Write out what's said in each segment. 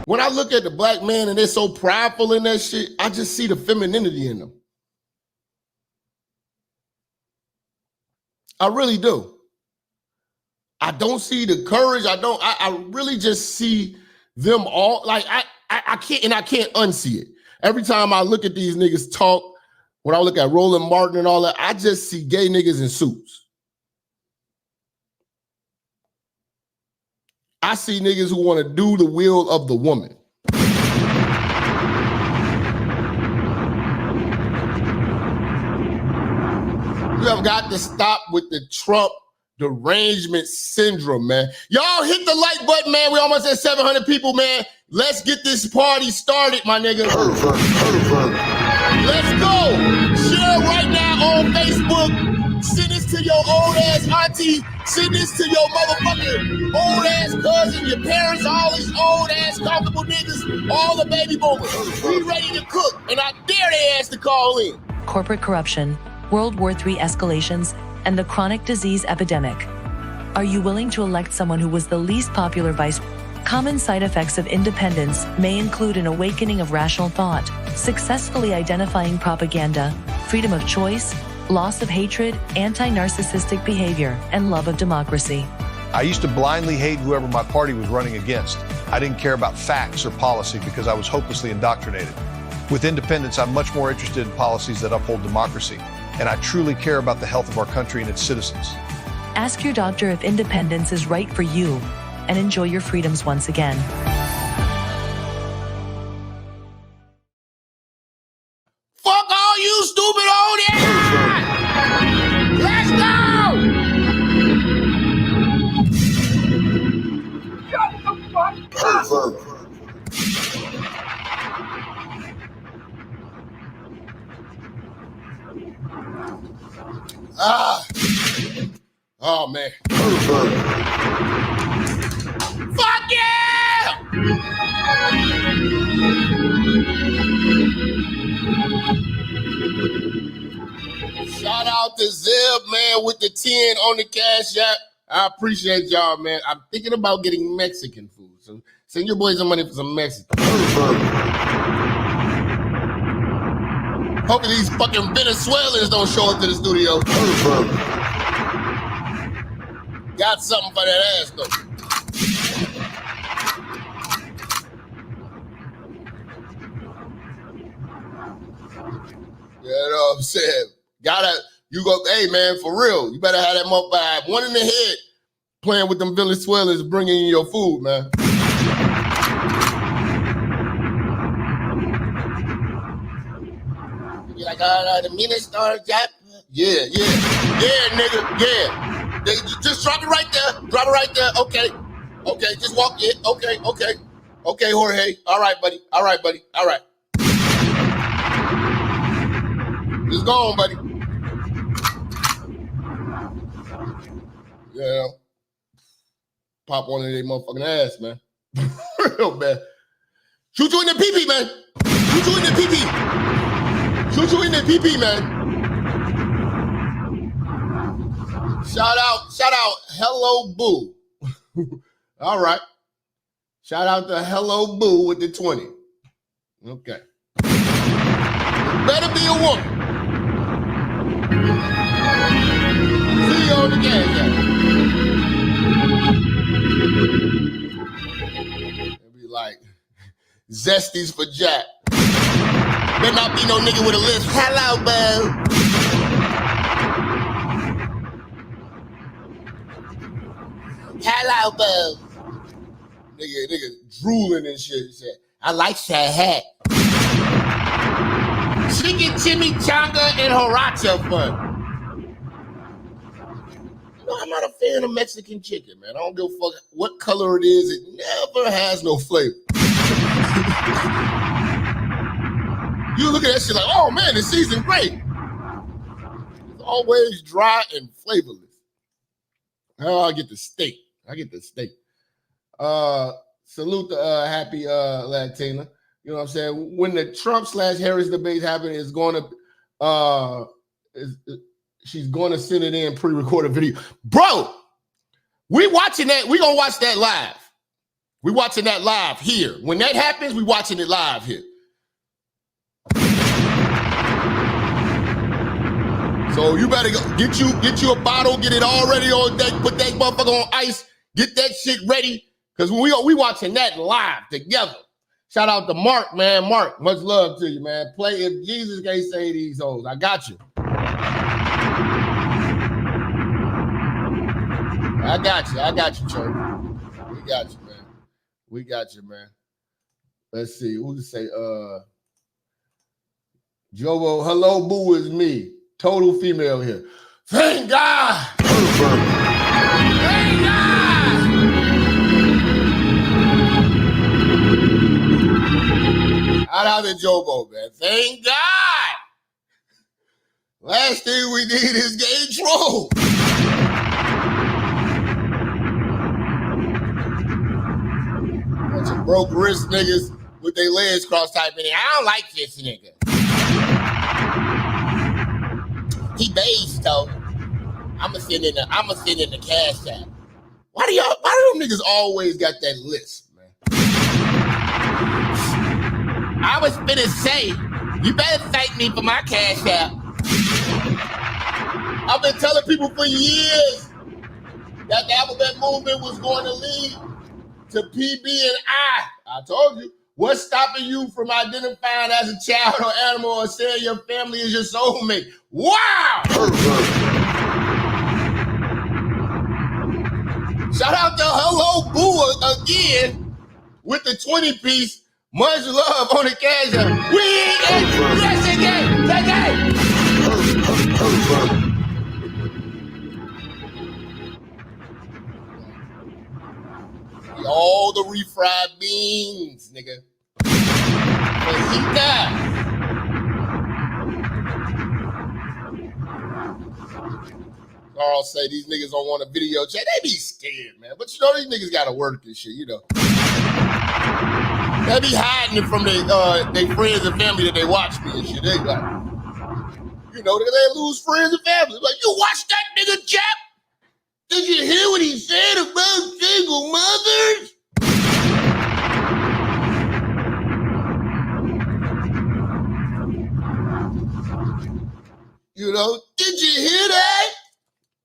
When I look at the black man and they're so prideful in that shit, I just see the femininity in them. I really do. I don't see the courage. I really just see them all. Like I can't unsee it. Every time I look at these niggas talk, when I look at Roland Martin and all that, I just see gay niggas in suits. I see niggas who want to do the will of the woman. You have got to stop with the Trump derangement syndrome, man. Y'all hit the like button, man. We almost at 700 people, man. Let's get this party started, my nigga. Let's go. Share right now on Facebook. Send this to your old ass auntie. Send this to your motherfucking old ass cousin, your parents, all these old ass comfortable niggas, all the baby boomers. We ready to cook, and I dare they ass to call in. Corporate corruption, World War III escalations, and the chronic disease epidemic. Are you willing to elect someone who was the least popular vice? Common side effects of independence may include an awakening of rational thought, successfully identifying propaganda, freedom of choice, loss of hatred, anti-narcissistic behavior, and love of democracy. I used to blindly hate whoever my party was running against. I didn't care about facts or policy because I was hopelessly indoctrinated. With independence, I'm much more interested in policies that uphold democracy, and I truly care about the health of our country and its citizens. Ask your doctor if independence is right for you, and enjoy your freedoms once again. Fuck all you stupid old ass! Let's go! Shut the fuck up! Oh man. Fuck yeah! Shout out to Zeb, man, with the 10 on the Cash App. I appreciate y'all, man. I'm thinking about getting Mexican food. So send your boys some money for some Mexican. Hopefully these fucking Venezuelans don't show up to the studio. Got something for that ass, though. You know what I'm saying? You go, hey, man, for real. You better have that motherfucker one in the head playing with them Venezuelans bringing you your food, man. You be like, the Minister Jap. Yeah, nigga, yeah. They just drop it right there. Drop it right there. Okay, just walk it. Okay, Jorge. All right, buddy. All right. Just go on, buddy. Yeah. Pop one of their motherfucking ass, man. Real bad. Shoot you in the pee-pee, man. Shoot you in the pee-pee, man. Shout out, Hello Boo. All right. Shout out to Hello Boo with the 20. Okay. It better be a woman. See you on the game. It'll be like Zesties for Jack. Better not be no nigga with a list. Hello, boo. Hello, boo. Nigga drooling and shit. He said, I like that hat. Chicken chimichanga and Horacio fun. You know, I'm not a fan of Mexican chicken, man. I don't give a fuck what color it is. It never has no flavor. You look at that shit like, oh man, the season's great. It's always dry and flavorless. Oh, I get the steak. Salute the happy Latina. You know what I'm saying? When the Trump/Harris debate happen, she's going to send it in pre-recorded video. Bro, we watching that. We gonna watch that live. We watching that live here. When that happens, we watching it live here. So you better go get you a bottle, get it all ready on deck, put that motherfucker on ice, get that shit ready. Because we watching that live together. Shout out to Mark, man. Mark, much love to you, man. Play if Jesus can't say these hoes. I got you. I got you, church. We got you, man. We got you, man. Let's see. Who to say? Jovo, hello, boo is me. Total female here. Thank God. Thank God. Shout out to Jovo, man. Thank God. Last thing we need is gay troll. Bunch of broke wrist niggas with their legs crossed typing in. I don't like this nigga. He based though. I'ma send in the cash app. Why do them niggas always got that list, man? I was finna say, you better thank me for my cash app. I've been telling people for years that the alphabet movement was going to lead to PB and I. I told you. What's stopping you from identifying as a child or animal or saying your family is your soulmate? Wow! Shout out to Hello Boo again with the 20-piece. Much love on the cash app. We ain't all the refried beans, nigga. Carl say these niggas don't want a video chat. They be scared, man. But you know these niggas gotta work this shit, you know. They be hiding it from their friends and family that they watch me and shit. They like, you know, they lose friends and family. Like, you watch that nigga Jap? Did you hear what he said about single mothers? You know, did you hear that?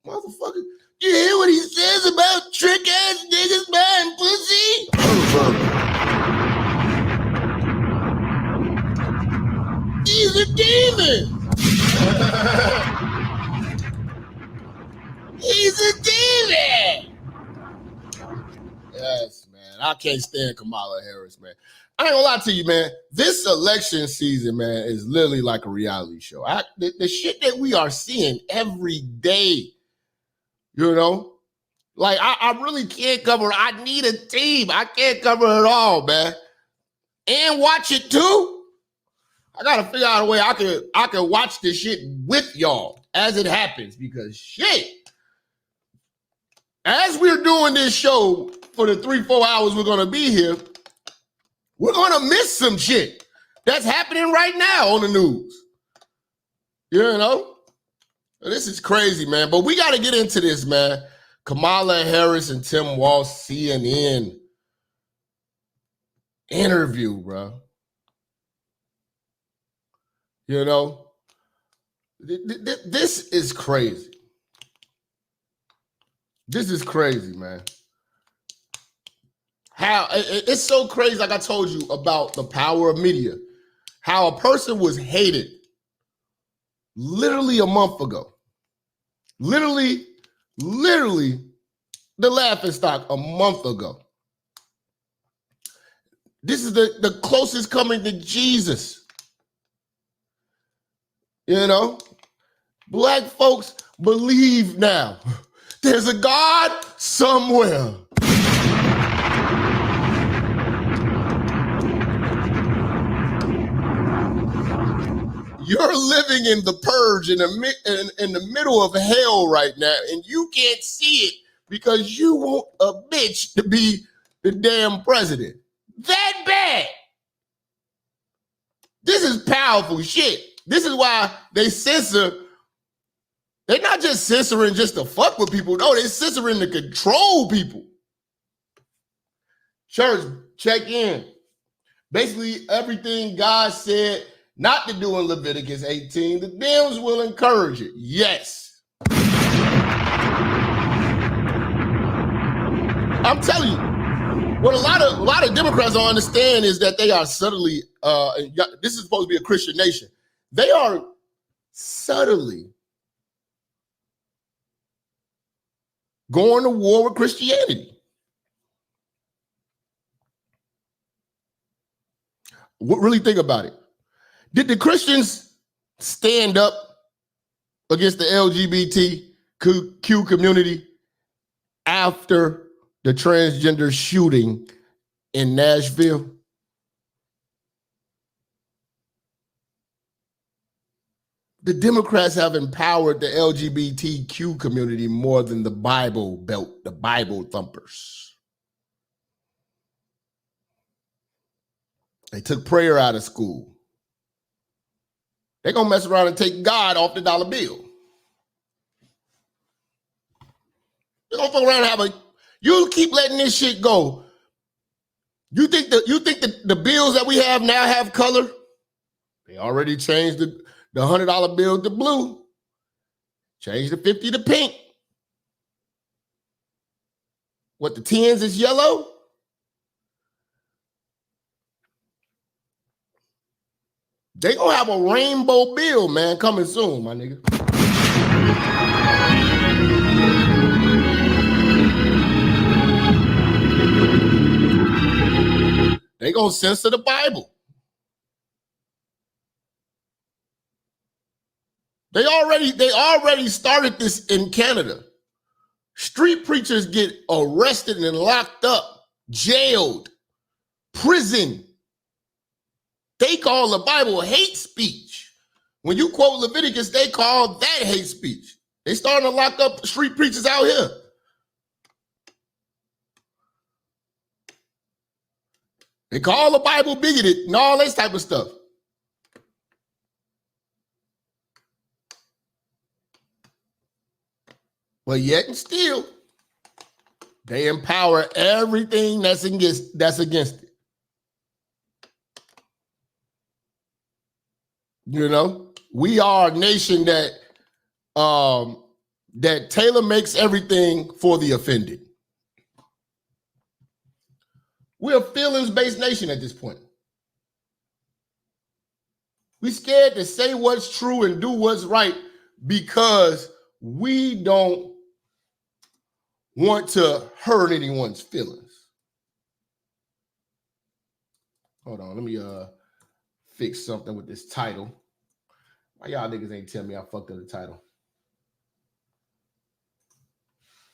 Motherfucker, you hear what he says about trick ass niggas buying pussy? He's a demon. He's a demon. Yes, man. I can't stand Kamala Harris, man. I ain't gonna lie to you, man. This election season, man, is literally like a reality show. The shit that we are seeing every day, you know? Like, I really can't cover it. I need a team. I can't cover it all, man. And watch it, too. I gotta figure out a way I could watch this shit with y'all as it happens, because shit. As we're doing this show for the 3-4 hours we're gonna be here, we're gonna miss some shit that's happening right now on the news. You know? This is crazy, man. But we gotta get into this, man. Kamala Harris and Tim Walz CNN interview, bro. You know? This is crazy. This is crazy, man. How it's so crazy, like I told you about the power of media. How a person was hated literally a month ago. Literally the laughingstock a month ago. This is the closest coming to Jesus. You know? Black folks believe now. There's a God somewhere. You're living in the purge in the middle of hell right now, and you can't see it because you want a bitch to be the damn president. That bad. This is powerful shit. This is why they censor. They're not just censoring just to fuck with people. No, they're censoring to control people. Church, check in. Basically, everything God said not to do in Leviticus 18, the Dems will encourage it. Yes. I'm telling you, what a lot of Democrats don't understand is that they are subtly, this is supposed to be a Christian nation. They are subtly going to war with Christianity. Really think about it. Did the Christians stand up against the LGBTQ community after the transgender shooting in Nashville? The Democrats have empowered the LGBTQ community more than the Bible Belt, the Bible thumpers. They took prayer out of school. They're going to mess around and take God off the dollar bill. They're going to fuck around and have a, you keep letting this shit go. You think the bills that we have now have color? They already changed the $100 bill to blue. Changed the 50 to pink. What, the 10s is yellow? They gonna have a rainbow bill, man, coming soon, my nigga. They gonna censor the Bible. They already started this in Canada. Street preachers get arrested and locked up, jailed, prison. They call the Bible hate speech. When you quote Leviticus, they call that hate speech. They starting to lock up street preachers out here. They call the Bible bigoted and all this type of stuff. But yet and still, they empower everything that's against it. You know, we are a nation that tailor makes everything for the offended. We're a feelings-based nation at this point. We scared to say what's true and do what's right because we don't want to hurt anyone's feelings. Hold on, let me fix something with this title. Why y'all niggas ain't tell me I fucked up the title?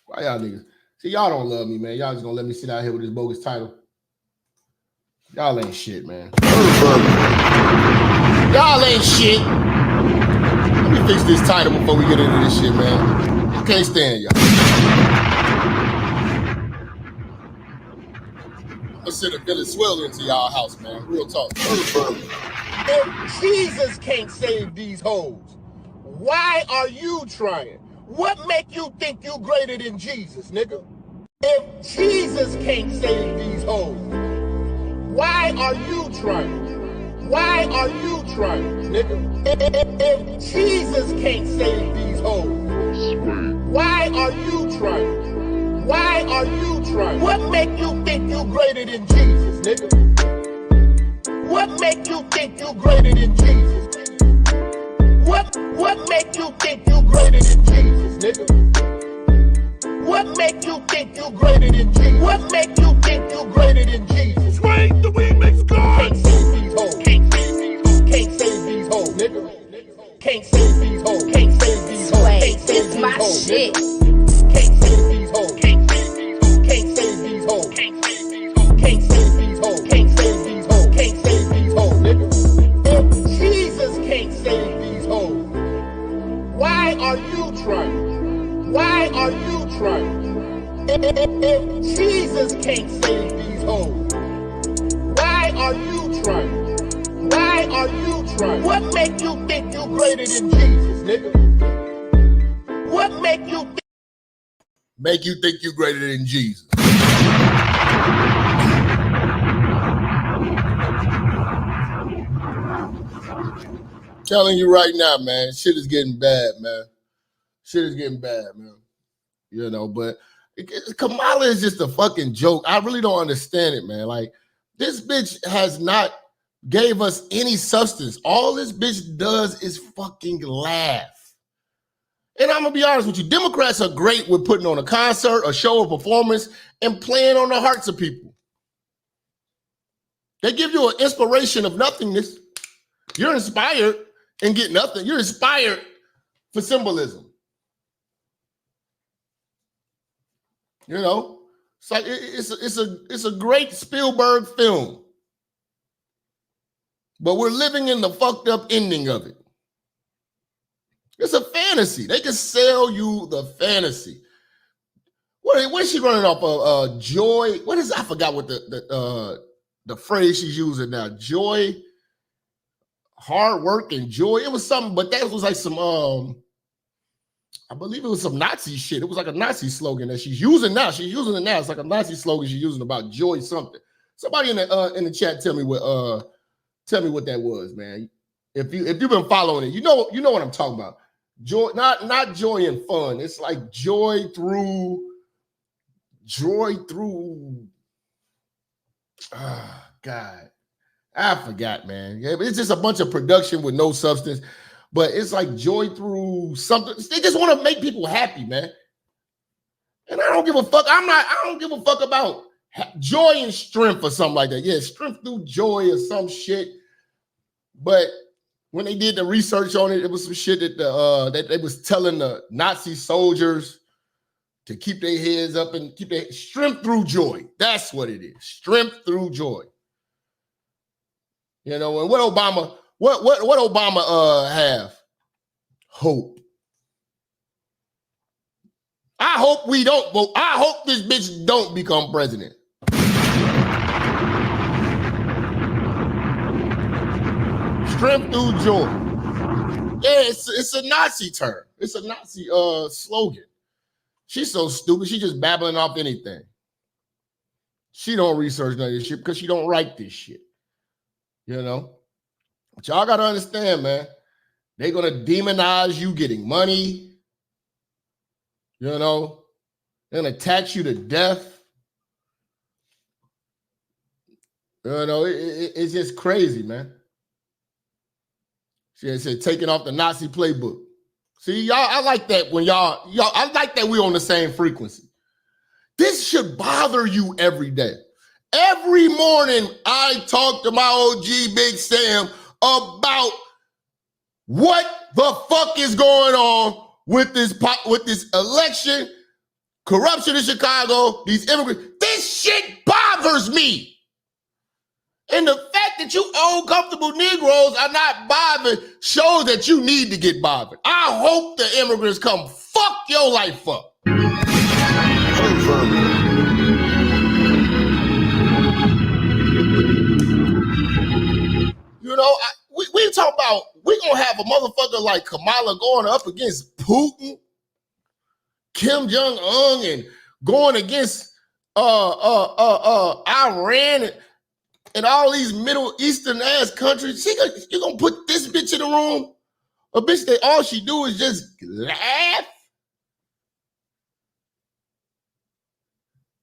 Why y'all niggas? See, y'all don't love me, man. Y'all just gonna let me sit out here with this bogus title. Y'all ain't shit, man. Y'all ain't shit. Let me fix this title before we get into this shit, man. I can't stand y'all. I'm gonna send a Venezuela into y'all house, man. Real talk. If Jesus can't save these hoes, why are you trying? What make you think you greater than Jesus, nigga? If Jesus can't save these hoes, why are you trying? Why are you trying, nigga? If Jesus can't save these hoes, why are you trying? Why are you trying? What make you think you greater than Jesus, nigga? What make you think you greater than Jesus? What make you think you greater than Jesus, nigga? What make you think you greater than Jesus? What make you think you greater than Jesus? Swing the remix God! Can't save these hoes. Can't save these hoes. Can't save these hoes, nigga. Can't save these hoes. Can't save these hoes. Can't save these hoes. Shit. Can't save these hoes. Can't save these hoes. Can't save these hoes. Can't save these hoes. Can't save these hoes. Can't save these hoes. Can't save these hoes, nigga. If Jesus can't save these hoes, why are you trying? Why are you trying? If Jesus can't save these hoes, why are you trying? Why are you trying? What make you think you greater than Jesus, nigga? What make you think you greater than Jesus? Telling you right now, man, shit is getting bad, man. Shit is getting bad, man. You know, but Kamala is just a fucking joke. I really don't understand it, man. Like, this bitch has not gave us any substance. All this bitch does is fucking laugh. And I'm gonna be honest with you, Democrats are great with putting on a concert, a show, a performance, and playing on the hearts of people. They give you an inspiration of nothingness. You're inspired and get nothing. You're inspired for symbolism. You know, it's like it's a great Spielberg film, but we're living in the fucked up ending of it. It's a fantasy. They can sell you the fantasy. What is she running off? Joy. What is? I forgot what the phrase she's using now. Joy, hard work, and joy. It was something, but that was like some I believe it was some Nazi shit. It was like a Nazi slogan that she's using now. She's using it now. It's like a Nazi slogan she's using about joy something. Somebody in the chat tell me what that was, man. If you've been following it, you know what I'm talking about. Joy, not joy and fun. It's like joy through. God, I forgot, man. Yeah, it's just a bunch of production with no substance. But it's like joy through something. They just want to make people happy, man. And I don't give a fuck. I don't give a fuck about joy and strength or something like that. Yeah, strength through joy or some shit. But when they did the research on it, it was some shit that they was telling the Nazi soldiers to keep their heads up and keep their strength through joy. That's what it is. Strength through joy. You know, and what Obama have? Hope. I hope we don't vote. I hope this bitch don't become president. Strength through joy. Yeah, it's a Nazi term. It's a Nazi slogan. She's so stupid. She just babbling off anything. She don't research none of this shit because she don't write this shit. You know? But y'all got to understand, man. They're going to demonize you getting money. You know? They're going to tax you to death. You know, it's just crazy, man. She said taking off the Nazi playbook. See, y'all, I like that when I like that we're on the same frequency. This should bother you every day. Every morning, I talk to my OG Big Sam about what the fuck is going on with this election, corruption in Chicago, these immigrants. This shit bothers me. And the fact that you old comfortable Negroes are not bothered shows that you need to get bothered. I hope the immigrants come fuck your life up. You know, we talk about we gonna have a motherfucker like Kamala going up against Putin, Kim Jong-un, and going against Iran and all these Middle Eastern ass countries. You gonna put this bitch in the room? A bitch that all she do is just laugh?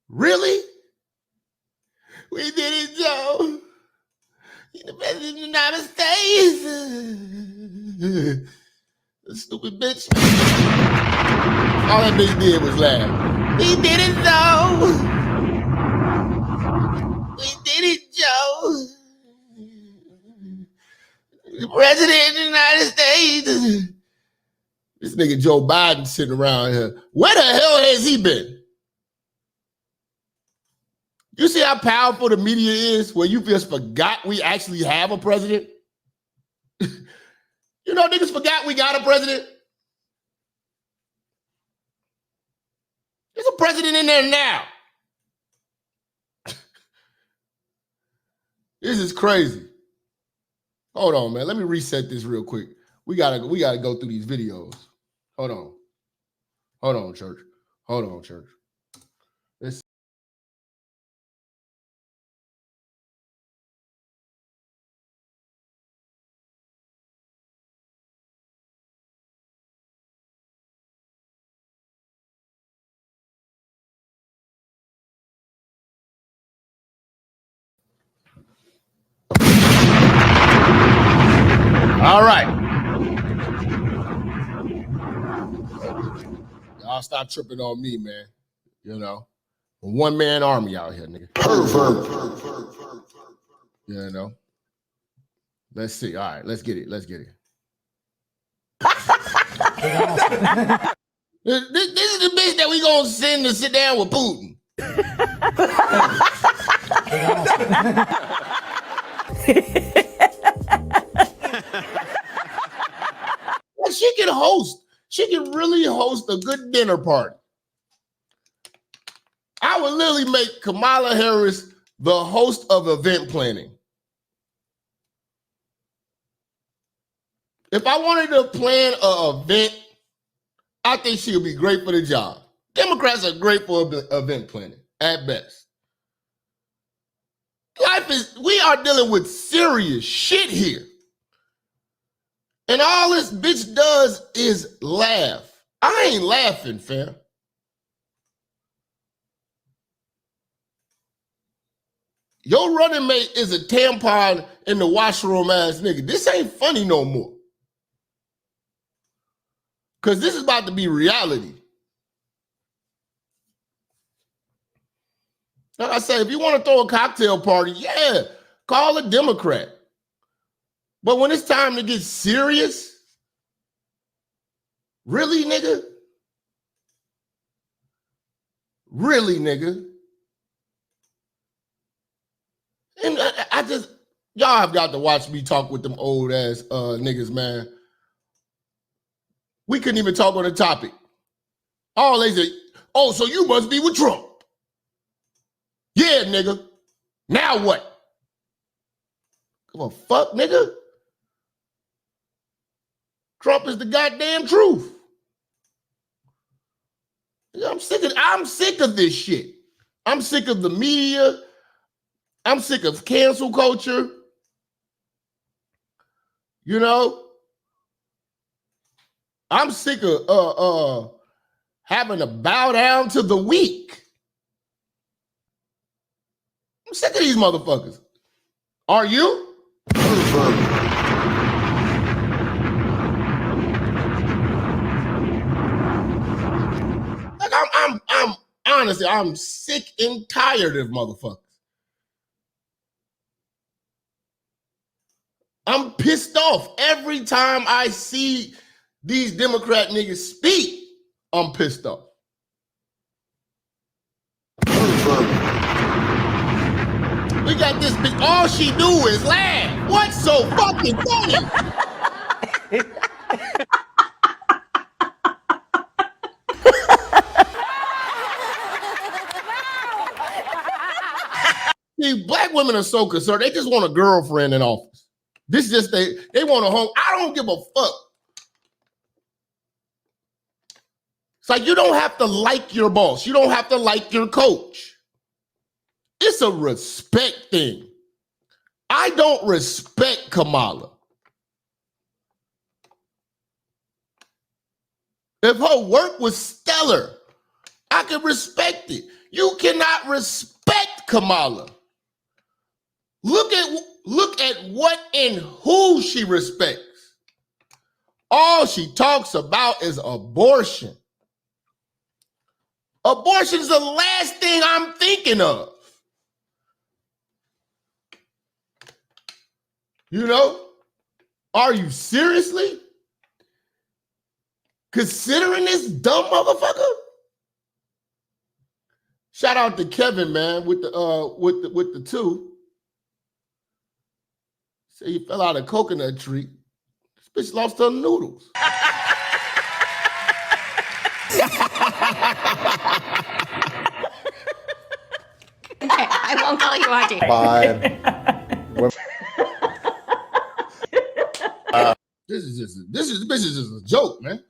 Really? We did it, Joe. You're the president of the United States. The stupid bitch. All that bitch did was laugh. We did it, Joe. We did it, Joe. The president of the United States. This nigga Joe Biden sitting around here. Where the hell has he been? You see how powerful the media is where you just forgot we actually have a president? You know, niggas forgot we got a president. There's a president in there now. This is crazy. Hold on, man. Let me reset this real quick. We gotta go through these videos. Hold on, church. Hold on, church. Let's All right. Y'all stop tripping on me, man. You know, a one-man army out here, nigga. You know. Let's see. All right, let's get it. Let's get it. This is the bitch that we gonna send to sit down with Putin. Well, she can host. She can really host a good dinner party. I would literally make Kamala Harris the host of event planning. If I wanted to plan an event, I think she would be great for the job. Democrats are great for event planning, at best. We are dealing with serious shit here. And all this bitch does is laugh. I ain't laughing, fam. Your running mate is a tampon in the washroom ass nigga. This ain't funny no more. Because this is about to be reality. Like I said, if you want to throw a cocktail party, yeah, call a Democrat. But when it's time to get serious, really, nigga? Really, nigga? And I just, y'all have got to watch me talk with them old ass niggas, man. We couldn't even talk on the topic. All they say, oh, so you must be with Trump. Yeah, nigga. Now what? Give a fuck, nigga. Trump is the goddamn truth. I'm sick of this shit. I'm sick of the media. I'm sick of cancel culture. You know? I'm sick of having to bow down to the weak. I'm sick of these motherfuckers. Are you? Like I'm honestly, I'm sick and tired of motherfuckers. I'm pissed off every time I see these Democrat niggas speak. I'm pissed off. We got this bitch, all she do is laugh. What's so fucking funny? See, black women are so concerned. They just want a girlfriend in office. This is just, they want a home. I don't give a fuck. It's like you don't have to like your boss. You don't have to like your coach. It's a respect thing. I don't respect Kamala. If her work was stellar, I could respect it. You cannot respect Kamala. Look at what and who she respects. All she talks about is abortion. Abortion is the last thing I'm thinking of. You know? Are you seriously considering this dumb motherfucker? Shout out to Kevin, man, with the two. Say he fell out of a coconut tree. This bitch lost her noodles. Okay, I won't call you auntie. This is just a joke, man.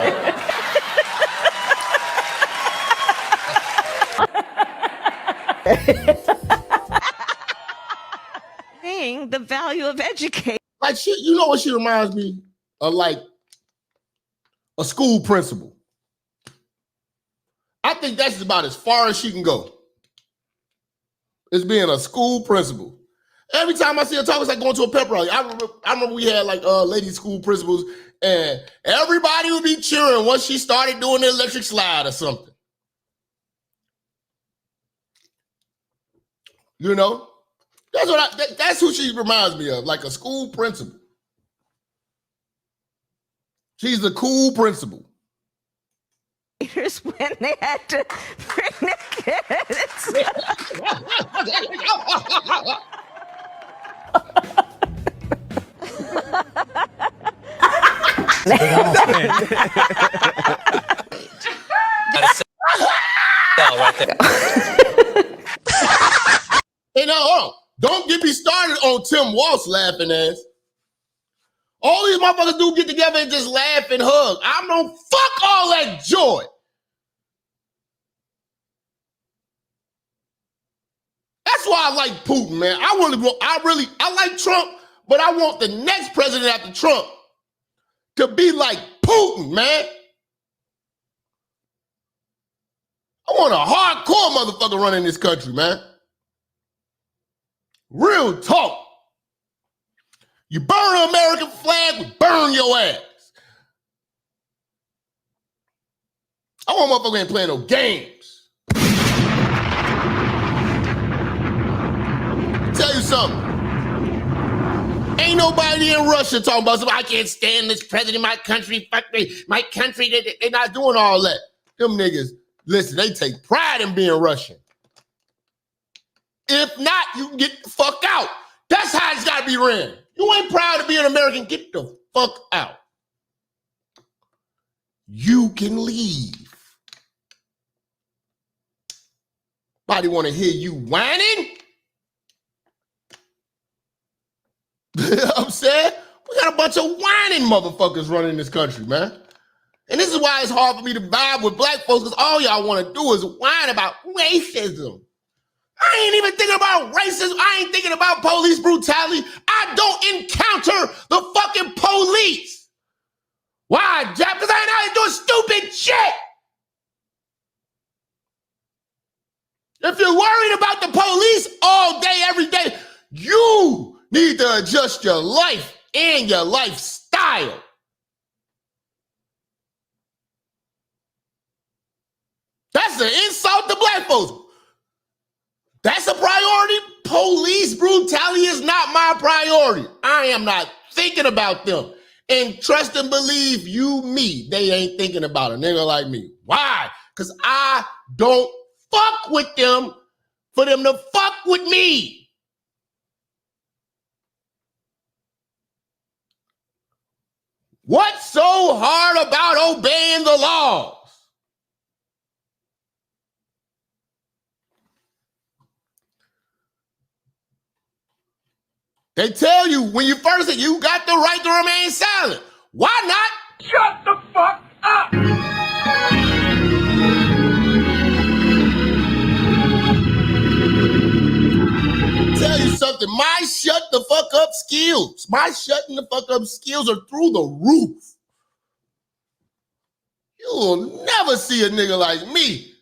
The value of education. Like she, you know what she reminds me of? Like a school principal. I think that's about as far as she can go. Is being a school principal. Every time I see her talk, it's like going to a pep rally. I remember we had like lady school principals, and everybody would be cheering once she started doing the electric slide or something. You know, that's who she reminds me of, like a school principal. She's the cool principal. When they had to bring the kids. Hey, no, don't get me started on Tim Walz laughing ass. All these motherfuckers do get together and just laugh and hug. I'm no fuck all that joy. That's why I like Putin, man. I like Trump, but I want the next president after Trump to be like Putin, man. I want a hardcore motherfucker running this country, man. Real talk. You burn an American flag, we burn your ass. I want motherfucker ain't playing no games. Tell you something. Ain't nobody in Russia talking about something. I can't stand this president of my country. Fuck me. My country, they're not doing all that. Them niggas, listen, they take pride in being Russian. If not, you can get the fuck out. That's how it's gotta be ran. You ain't proud to be an American, get the fuck out. You can leave. Nobody want to hear you whining? You know what I'm saying? We got a bunch of whining motherfuckers running this country, man. And this is why it's hard for me to vibe with black folks, because all y'all want to do is whine about racism. I ain't even thinking about racism. I ain't thinking about police brutality. I don't encounter the fucking police. Why, Jap? Because I ain't out here doing stupid shit. If you're worried about the police all day, every day, you need to adjust your life and your lifestyle. That's an insult to black folks. That's a priority. Police brutality is not my priority. I am not thinking about them. And trust and believe you me, they ain't thinking about a nigga like me. Why? Because I don't fuck with them for them to fuck with me. What's so hard about obeying the laws? They tell you when you first say you got the right to remain silent. Why not? Shut the fuck up! Tell you something, my shut the fuck up skills, my shutting the fuck up skills are through the roof. You'll never see a nigga like me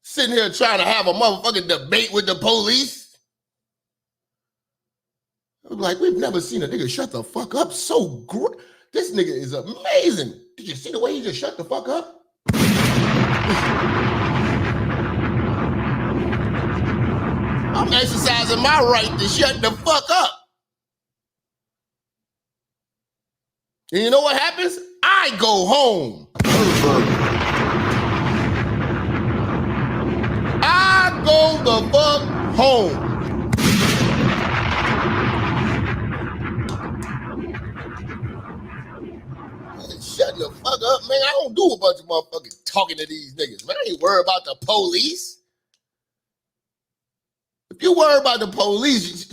sitting here trying to have a motherfucking debate with the police. I'm like, we've never seen a nigga shut the fuck up so great. This nigga is amazing. Did you see the way he just shut the fuck up? I'm exercising my right to shut the fuck up. And you know what happens? I go home. I go the fuck home. Shutting the fuck up, man. I don't do a bunch of motherfuckers talking to these niggas, man. I ain't worried about the police. If you worry about the police,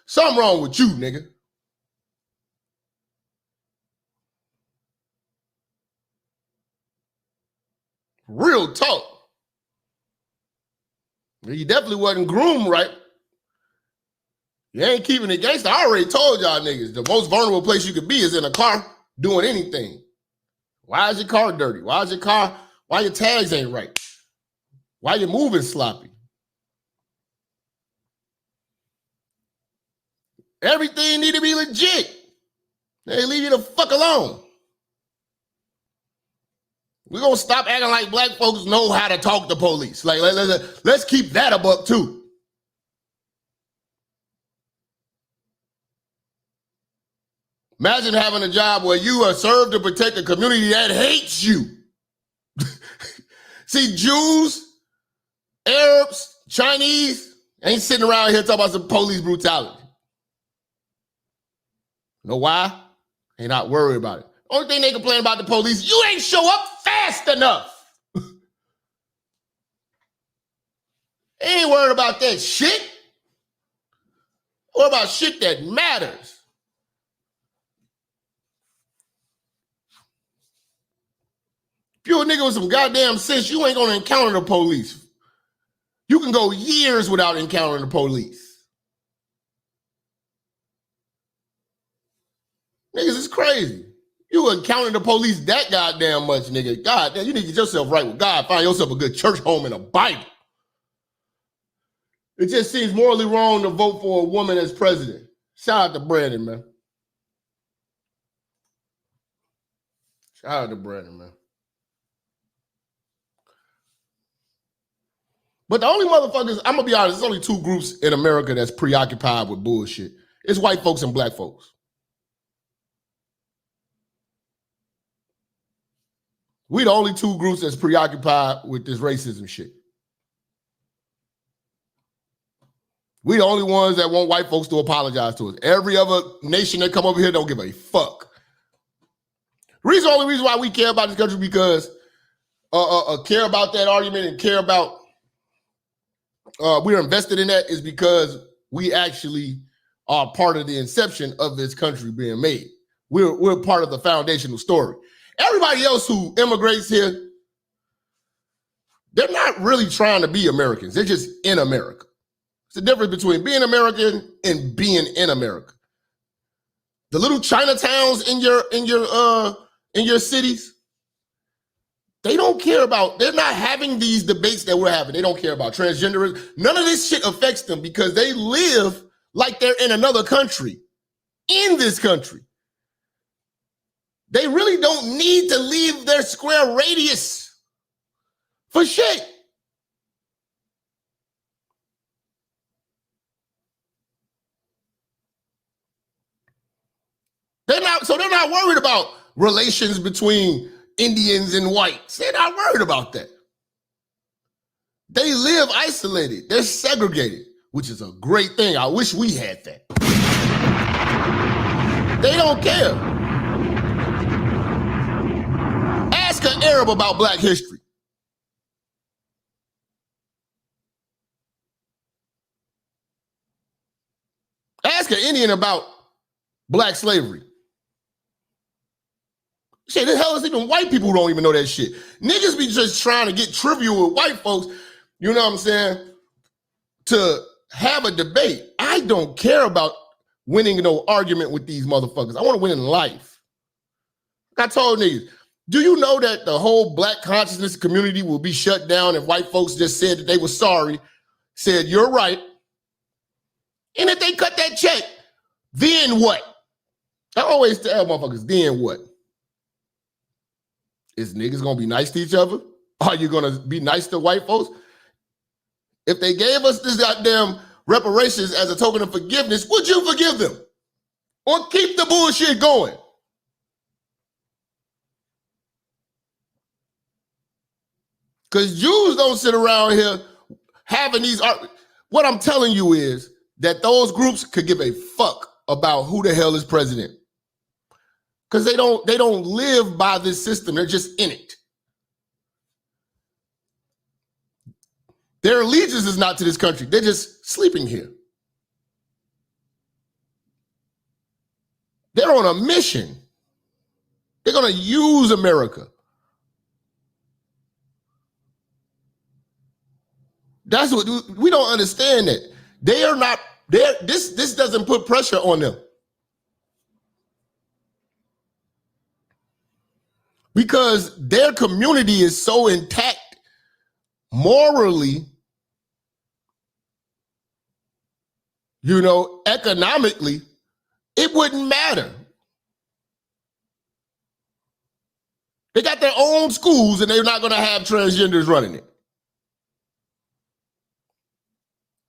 something wrong with you, nigga. Real talk. You definitely wasn't groomed right. You ain't keeping it gangster. I already told y'all niggas, the most vulnerable place you could be is in a car doing anything. Why is your car dirty? Why your tags ain't right? Why you moving sloppy? Everything need to be legit. They leave you the fuck alone. We're going to stop acting like black folks know how to talk to police. Like, let's keep that a buck too. Imagine having a job where you are served to protect a community that hates you. See, Jews, Arabs, Chinese ain't sitting around here talking about some police brutality. Know why? They not worried about it. Only thing they complain about the police, you ain't show up fast enough. They ain't worried about that shit. What about shit that matters? If you a nigga with some goddamn sense, you ain't gonna encounter the police. You can go years without encountering the police. Niggas is crazy. You encountering the police that goddamn much, nigga. God damn, you need to get yourself right with God. Find yourself a good church home and a Bible. It just seems morally wrong to vote for a woman as president. Shout out to Brandon, man. Shout out to Brandon, man. But the only motherfuckers, I'm gonna be honest, there's only two groups in America that's preoccupied with bullshit. It's white folks and black folks. We the only two groups that's preoccupied with this racism shit. We the only ones that want white folks to apologize to us. Every other nation that come over here don't give a fuck. Only reason why we care about this country because care about that argument and care about we're invested in that is because we actually are part of the inception of this country being made. We're part of the foundational story. Everybody else who immigrates here, they're not really trying to be Americans. They're just in America. It's the difference between being American and being in America. The little Chinatowns in your cities, they don't care about, they're not having these debates that we're having. They don't care about transgenderism. None of this shit affects them because they live like they're in another country, in this country. They really don't need to leave their square radius for shit. They're not worried about relations between Indians and whites. They're not worried about that. They live isolated. They're segregated, which is a great thing. I wish we had that. They don't care. Ask an Arab about black history. Ask an Indian about black slavery. Shit, the hell is even white people who don't even know that shit. Niggas be just trying to get trivial with white folks, you know what I'm saying, to have a debate. I don't care about winning no argument with these motherfuckers. I want to win in life. I told niggas, do you know that the whole black consciousness community will be shut down if white folks just said that they were sorry, said you're right, and if they cut that check, then what? I always tell motherfuckers, then what? Is niggas gonna be nice to each other? Are you gonna be nice to white folks? If they gave us this goddamn reparations as a token of forgiveness, would you forgive them? Or keep the bullshit going? Because Jews don't sit around here having these. What I'm telling you is that those groups could give a fuck about who the hell is president. Because they don't live by this system. They're just in it. Their allegiance is not to this country. They're just sleeping here. They're on a mission. They're going to use America. That's what we don't understand. That they are not there. This doesn't put pressure on them because their community is so intact morally, you know, economically, it wouldn't matter. They got their own schools and they're not going to have transgenders running it.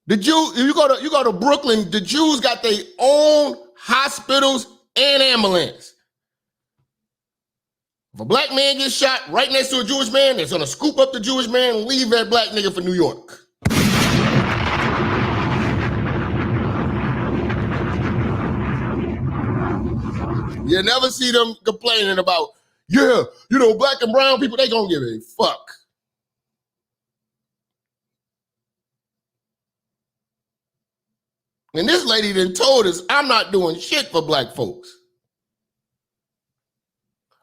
The Jew, if you go to Brooklyn, the Jews got their own hospitals and ambulance. If a black man gets shot right next to a Jewish man, they're going to scoop up the Jewish man and leave that black nigga for New York. You never see them complaining about, yeah, you know, black and brown people, they gonna give a fuck. And this lady then told us, I'm not doing shit for black folks.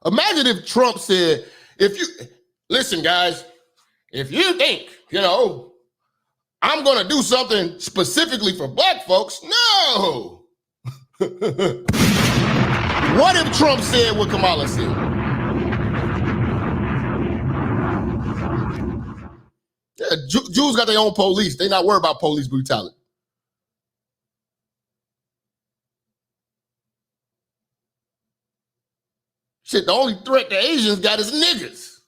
Imagine if Trump said, listen guys, if you think, you know, I'm gonna do something specifically for black folks, no. What if Trump said what Kamala said? Yeah, Jews got their own police. They not worried about police brutality. Shit, the only threat the Asians got is niggas.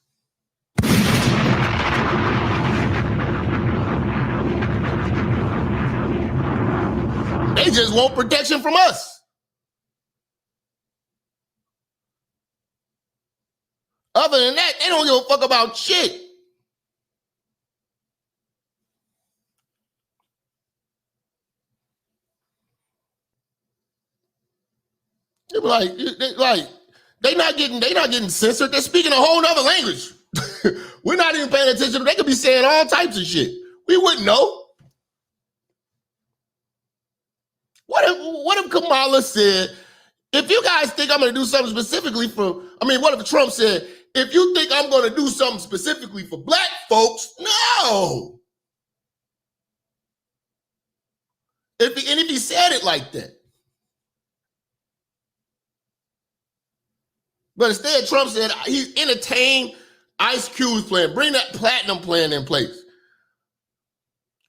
They just want protection from us. Other than that, they don't give a fuck about shit. They not getting censored. They're speaking a whole nother language. We're not even paying attention. They could be saying all types of shit. We wouldn't know. What if Kamala said, if you guys think I'm going to do something specifically for, what if Trump said, if you think I'm going to do something specifically for black folks, no. If he said it like that. But instead, Trump said he's entertained Ice Cube's plan. Bring that platinum plan in place.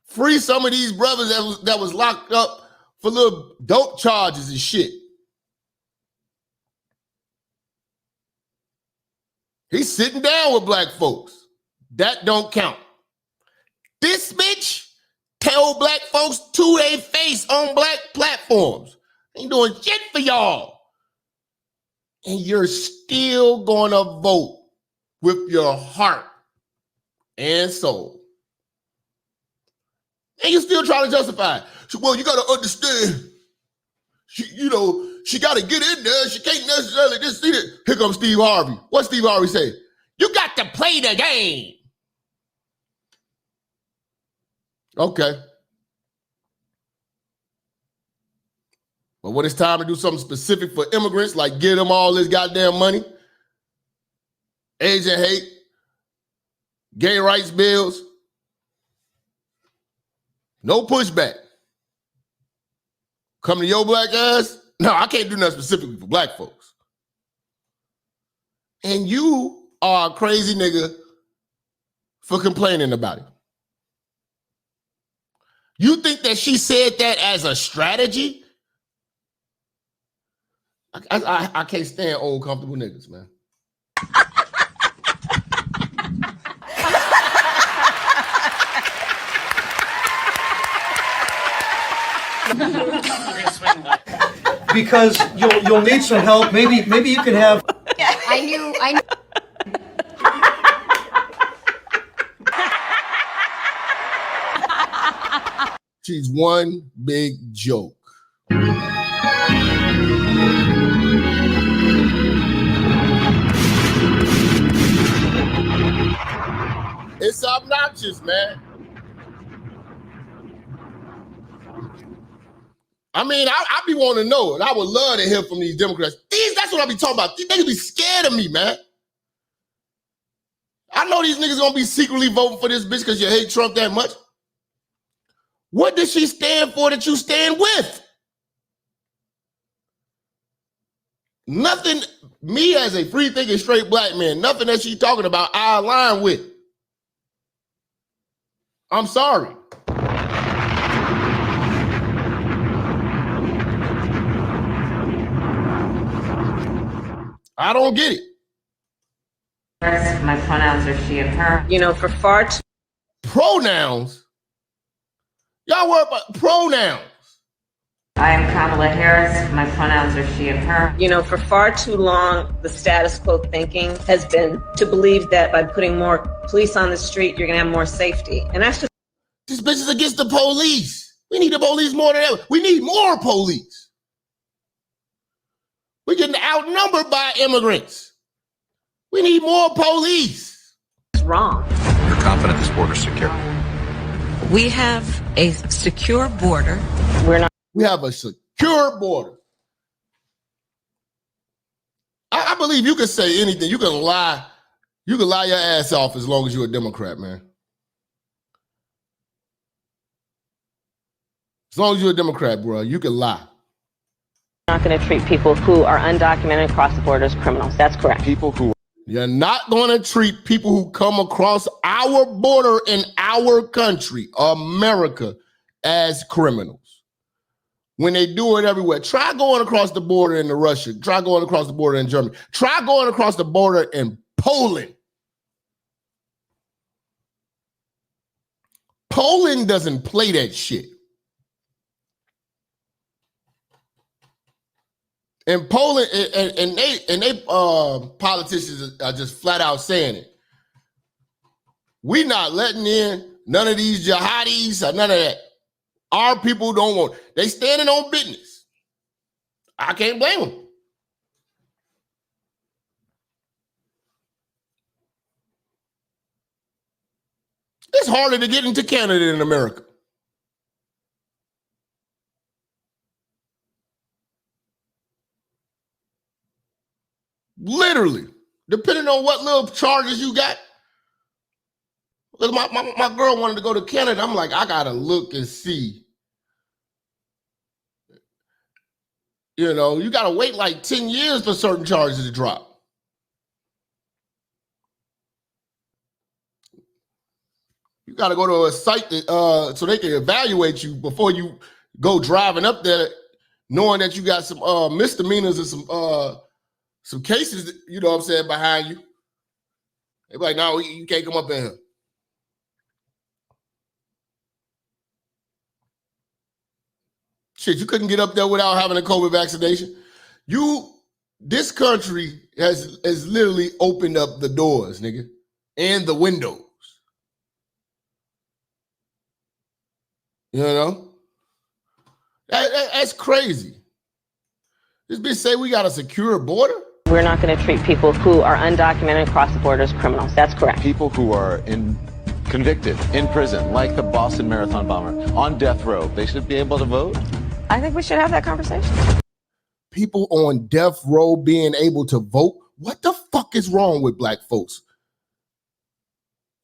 Free some of these brothers that was locked up for little dope charges and shit. He's sitting down with black folks. That don't count. This bitch tell black folks to their face on black platforms. Ain't doing shit for y'all. And you're still gonna vote with your heart and soul. And you're still trying to justify it. Well, you gotta understand, she gotta get in there. She can't necessarily just see it. Here comes Steve Harvey. What Steve Harvey say? You got to play the game. Okay. But when it's time to do something specific for immigrants, like give them all this goddamn money, Asian hate, gay rights bills, no pushback. Come to your black ass? No, I can't do nothing specifically for black folks. And you are a crazy nigga for complaining about it. You think that she said that as a strategy? I can't stand old, comfortable niggas, man. Because you'll need some help. Maybe you can have. I knew. She's one big joke. It's obnoxious, man. I be wanting to know, and I would love to hear from these Democrats. That's what I be talking about. These niggas be scared of me, man. I know these niggas gonna be secretly voting for this bitch because you hate Trump that much. What does she stand for that you stand with? Nothing, me as a free-thinking straight black man, nothing that she's talking about I align with. I'm sorry. I don't get it. My pronouns are she and her. You know, for far too Pronouns? Y'all worry about pronouns. I am Kamala Harris. My pronouns are she and her. You know, for far too long, the status quo thinking has been to believe that by putting more police on the street, you're going to have more safety. And that's just... This bitch is against the police. We need the police more than ever. We need more police. We're getting outnumbered by immigrants. We need more police. It's wrong. You're confident this border's secure? We have a secure border. We have a secure border. I believe you can say anything. You can lie. You can lie your ass off as long as you're a Democrat, man. As long as you're a Democrat, bro, you can lie. Not going to treat people who are undocumented across the border as criminals. That's correct. You're not going to treat people who come across our border in our country, America, as criminals. When they do it everywhere. Try going across the border into Russia. Try going across the border in Germany. Try going across the border in Poland. Poland doesn't play that shit. In Poland, and they politicians are just flat out saying it. We not letting in none of these jihadis or none of that. Our people don't want. They standing on business. I can't blame them. It's harder to get into Canada than America. Literally, depending on what little charges you got. My girl wanted to go to Canada. I'm like, I gotta look and see. You know, you gotta wait like 10 years for certain charges to drop. You gotta go to a site that, so they can evaluate you before you go driving up there, knowing that you got some misdemeanors and some cases, you know what I'm saying, behind you. They be like, no, you can't come up in here. Shit, you couldn't get up there without having a COVID vaccination. This country has literally opened up the doors, nigga, and the windows. You know? That's crazy. This bitch say we got a secure border? We're not going to treat people who are undocumented across the border as criminals. That's correct. People who are convicted in prison, like the Boston Marathon bomber, on death row, they should be able to vote? I think we should have that conversation. People on death row being able to vote? What the fuck is wrong with black folks?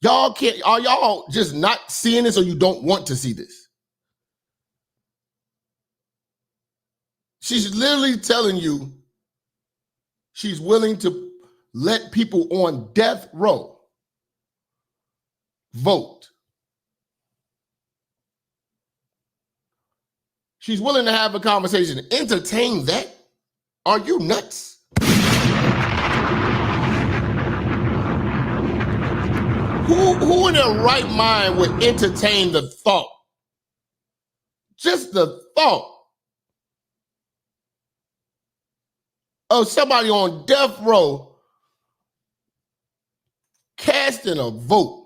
Y'all can't, are y'all just not seeing this or you don't want to see this? She's literally telling you she's willing to let people on death row vote. She's willing to have a conversation. Entertain that? Are you nuts? Who in their right mind would entertain the thought? Just the thought of somebody on death row casting a vote.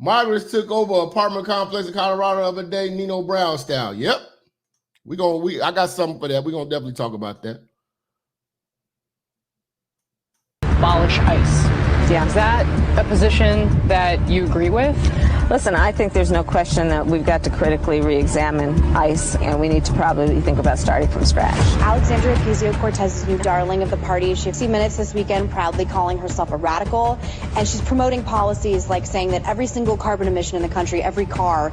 Migrants took over an apartment complex in Colorado the other day, Nino Brown style. Yep. I got something for that. We're gonna definitely talk about that. Abolish ICE. Yeah. Is that a position that you agree with? Listen, I think there's no question that we've got to critically re-examine ICE, and we need to probably think about starting from scratch. Alexandria Ocasio-Cortez's new darling of the party. She 60 Minutes this weekend proudly calling herself a radical, and she's promoting policies like saying that every single carbon emission in the country, every car.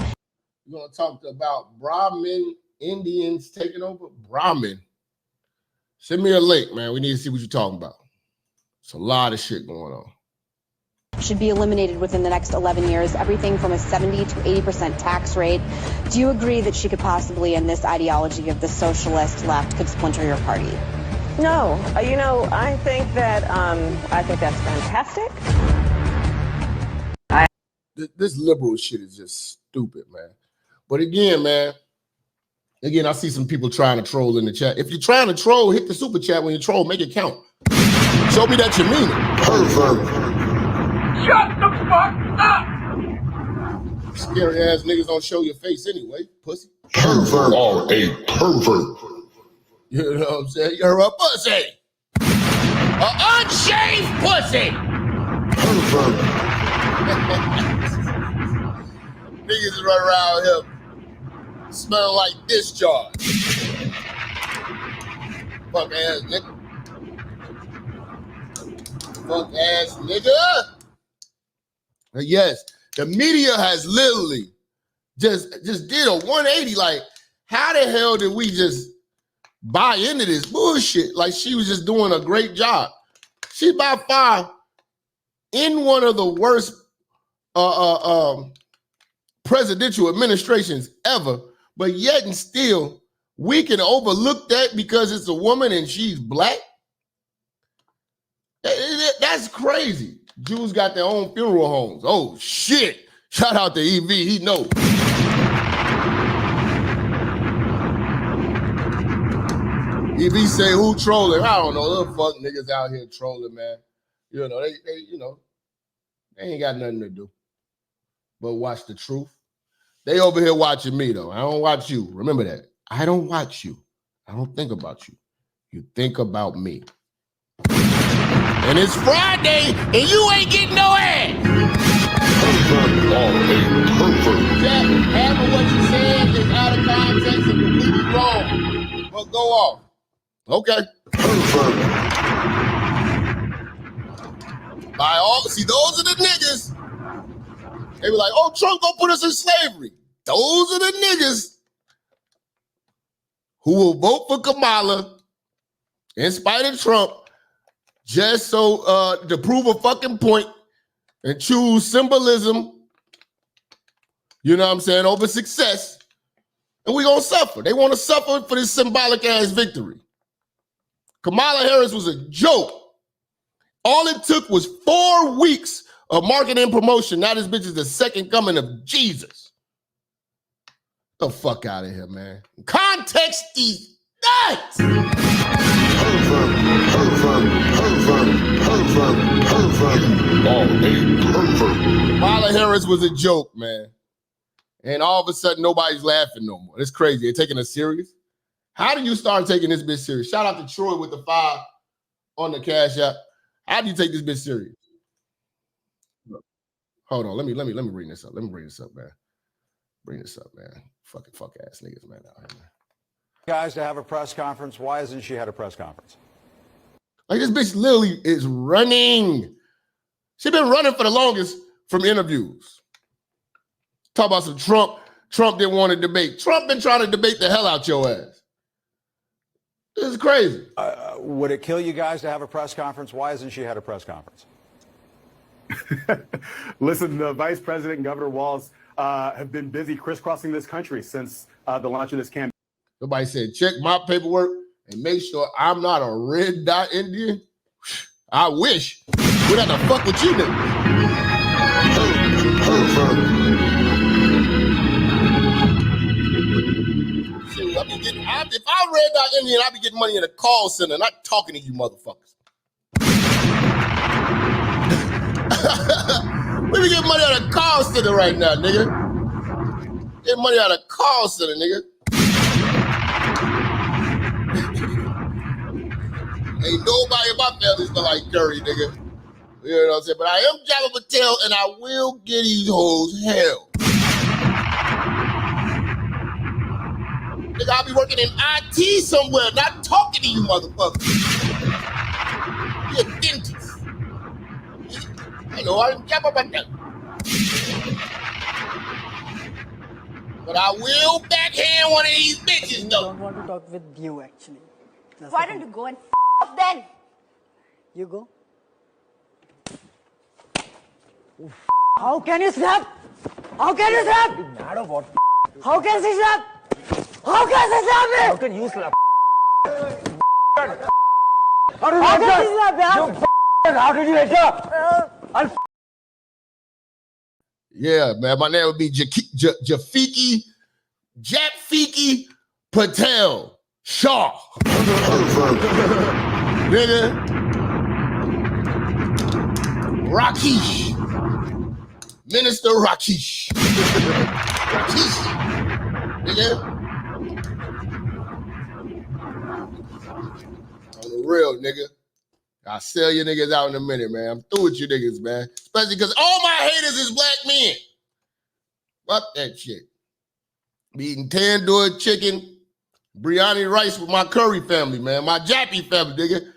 We're going to talk about Brahmin Indians taking over. Brahmin. Send me a link, man. We need to see what you're talking about. It's a lot of shit going on. Should be eliminated within the next 11 years, everything from a 70 to 80% tax rate. Do you agree that she could possibly, in this ideology of the socialist left, could splinter your party? No, you know, I think that's fantastic. This liberal shit is just stupid, man. But again, man, I see some people trying to troll in the chat. If you're trying to troll, hit the super chat when you troll. Make it count. Show me that you mean it. Pervert. Shut the fuck up! Scary ass niggas don't show your face anyway, pussy. Pervert or a pervert. You know what I'm saying? You're a pussy. An unshaved pussy. Pervert. Niggas run around here smelling like discharge. Fuck ass nigga. Fuck ass nigga. Yes, the media has literally just did a 180. Like, how the hell did we just buy into this bullshit? Like, she was just doing a great job. She's by far in one of the worst presidential administrations ever, but yet and still we can overlook that because it's a woman and she's black. That's crazy. Jews got their own funeral homes. Oh shit. Shout out to EV, he knows. EV say who trolling? I don't know. Little fuck niggas out here trolling, man. You know, they ain't got nothing to do but watch the truth. They over here watching me though. I don't watch you. Remember that. I don't watch you. I don't think about you. You think about me. And it's Friday, and you ain't getting no ass. Jack, half of what you said is out of context and completely wrong. But go off. Okay. By all, see, those are the niggas. They were like, oh, Trump gonna put us in slavery. Those are the niggas who will vote for Kamala in spite of Trump just so to prove a fucking point and choose symbolism, you know what I'm saying, over success. And we gonna suffer. They want to suffer for this symbolic ass victory. Kamala Harris was a joke. All it took was 4 weeks of marketing and promotion. Now this bitch is the second coming of Jesus. Get the fuck out of here, man. Context these nuts. Kamala Harris was a joke, man. And all of a sudden, nobody's laughing no more. It's crazy. They're taking us serious. How do you start taking this bitch serious? Shout out to Troy with the 5 on the Cash App. How do you take this bitch serious? Hold on. Let me bring this up. Let me bring this up, man. Bring this up, man. Fucking fuck ass niggas, man, out here, man. Guys, to have a press conference. Why hasn't she had a press conference? Like, this bitch literally is running. She been running for the longest from interviews. Talk about some Trump. Trump didn't want to debate. Trump been trying to debate the hell out your ass. This is crazy. Would it kill you guys to have a press conference? Why hasn't she had a press conference? Listen, the Vice President and Governor Walz have been busy crisscrossing this country since the launch of this campaign. Somebody said, check my paperwork and make sure I'm not a red dot Indian. I wish. We'd have to fuck with you niggas. Shit, if I'm red dot Indian, I'll be getting money in a call center, not talking to you motherfuckers. We be getting money out of call center right now, nigga. Get money out of call center, nigga. Ain't nobody in my family smell like curry, nigga. You know what I'm saying? But I am Jabba Patel, and I will get these hoes hell. Nigga, I'll be working in IT somewhere, not talking to you motherfuckers. Be a dentist. I know I'm Jabba Patel. But I will backhand one of these bitches, though. I don't want to talk with you, actually. Why don't you go and off then? You go. How can you slap? How can you slap? Mad or what? How can she slap? How can she slap me? How can you slap? How did you head up? Yeah, man. My name would be Jafiki Patel Shaw. Nigga. Rakesh. Minister Rakesh. Rakesh. Nigga. On the real, nigga. I'll sell you niggas out in a minute, man. I'm through with you niggas, man. Especially because all my haters is black men. Fuck that shit. Be eating tandoori chicken, biryani rice with my Curry family, man. My Jappy family, nigga.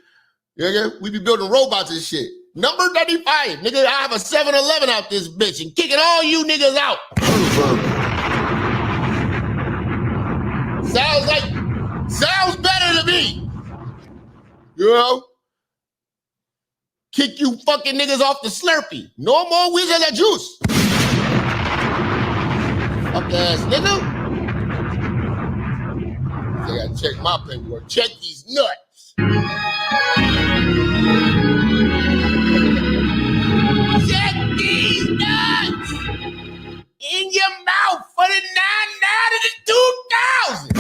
Nigga, we be building robots and shit. Number 35, nigga, I have a 7-Eleven out this bitch and kicking all you niggas out. Sounds better to me. You know? Kick you fucking niggas off the Slurpee. No more Wizard of Juice. Fuck ass nigga. I gotta check my paperwork. Check these nuts. Check these nuts in your mouth for the 99 and the 2000.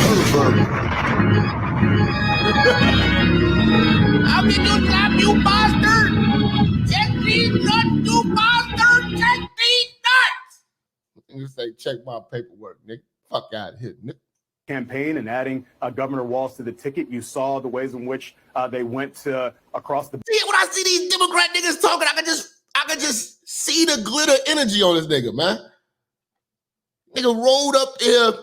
How can you clap, you bastard? Check these nuts, you bastard. Check these nuts. You say, check my paperwork, nigga. Fuck out of here, nigga. Campaign and adding Governor Walz to the ticket. You saw the ways in which they went to across the. See, when I see these Democrat niggas talking, I can just see the glitter energy on this nigga, man. Nigga rolled up here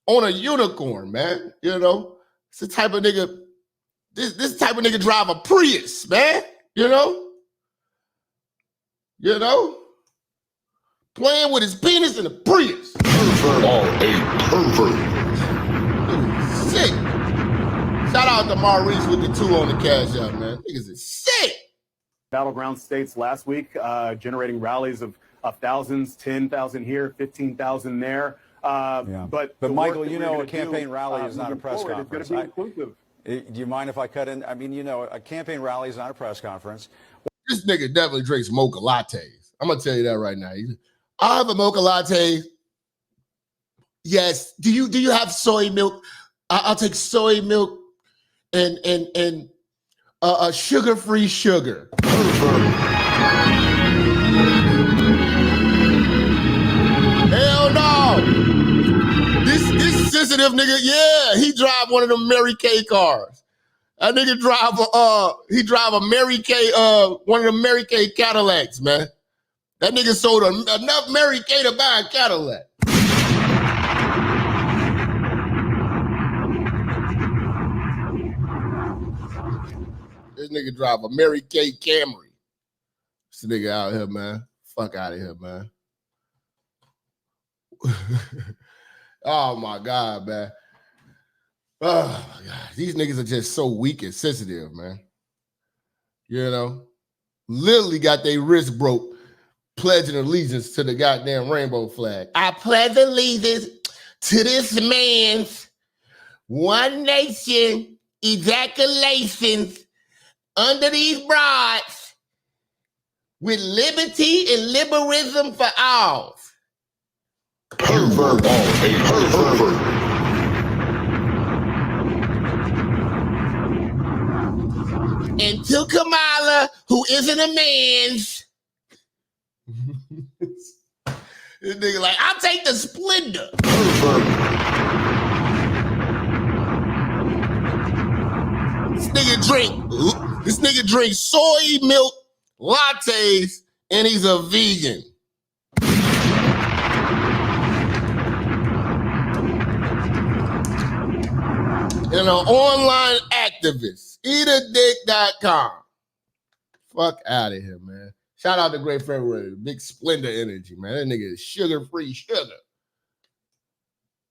on a unicorn, man. You know, it's the type of nigga. This type of nigga drive a Prius, man. You know, playing with his penis in a Prius. Pervert. Sick. Shout out to Maurice with the 2 on the cash out, man. Niggas is sick. Battleground states last week, generating rallies of thousands, 10,000 here, 15,000 there. But Michael, you know, a campaign rally is not a press conference. It's going to be inclusive. Do you mind if I cut in? I mean, you know, a campaign rally is not a press conference. This nigga definitely drinks mocha lattes. I'm gonna tell you that right now. I have a mocha latte. Yes. Do you have soy milk? I'll take soy milk and sugar-free sugar. Hell no. This sensitive nigga, yeah, he drive one of them Mary Kay cars. That nigga drive a Mary Kay, one of the Mary Kay Cadillacs, man. That nigga sold enough Mary Kay to buy a Cadillac. This nigga drive a Mary Kay Camry. This nigga out here, man. Fuck out of here, man. Oh my God, man. Oh my God. These niggas are just so weak and sensitive, man. You know? Literally got their wrist broke pledging allegiance to the goddamn rainbow flag. I pledge allegiance to this man's one nation ejaculations under these broads with liberty and liberalism for all. Pervert. Pervert. And to Kamala, who isn't a man's. This nigga like, I'll take the Splendor. This nigga drinks soy milk lattes and he's a vegan. And an online activist. Eatadick.com. Fuck out of here, man. Shout out to Great February. Big Splendor energy, man. That nigga is sugar-free sugar.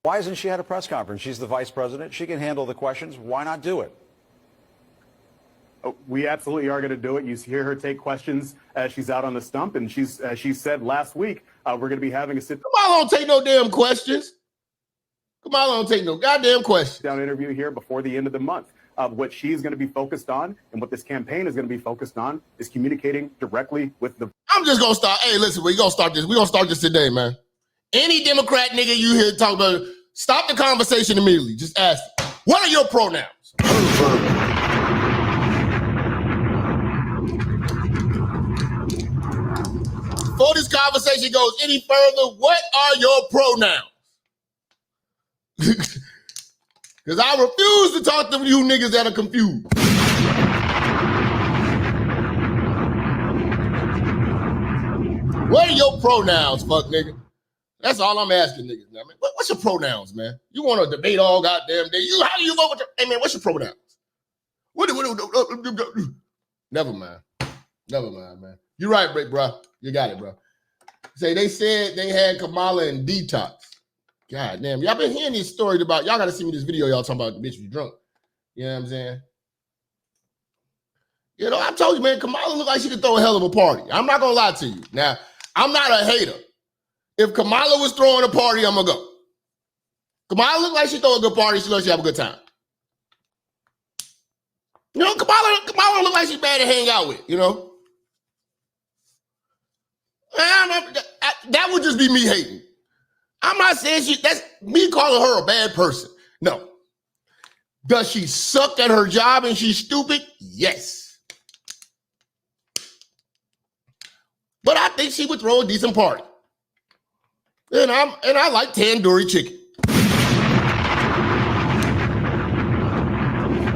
Why hasn't she had a press conference? She's the vice president. She can handle the questions. Why not do it? We absolutely are going to do it. You hear her take questions as she's out on the stump, and she said last week we're going to be having a sit. Kamala don't take no damn questions. Kamala don't take no goddamn questions. Down interview here before the end of the month. What she's going to be focused on and what this campaign is going to be focused on is communicating directly with the. I'm just going to start. Hey, listen, we're going to start this. We're going to start this today, man. Any Democrat nigga you hear talk about it, stop the conversation immediately. Just ask, what are your pronouns? Before this conversation goes any further, what are your pronouns? Because I refuse to talk to you niggas that are confused. What are your pronouns, fuck nigga? That's all I'm asking niggas now, man. What's your pronouns, man? You want to debate all goddamn day? How do you vote with your... Hey, man, what's your pronouns? Never mind. Never mind, man. You're right, bro. You got it, bro. Say they said they had Kamala in detox. God damn. Y'all been hearing these stories about... Y'all got to see me this video y'all talking about the bitch was drunk. You know what I'm saying? You know, I told you, man, Kamala looked like she could throw a hell of a party. I'm not going to lie to you. Now, I'm not a hater. If Kamala was throwing a party, I'm going to go. Kamala looked like she throw a good party. She looks like she have a good time. You know, Kamala look like she's bad to hang out with, you know? That would just be me hating. I'm not saying that's me calling her a bad person. No. Does she suck at her job and she's stupid? Yes. But I think she would throw a decent party. And I like tandoori chicken.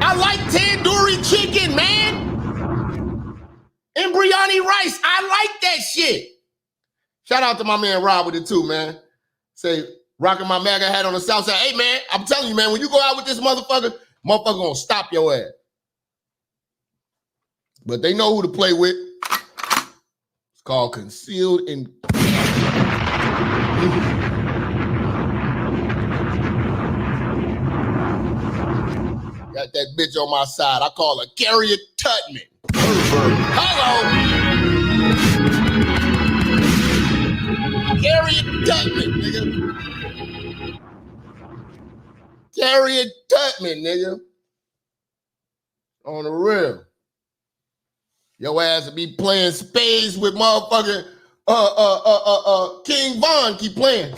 I like tandoori chicken, man. And biryani rice. I like that shit. Shout out to my man Rob with it too, man. Say, rocking my MAGA hat on the south side. Hey, man, I'm telling you, man, when you go out with this motherfucker gonna stop your ass. But they know who to play with. It's called concealed and... Got that bitch on my side. I call her Harriet Tubman. Hello. Harriet Tubman, nigga. Harriet Tubman, nigga. On the real. Your ass will be playing spades with motherfucking King Von keep playing.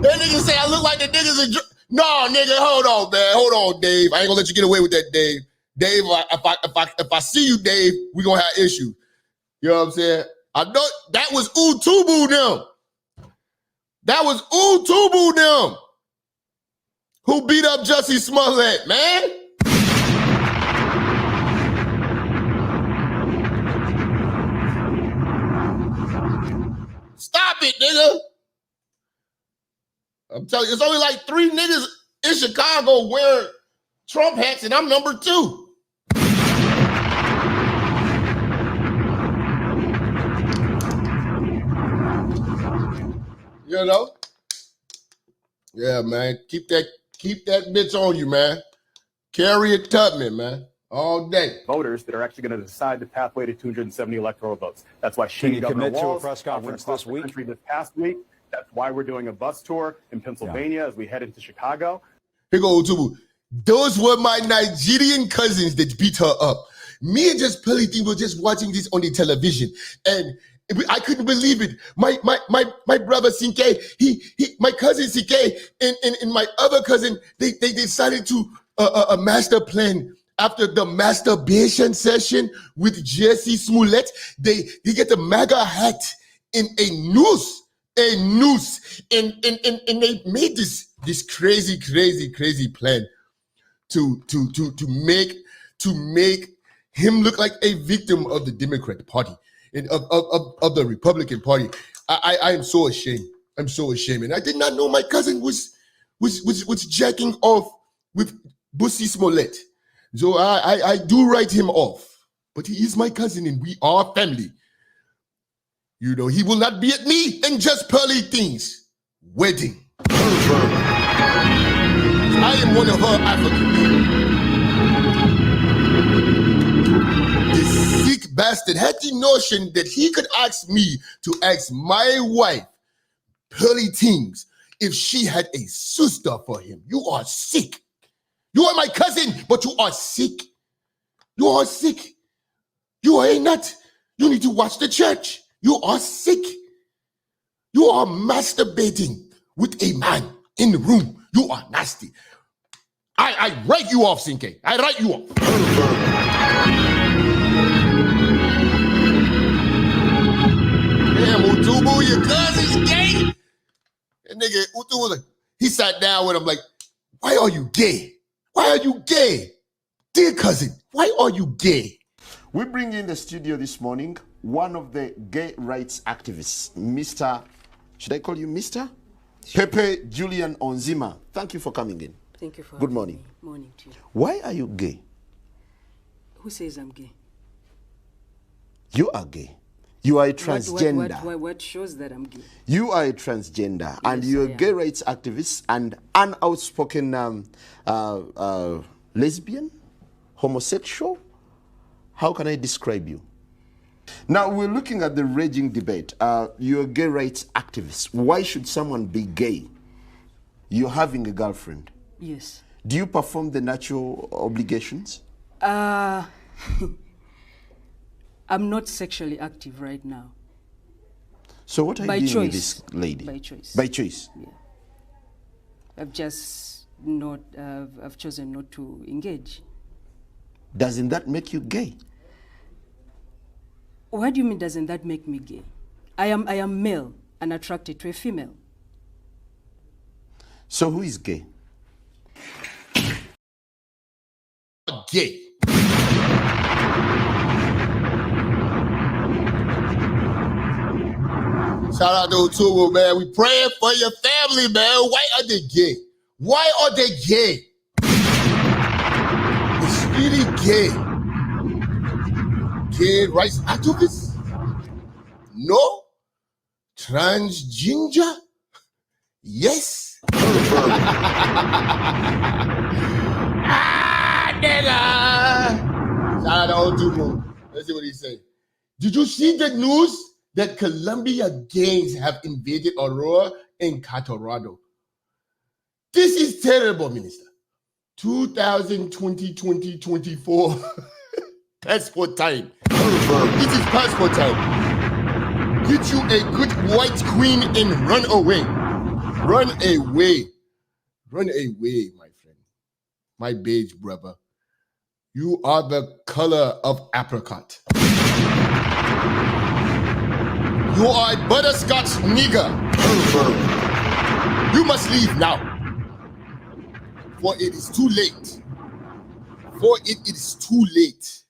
That nigga say I look like the niggas are... No, nigga, hold on, man. Hold on, Dave. I ain't gonna let you get away with that, Dave. Dave, if I see you, Dave, we gonna have issues. You know what I'm saying? I know that was Utubu them. That was Utubu them who beat up Jussie Smollett, man. Stop it, nigga. I'm telling you, it's only like 3 niggas in Chicago wearing Trump hats, and I'm number 2. You know? Yeah, man. Keep that bitch on you, man. Harriet Tubman, man. All day. Voters that are actually going to decide the pathway to 270 electoral votes. That's why she Can you commit to a press conference this week? This past week. That's why we're doing a bus tour in Pennsylvania as we head into Chicago. Here go Utubu. Those were my Nigerian cousins that beat her up. Me and just Pelity were just watching this on the television, and I couldn't believe it. My brother CK, my cousin CK, and my other cousin, they decided to a master plan. After the masturbation session with Jussie Smollett, they get the MAGA hat in a noose, and they made this crazy plan to make him look like a victim of the Democrat Party and of the Republican Party. I am so ashamed. I'm so ashamed, and I did not know my cousin was jacking off with Jussie Smollett. So I do write him off, but he is my cousin and we are family. You know, he will not be at me and just Pearly Things wedding. I am one of her Africans. This sick bastard had the notion that he could ask me to ask my wife, Pearly Things, if she had a sister for him. You are sick. You are my cousin, but you are sick. You are sick. You are a nut. You need to watch the church. You are sick. You are masturbating with a man in the room. You are nasty. I write you off, Sinke. I write you off. Damn, Utubu, your cousin's gay? That nigga, Utubu was like, he sat down with him like, why are you gay? Why are you gay? Dear cousin, why are you gay? We bring in the studio this morning one of the gay rights activists, Mr. Should I call you Mr? Pepe Julian Onzima. Thank you for coming in. Thank you for Good morning. Morning to you. Why are you gay? Who says I'm gay? You are gay. You are a transgender. What shows that I'm gay? You are a transgender, Yes, and you're a gay rights activist and an outspoken lesbian, homosexual. How can I describe you? Now, we're looking at the raging debate. You're a gay rights activist. Why should someone be gay? You're having a girlfriend. Yes. Do you perform the natural obligations? I'm not sexually active right now. So what are you doing with this lady? By choice. By choice? Yeah. I've just not, I've chosen not to engage. Doesn't that make you gay? What do you mean, doesn't that make me gay? I am male and attracted to a female. So who is gay? Gay. Shout out to Utubu, man. We praying for your family, man. Why are they gay? Why are they gay? It's really gay. Gay rights activists? No? Transgender? Yes? Nigga! Shout out to Utubu. Let's see what he say. Did you see the news that Colombia gangs have invaded Aurora in Colorado? This is terrible, Minister. 2024 passport time. This is passport time. Get you a good white queen and run away. Run away. Run away, my friend. My beige brother. You are the color of apricot. You are a butterscotch nigger. You must leave now. For it is too late. For it is too late.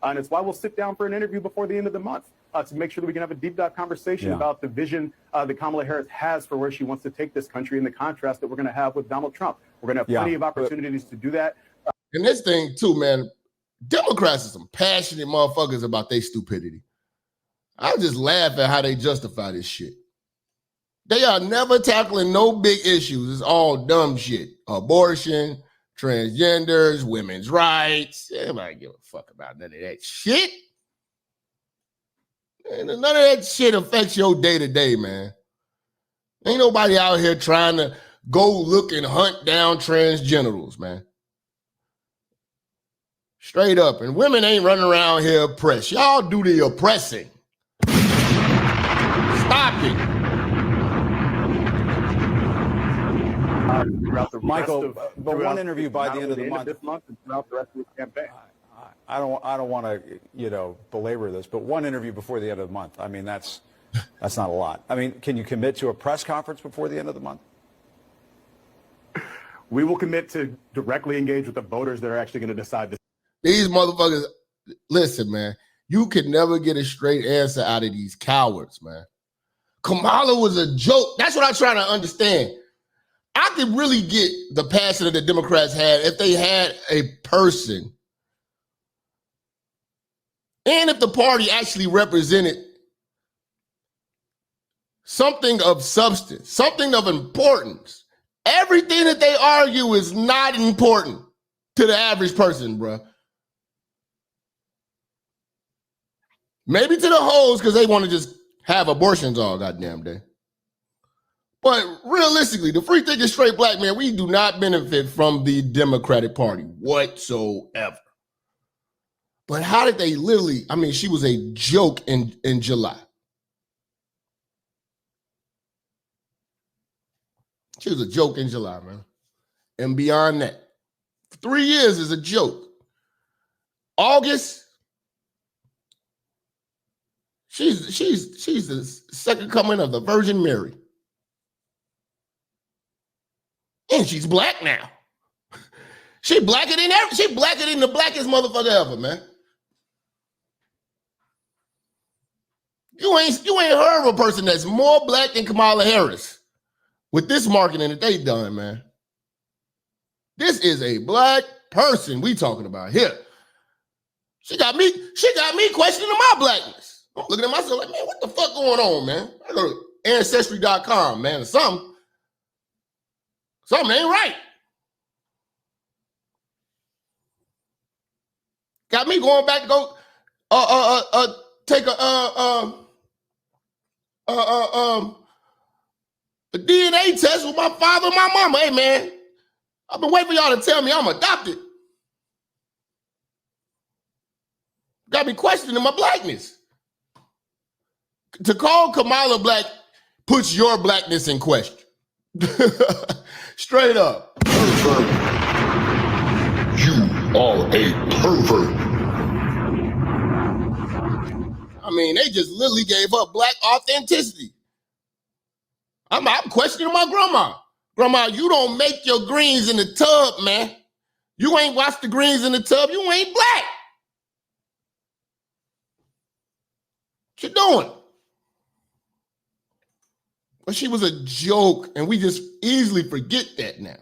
And it's why we'll sit down for an interview before the end of the month to make sure that we can have a deep dive conversation about the vision that Kamala Harris has for where she wants to take this country and the contrast that we're going to have with Donald Trump. We're going to have plenty of opportunities to do that. And this thing too, man, Democrats are some passionate motherfuckers about their stupidity. I just laugh at how they justify this shit. They are never tackling no big issues. It's all dumb shit. Abortion, transgenders, women's rights. Everybody give a fuck about none of that shit. And none of that shit affects your day-to-day, man. Ain't nobody out here trying to go look and hunt down transgenitals, man. Straight up. And women ain't running around here oppressed. Y'all do the oppressing. Stop it. Michael, but one interview by the end of the month. This month and throughout the rest of the campaign. I don't want to, belabor this, but one interview before the end of the month. I mean, that's not a lot. I mean, can you commit to a press conference before the end of the month? We will commit to directly engage with the voters that are actually going to decide this. These motherfuckers, listen, man, you can never get a straight answer out of these cowards, man. Kamala was a joke. That's what I'm trying to understand. I could really get the passion that the Democrats had if they had a person and if the party actually represented something of substance, something of importance. Everything that they argue is not important to the average person, bro. Maybe to the hoes because they want to just have abortions all goddamn day. But realistically, the free thinking straight black man, we do not benefit from the Democratic Party whatsoever. But how did they literally, I mean, she was a joke in July. She was a joke in July, man. And beyond that, 3 years is a joke. August, she's the second coming of the Virgin Mary. And she's black now. She blacker than the blackest motherfucker ever, man. You ain't heard of a person that's more black than Kamala Harris with this marketing that they done, man. This is a black person we talking about here. She got me questioning my blackness. I'm looking at myself like, man, what the fuck going on, man? I go to Ancestry.com, man, or something. Something ain't right. Got me going back to go take a DNA test with my father and my mama. Hey, man, I've been waiting for y'all to tell me I'm adopted. Got me questioning my blackness. To call Kamala black puts your blackness in question. Straight up. Pervert. You are a pervert. I mean, they just literally gave up black authenticity. I'm questioning my grandma. Grandma, you don't make your greens in the tub, man. You ain't washed the greens in the tub. You ain't black. What you doing? But she was a joke, and we just easily forget that now.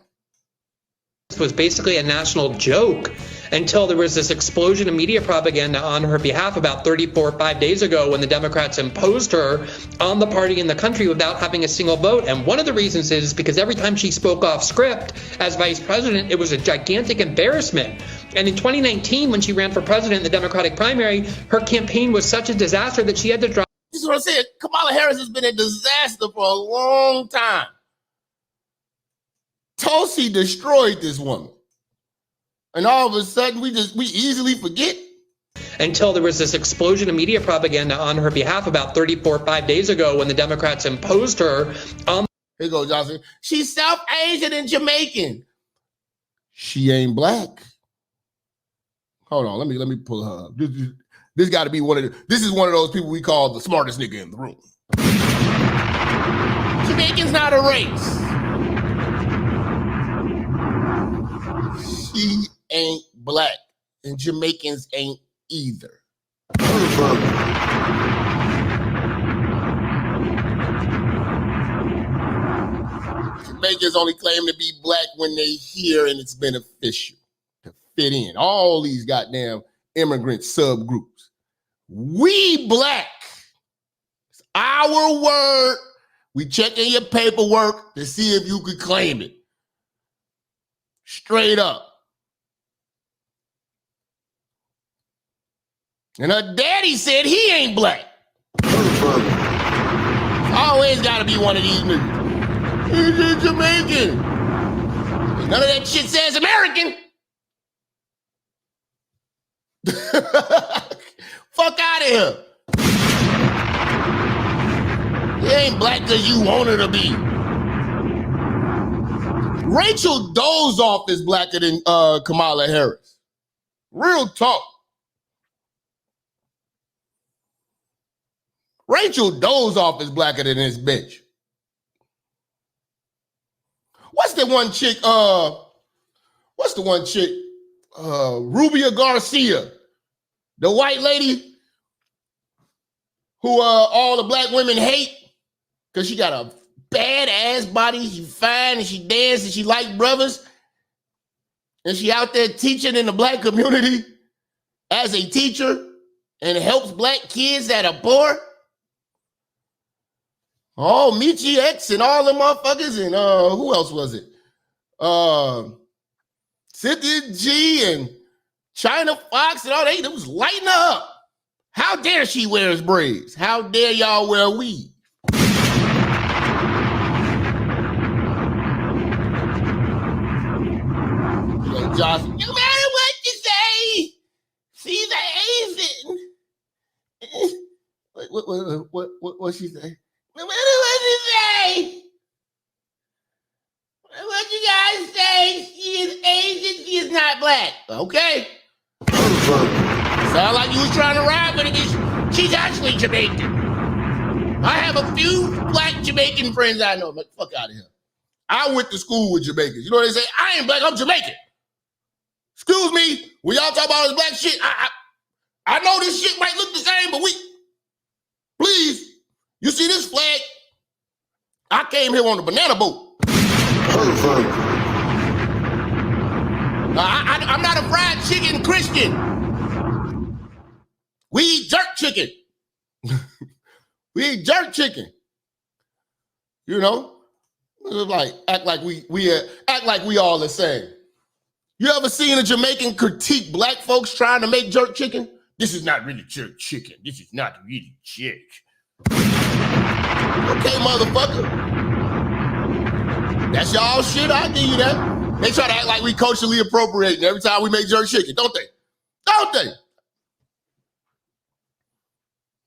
This was basically a national joke until there was this explosion of media propaganda on her behalf about 5 days ago when the Democrats imposed her on the party in the country without having a single vote. And one of the reasons is because every time she spoke off script as vice president, it was a gigantic embarrassment. And in 2019, when she ran for president in the Democratic primary, her campaign was such a disaster that she had to drop. This is what I'm saying. Kamala Harris has been a disaster for a long time. Tulsi destroyed this woman. And all of a sudden, we easily forget. Until there was this explosion of media propaganda on her behalf about 5 days ago when the Democrats imposed her on. Here you go, Johnson. She's South Asian and Jamaican. She ain't black. Hold on, let me pull her up. This got to be this is one of those people we call the smartest nigga in the room. Jamaican's not a race. She ain't black, and Jamaicans ain't either. Jamaicans only claim to be black when they hear and it's beneficial to fit in. All these goddamn immigrant subgroups. We black. It's our word. We checking your paperwork to see if you could claim it. Straight up. And her daddy said he ain't black. Always got to be one of these niggas. He's Jamaican. None of that shit says American. Fuck out of here. You ain't black because you want her to be. Rachel Dolezal is blacker than Kamala Harris. Real talk. Rachel Dolezal is blacker than this bitch. What's the one chick? Rubia Garcia. The white lady who all the black women hate because she got a badass body, she fine, and she dance, and she like brothers, and she out there teaching in the black community as a teacher and helps black kids that are poor. Oh, Michi X and all the motherfuckers, and who else was it? Cynthia G and China Fox and all that. It was lighting her up. How dare she wears braids? How dare y'all wear weave? Johnson. No matter what you say, she's Asian. What she say? No matter what you say, what you guys say, she is Asian, she is not black. Okay. Sound like you was trying to rhyme with it. She's actually Jamaican. I have a few black Jamaican friends I know. I'm like, fuck out of here. I went to school with Jamaicans. You know what they say? I ain't black, I'm Jamaican. Excuse me, when y'all talk about this black shit, I know this shit might look the same, but please, you see this flag? I came here on a banana boat. I'm not a fried chicken Christian. We eat jerk chicken. We eat jerk chicken. You know? Like act like we all the same. You ever seen a Jamaican critique black folks trying to make jerk chicken? This is not really jerk chicken. This is not really jerk. Okay, motherfucker. That's y'all shit. I give you that. They try to act like we culturally appropriating every time we make jerk chicken, don't they? Don't they?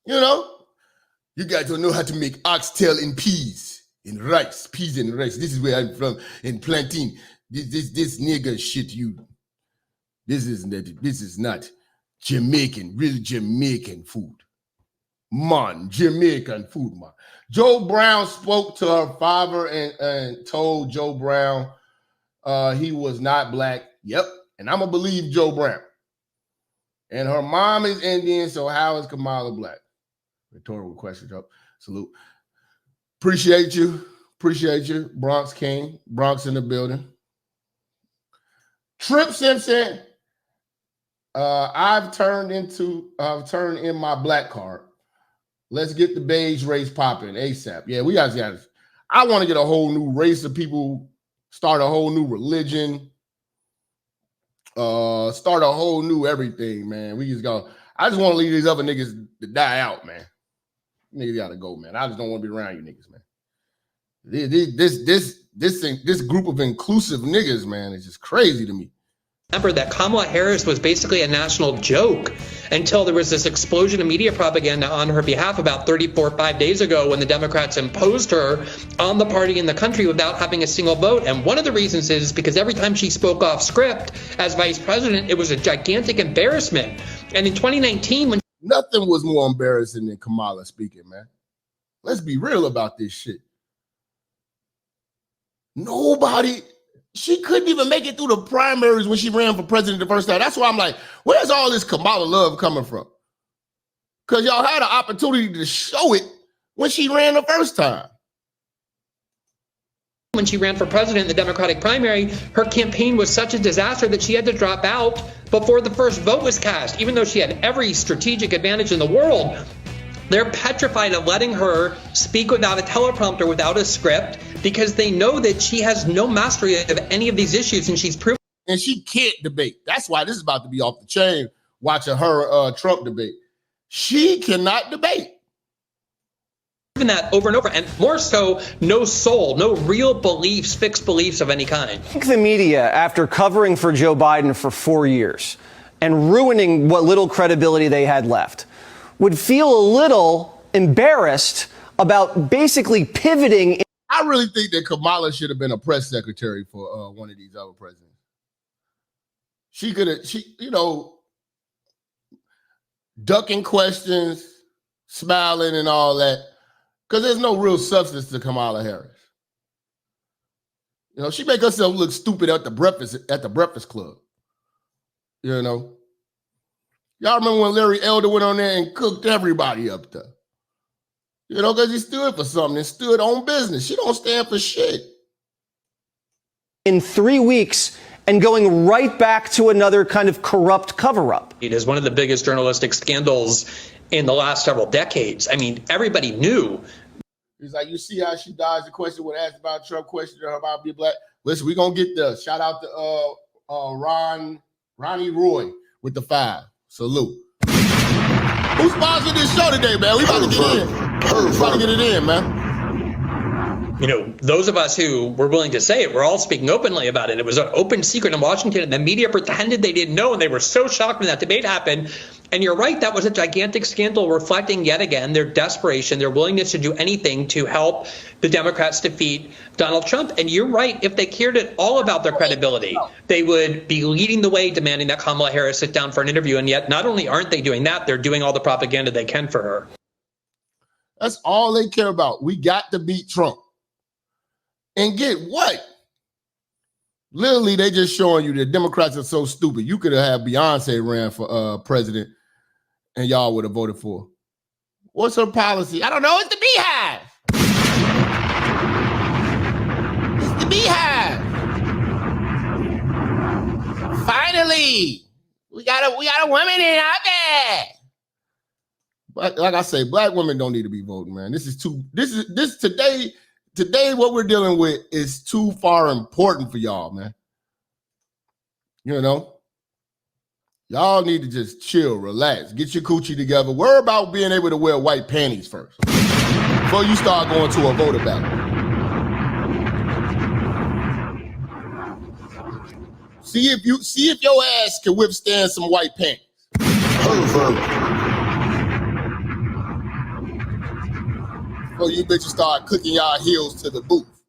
You know? You guys don't know how to make oxtail and peas and rice. Peas and rice. This is where I'm from. And plantain. This nigga shit you. This is not Jamaican, real Jamaican food. Man, Jamaican food, man. Joe Brown spoke to her father and told Joe Brown he was not black. Yep. And I'm going to believe Joe Brown. And her mom is Indian, so how is Kamala black? Rhetorical question. Salute. Appreciate you. Appreciate you. Bronx King. Bronx in the building. Trip Simpson. I've turned in my black card. Let's get the beige race popping ASAP. Yeah, we got to. I want to get a whole new race of people, start a whole new religion, start a whole new everything, man. I just want to leave these other niggas to die out, man. Niggas gotta go, man. I just don't want to be around you niggas, man. This group of inclusive niggas, man, is just crazy to me. Remember that Kamala Harris was basically a national joke until there was this explosion of media propaganda on her behalf about 5 days ago when the Democrats imposed her on the party in the country without having a single vote. And one of the reasons is because every time she spoke off script as vice president, it was a gigantic embarrassment. And in 2019, when nothing was more embarrassing than Kamala speaking, man. Let's be real about this shit. She couldn't even make it through the primaries when she ran for president the first time. That's why I'm like, where's all this Kamala love coming from? Because y'all had an opportunity to show it when she ran the first time. When she ran for president in the Democratic primary, her campaign was such a disaster that she had to drop out before the first vote was cast, even though she had every strategic advantage in the world. They're petrified of letting her speak without a teleprompter, without a script, because they know that she has no mastery of any of these issues, and she's proven. And she can't debate. That's why this is about to be off the chain, watching her Trump debate. She cannot debate. That over and over, and more so, no soul, no real beliefs, fixed beliefs of any kind. I think the media, after covering for Joe Biden for 4 years and ruining what little credibility they had left, would feel a little embarrassed about basically pivoting. I really think that Kamala should have been a press secretary for one of these other presidents. She could have, ducking questions, smiling and all that, because there's no real substance to Kamala Harris. She make herself look stupid at the Breakfast Club. Y'all remember when Larry Elder went on there and cooked everybody up there? Because he stood for something and stood on business. She don't stand for shit. In 3 weeks and going right back to another kind of corrupt cover-up. It is one of the biggest journalistic scandals in the last several decades. I mean, everybody knew. He's like, you see how she dodged the question when asked about Trump, questioned her about being black. Listen, we're going to get the shout out to Ronnie Roy with the 5. Salute. Who sponsored this show today, man? We about to get in. We about to get it in, man. those of us who were willing to say it, we're all speaking openly about it. It was an open secret in Washington, and the media pretended they didn't know, and they were so shocked when that debate happened. And you're right, that was a gigantic scandal reflecting yet again their desperation, their willingness to do anything to help the Democrats defeat Donald Trump. And you're right, if they cared at all about their credibility, they would be leading the way, demanding that Kamala Harris sit down for an interview. And yet, not only aren't they doing that, they're doing all the propaganda they can for her. That's all they care about. We got to beat Trump. And get what? Literally, they just showing you that Democrats are so stupid. You could have had Beyonce ran for president and y'all would have voted for her. What's her policy? I don't know. It's the Beehive. It's the Beehive. Finally, we got a woman in our bed. But like I say, black women don't need to be voting, man. This today what we're dealing with is too far important for y'all, man. Y'all need to just chill, relax, get your coochie together. Worry about being able to wear white panties first before you start going to a voter ballot. See if your ass can withstand some white panties. Before you bitches start clicking y'all heels to the booth.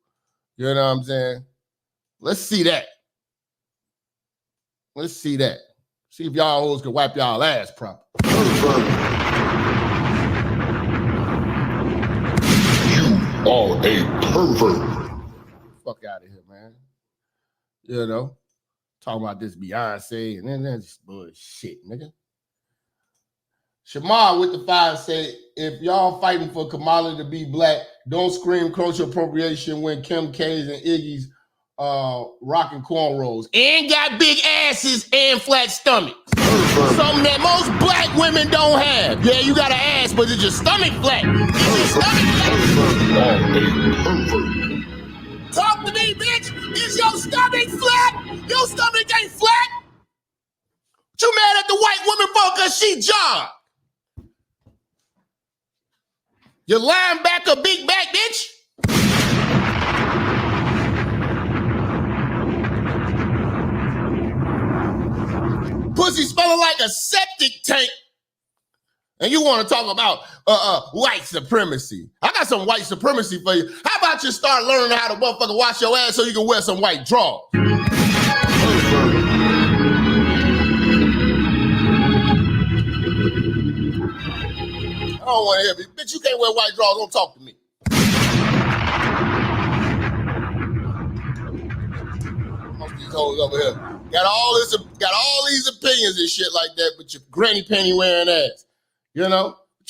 You know what I'm saying? Let's see that. Let's see that. See if y'all hoes can wipe y'all ass proper. You are a pervert. Fuck out of here, man. Talking about this Beyonce and then that's bullshit, nigga. Shamar with the 5 said, if y'all fighting for Kamala to be black, don't scream cultural appropriation when Kim K's and Iggy's rocking cornrows and got big asses and flat stomachs. Something that most black women don't have. Yeah, you got an ass, but is your stomach flat? Is your stomach flat? Talk to me, bitch. Is your stomach flat? Your stomach ain't flat. You mad at the white woman for because she jogged? Your linebacker big back, bitch. Pussy smelling like a septic tank. And you want to talk about white supremacy. I got some white supremacy for you. How about you start learning how to motherfucking wash your ass so you can wear some white drawers? I don't want to hear you. Bitch, you can't wear white drawers. Don't talk to me. Most of these hoes over here got all these opinions and shit like that, but your granny panty wearing ass. With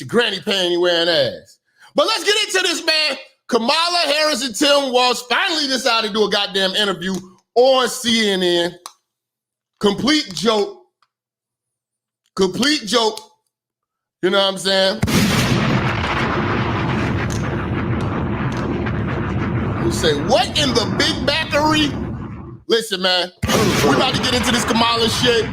your granny panty wearing ass. But let's get into this, man. Kamala Harris and Tim Walz finally decided to do a goddamn interview on CNN. Complete joke. Complete joke. You know what I'm saying? You say, what in the big backery? Listen, man, we about to get into this Kamala shit.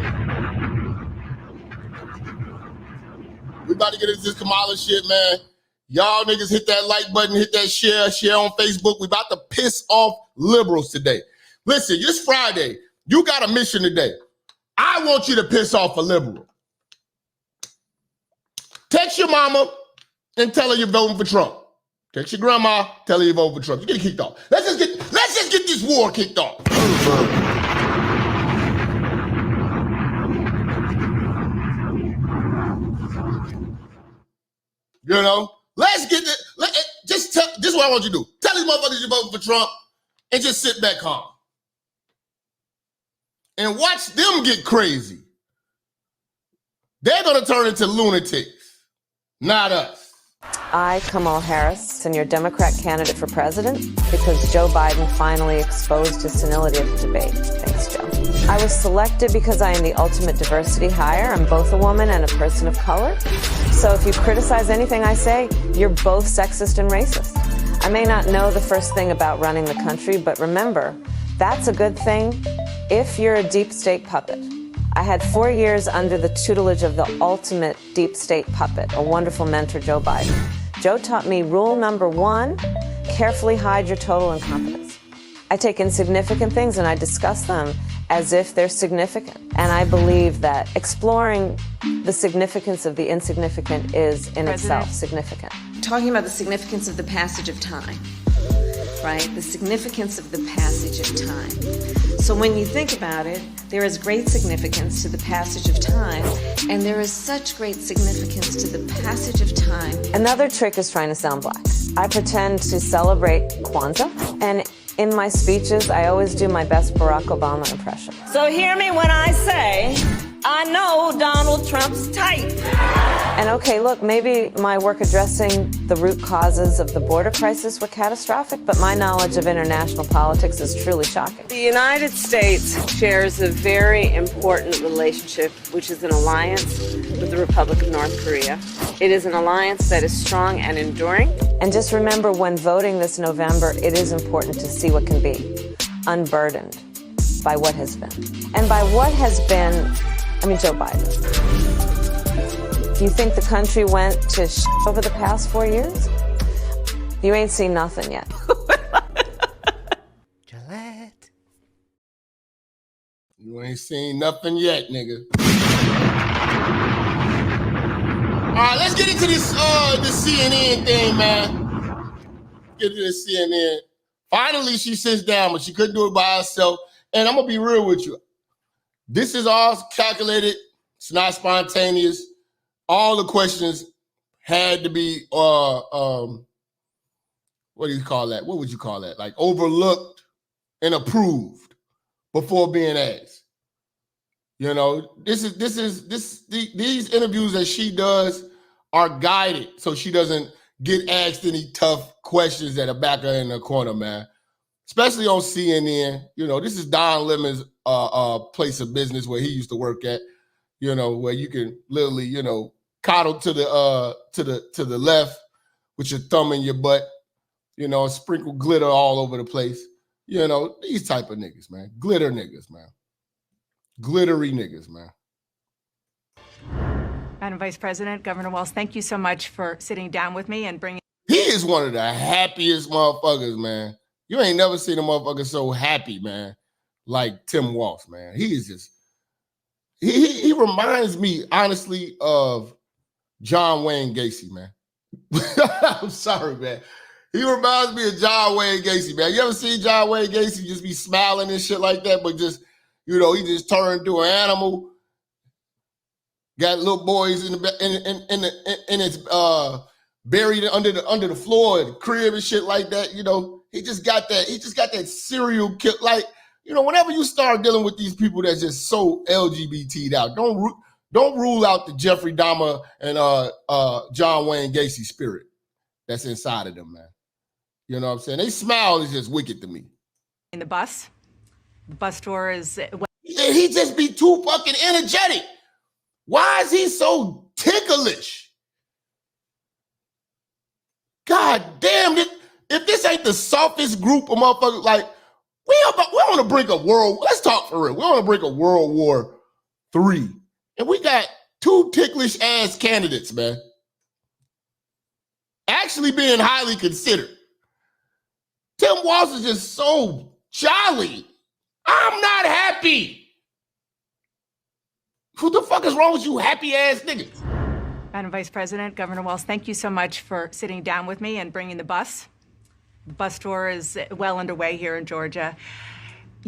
We about to get into this Kamala shit, man. Y'all niggas hit that like button, hit that share on Facebook. We about to piss off liberals today. Listen, it's Friday. You got a mission today. I want you to piss off a liberal. Text your mama and tell her you're voting for Trump. Text your grandma, tell her you're voting for Trump. You get kicked off. Let's just get this war kicked off. Let's get this. This is what I want you to do. Tell these motherfuckers you're voting for Trump and just sit back calm. And watch them get crazy. They're going to turn into lunatics, not us. I, Kamala Harris, am your Democrat candidate for president because Joe Biden finally exposed his senility at the debate. Thanks, Joe. I was selected because I am the ultimate diversity hire. I'm both a woman and a person of color. So if you criticize anything I say, you're both sexist and racist. I may not know the first thing about running the country, but remember, that's a good thing if you're a deep state puppet. I had 4 years under the tutelage of the ultimate deep state puppet, a wonderful mentor, Joe Biden. Joe taught me rule number 1 carefully hide your total incompetence. I take insignificant things and I discuss them as if they're significant. And I believe that exploring the significance of the insignificant is in itself significant. Talking about the significance of the passage of time, right? The significance of the passage of time. So when you think about it, there is great significance to the passage of time, and there is such great significance to the passage of time. Another trick is trying to sound black. I pretend to celebrate Kwanzaa, and in my speeches, I always do my best Barack Obama impression. So hear me when I say, I know Donald Trump's type. And okay, look, maybe my work addressing the root causes of the border crisis were catastrophic, but my knowledge of international politics is truly shocking. The United States shares a very important relationship, which is an alliance with the Republic of North Korea. It is an alliance that is strong and enduring. And just remember, when voting this November, it is important to see what can be, unburdened by what has been. And by what has been, I mean Joe Biden. You think the country went to over the past 4 years? You ain't seen nothing yet. Gillette. You ain't seen nothing yet, nigga. All right, let's get into this CNN thing, man. Get to this CNN. Finally, she sits down, but she couldn't do it by herself. And I'm gonna be real with you. This is all calculated. It's not spontaneous. All the questions had to be, what do you call that? What would you call that? Like overlooked and approved before being asked. You know, these interviews that she does are guided so she doesn't get asked any tough questions that are back her in the corner, man. Especially on CNN. You know, this is Don Lemon's place of business where he used to work at. You know, where you can literally, you know, coddle to the left with your thumb in your butt, you know, sprinkle glitter all over the place. You know, these type of niggas, man. Glitter niggas, man. Glittery niggas, man. Madam Vice President, Governor Walz, thank you so much for sitting down with me and bringing. He is one of the happiest motherfuckers, man. You ain't never seen a motherfucker so happy, man, like Tim Walz, man. He is just, he reminds me, honestly, of John Wayne Gacy, man. I'm sorry, man. He reminds me of John Wayne Gacy, man. You ever see John Wayne Gacy just be smiling and shit like that, but just, you know, he just turned into an animal. Got little boys in it's buried under the floor and crib and shit like that. You know, he just got that serial kill. Like, you know, whenever you start dealing with these people that's just so LGBT'd out, don't rule out the Jeffrey Dahmer and John Wayne Gacy spirit that's inside of them, man. You know what I'm saying? They smile is just wicked to me. In the bus tour is. He just be too fucking energetic. Why is he so ticklish? God damn it. If this ain't the softest group of motherfuckers, like, we're on the brink of let's talk for real. We're on the brink of World War III. And we got two ticklish ass candidates, man. Actually being highly considered. Tim Walz is just so jolly. I'm not happy. Who the fuck is wrong with you happy ass niggas? Madam Vice President, Governor Walz, thank you so much for sitting down with me and bringing the bus. The bus tour is well underway here in Georgia.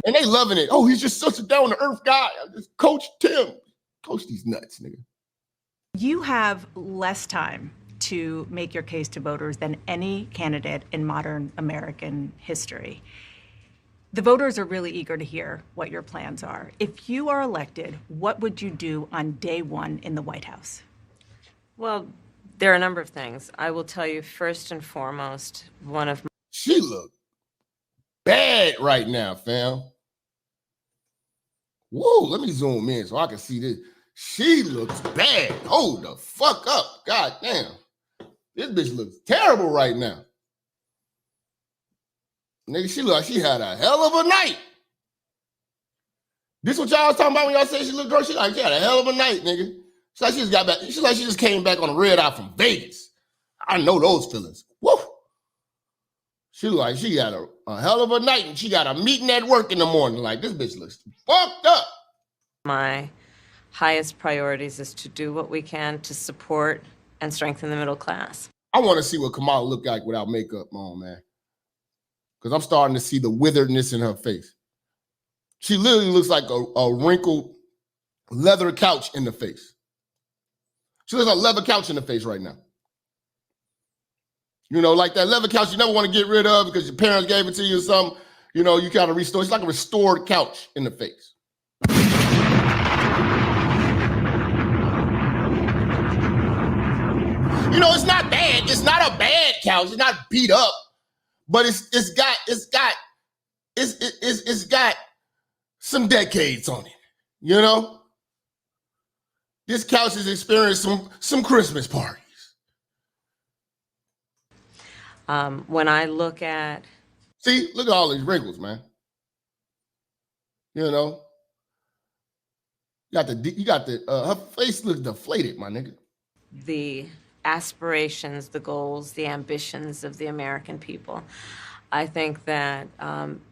And they loving it. Oh, he's just such a down-to-earth guy. Just Coach Tim. Coach these nuts, nigga. You have less time to make your case to voters than any candidate in modern American history. The voters are really eager to hear what your plans are. If you are elected, what would you do on day one in the White House? Well, there are a number of things. I will tell you first and foremost, She look bad right now, fam. Whoa, let me zoom in so I can see this. She looks bad. Hold the fuck up. God damn. This bitch looks terrible right now. Nigga, she looked like she had a hell of a night. This what y'all was talking about when y'all said she looked drunk? She had a hell of a night, nigga. She's like she just got back. She's like she just came back on a red eye from Vegas. I know those feelings. Woo. She look like she got a hell of a night, and she got a meeting at work in the morning. Like, this bitch looks fucked up. My highest priorities is to do what we can to support and strengthen the middle class. I want to see what Kamala look like without makeup on, man. Because I'm starting to see the witheredness in her face. She literally looks like a wrinkled leather couch in the face. She looks like a leather couch in the face right now. You know, like that leather couch you never want to get rid of because your parents gave it to you or something. You know, you kind of restore. It's like a restored couch in the face. You know, it's not bad. It's not a bad couch. It's not beat up, but it's got some decades on it. You know, this couch has experienced some Christmas parties. When I look at, look at all these wrinkles, man. You know, you got the her face looks deflated, my nigga. The aspirations, the goals, the ambitions of the American people, I think that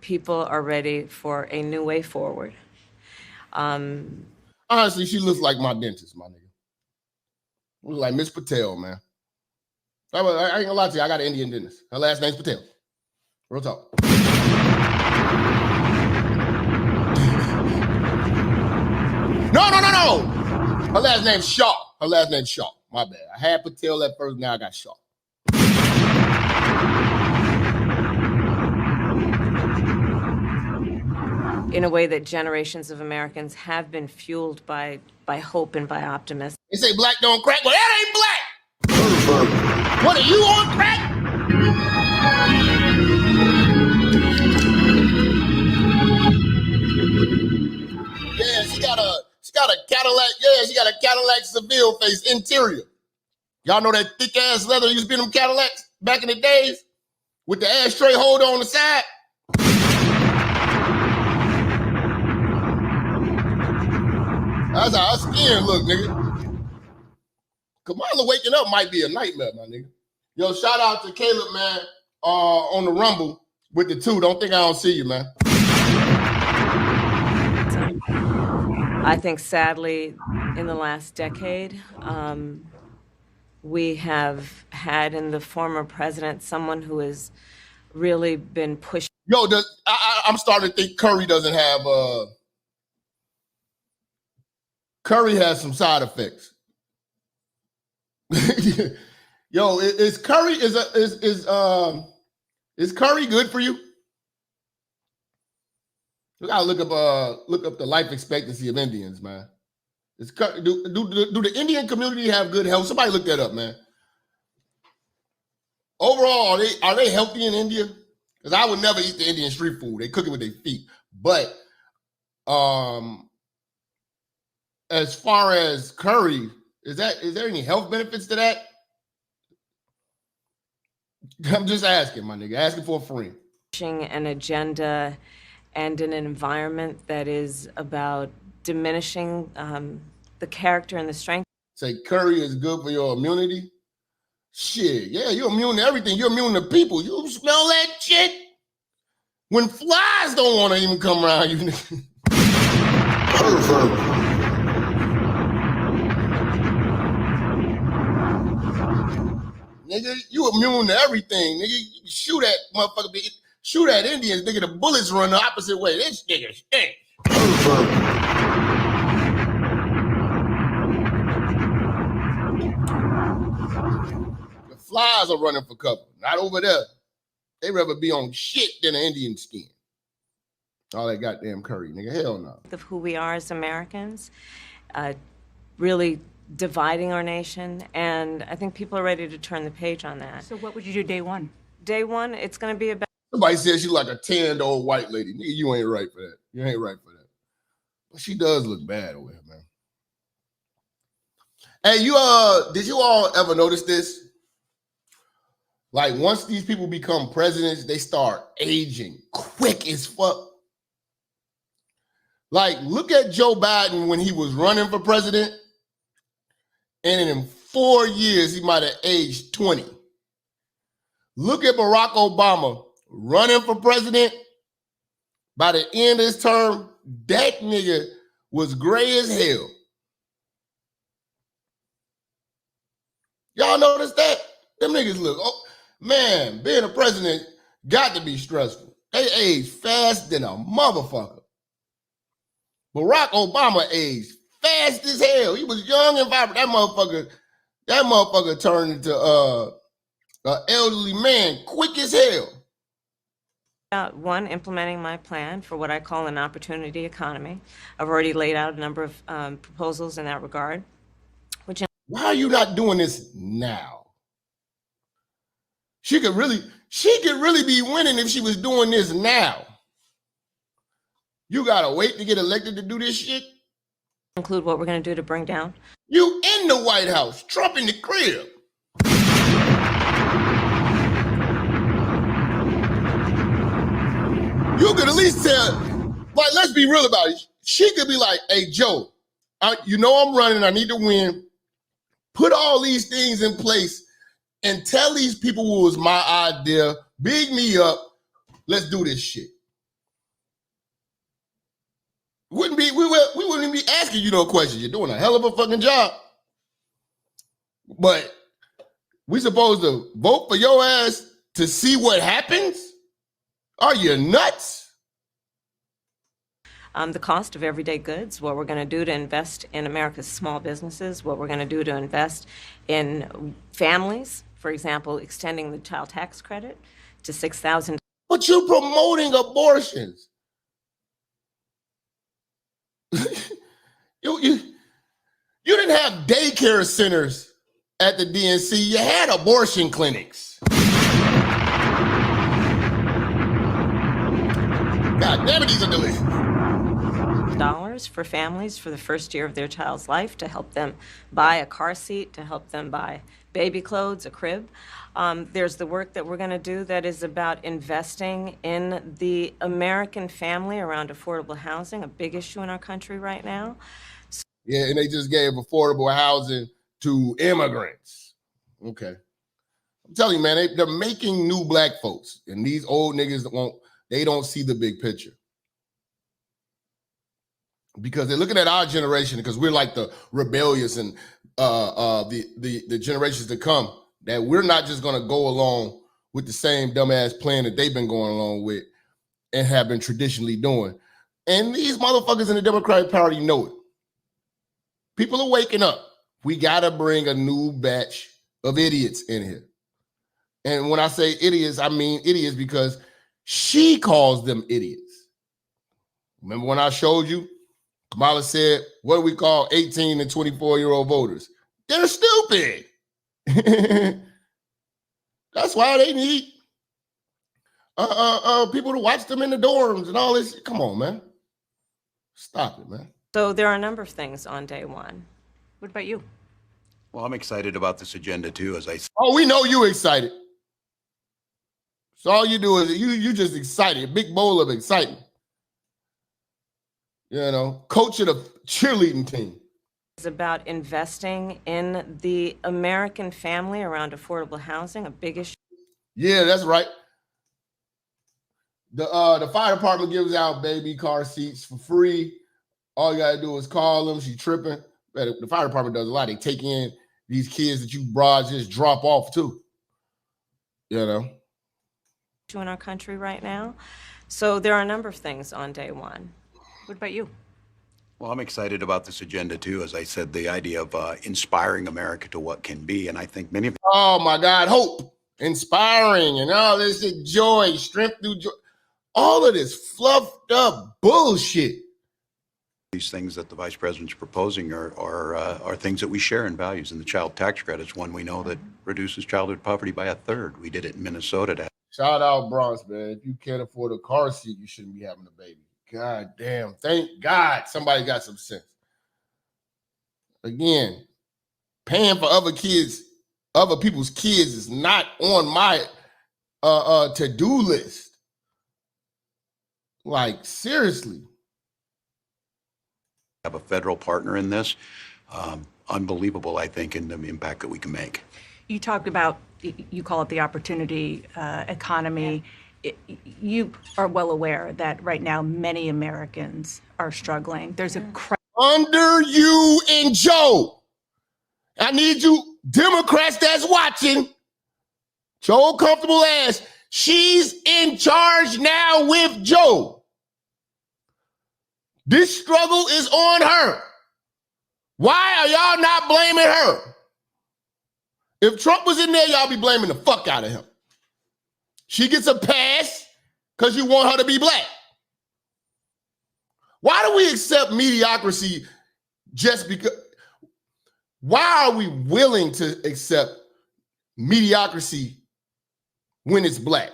people are ready for a new way forward. Honestly, she looks like my dentist, my nigga. Looks like Miss Patel, man. I ain't gonna lie to you, I got an Indian dentist. Her last name's Patel. Real talk. No. Her last name's Shaw. My bad. I had Patel at first, now I got Shaw. In a way that generations of Americans have been fueled by hope and by optimism. They say black don't crack, well, that ain't black. What are you on crack? Yeah, she got a Cadillac. Yeah, she got a Cadillac Seville face interior. Y'all know that thick ass leather used to be in them Cadillacs back in the days with the ashtray holder on the side. That's how her skin look, nigga. Kamala waking up might be a nightmare, my nigga. Yo, shout out to Caleb, man, on the Rumble with the 2. Don't think I don't see you, man. I think, sadly, in the last decade, we have had in the former president someone who has really been pushed. Yo, I'm starting to think Curry doesn't have. Curry has some side effects. Yo, is Curry good for you? You gotta look up the life expectancy of Indians, man. Do the Indian community have good health? Somebody look that up, man. Overall, are they healthy in India? Because I would never eat the Indian street food. They cook it with their feet. But as far as curry, is there any health benefits to that? I'm just asking, my nigga. Asking for a friend. An agenda and an environment that is about diminishing the character and the strength. Say curry is good for your immunity? Shit, yeah, you're immune to everything. You're immune to people. You smell that shit? When flies don't want to even come around you. Nigga, you immune to everything. Nigga, you shoot at motherfucker, shoot at Indians, nigga, the bullets run the opposite way. This nigga stink. The flies are running for cover. Not over there. They'd rather be on shit than an Indian skin. All that goddamn curry, nigga. Hell no. Of who we are as Americans, really dividing our nation, and I think people are ready to turn the page on that. So what would you do day one? Day one, it's going to be about... Somebody says she's like a tanned old white lady. Nigga, you ain't right for that. You ain't right for that. But she does look bad over here, man. Hey, did you all ever notice this? Like, once these people become presidents, they start aging quick as fuck. Like, look at Joe Biden when he was running for president, and in 4 years, he might have aged 20. Look at Barack Obama running for president. By the end of his term, that nigga was gray as hell. Y'all notice that? Them niggas look, oh, man, being a president got to be stressful. They age fast than a motherfucker. Barack Obama aged fast as hell. He was young and vibrant. That motherfucker turned into an elderly man quick as hell. One, implementing my plan for what I call an opportunity economy. I've already laid out a number of proposals in that regard. Why are you not doing this now? She could really be winning if she was doing this now. You gotta wait to get elected to do this shit? Include what we're gonna do to bring down. You in the White House, Trump in the crib. You could at least tell, like, let's be real about it. She could be like, hey, Joe, you know I'm running, I need to win. Put all these things in place and tell these people who was my idea, big me up, let's do this shit. We wouldn't even be asking you no questions. You're doing a hell of a fucking job. But we supposed to vote for your ass to see what happens? Are you nuts? The cost of everyday goods, what we're going to do to invest in America's small businesses, what we're going to do to invest in families, for example, extending the child tax credit to $6,000. But you're promoting abortions. You didn't have daycare centers at the DNC. You had abortion clinics. God damn it, these are delicious. Dollars for families for the first year of their child's life to help them buy a car seat, to help them buy baby clothes, a crib. There's the work that we're going to do that is about investing in the American family around affordable housing, a big issue in our country right now. Yeah, and they just gave affordable housing to immigrants. Okay. I'm telling you, man, they're making new black folks, and these old niggas they don't see the big picture. Because they're looking at our generation, because we're like the rebellious and the generations to come, that we're not just going to go along with the same dumbass plan that they've been going along with and have been traditionally doing. And these motherfuckers in the Democratic Party know it. People are waking up. We got to bring a new batch of idiots in here. And when I say idiots, I mean idiots because she calls them idiots. Remember when I showed you? Kamala said, what do we call 18 and 24-year-old voters? They're stupid. That's why they need people to watch them in the dorms and all this. Come on, man. Stop it, man. So there are a number of things on day one. What about you? Well, I'm excited about this agenda, too, as I said. Oh, we know you excited. So all you do is you just excited, a big bowl of excitement. You know, coach of the cheerleading team. It's about investing in the American family around affordable housing, a big issue. Yeah, that's right. The fire department gives out baby car seats for free. All you gotta do is call them. She tripping. The fire department does a lot. They take in these kids that you broads just drop off too. You know. In our country right now. So there are a number of things on day one. What about you? Well, I'm excited about this agenda, too. As I said, the idea of inspiring America to what can be. And I think many of oh, my God, hope, inspiring, and all this joy, strength through joy. All of this fluffed up bullshit. these things that the vice president's proposing are things that we share in values. And the child tax credit is one we know that reduces childhood poverty by 1/3. We did it in Minnesota. Shout out Bronx, man. If you can't afford a car seat, you shouldn't be having a baby. God damn. Thank God somebody got some sense. Again, paying for other people's kids is not on my to-do list. Like, seriously. Have a federal partner in this. Unbelievable, I think, in the impact that we can make. You talked about, you call it the opportunity economy. you are well aware that right now many Americans are struggling. There's a under you and Joe. I need you Democrats that's watching. Joe comfortable ass. She's in charge now with Joe. This struggle is on her. Why are y'all not blaming her? If Trump was in there, y'all be blaming the fuck out of him. She gets a pass because you want her to be black. Why do we accept mediocrity just because? Why are we willing to accept mediocrity when it's black?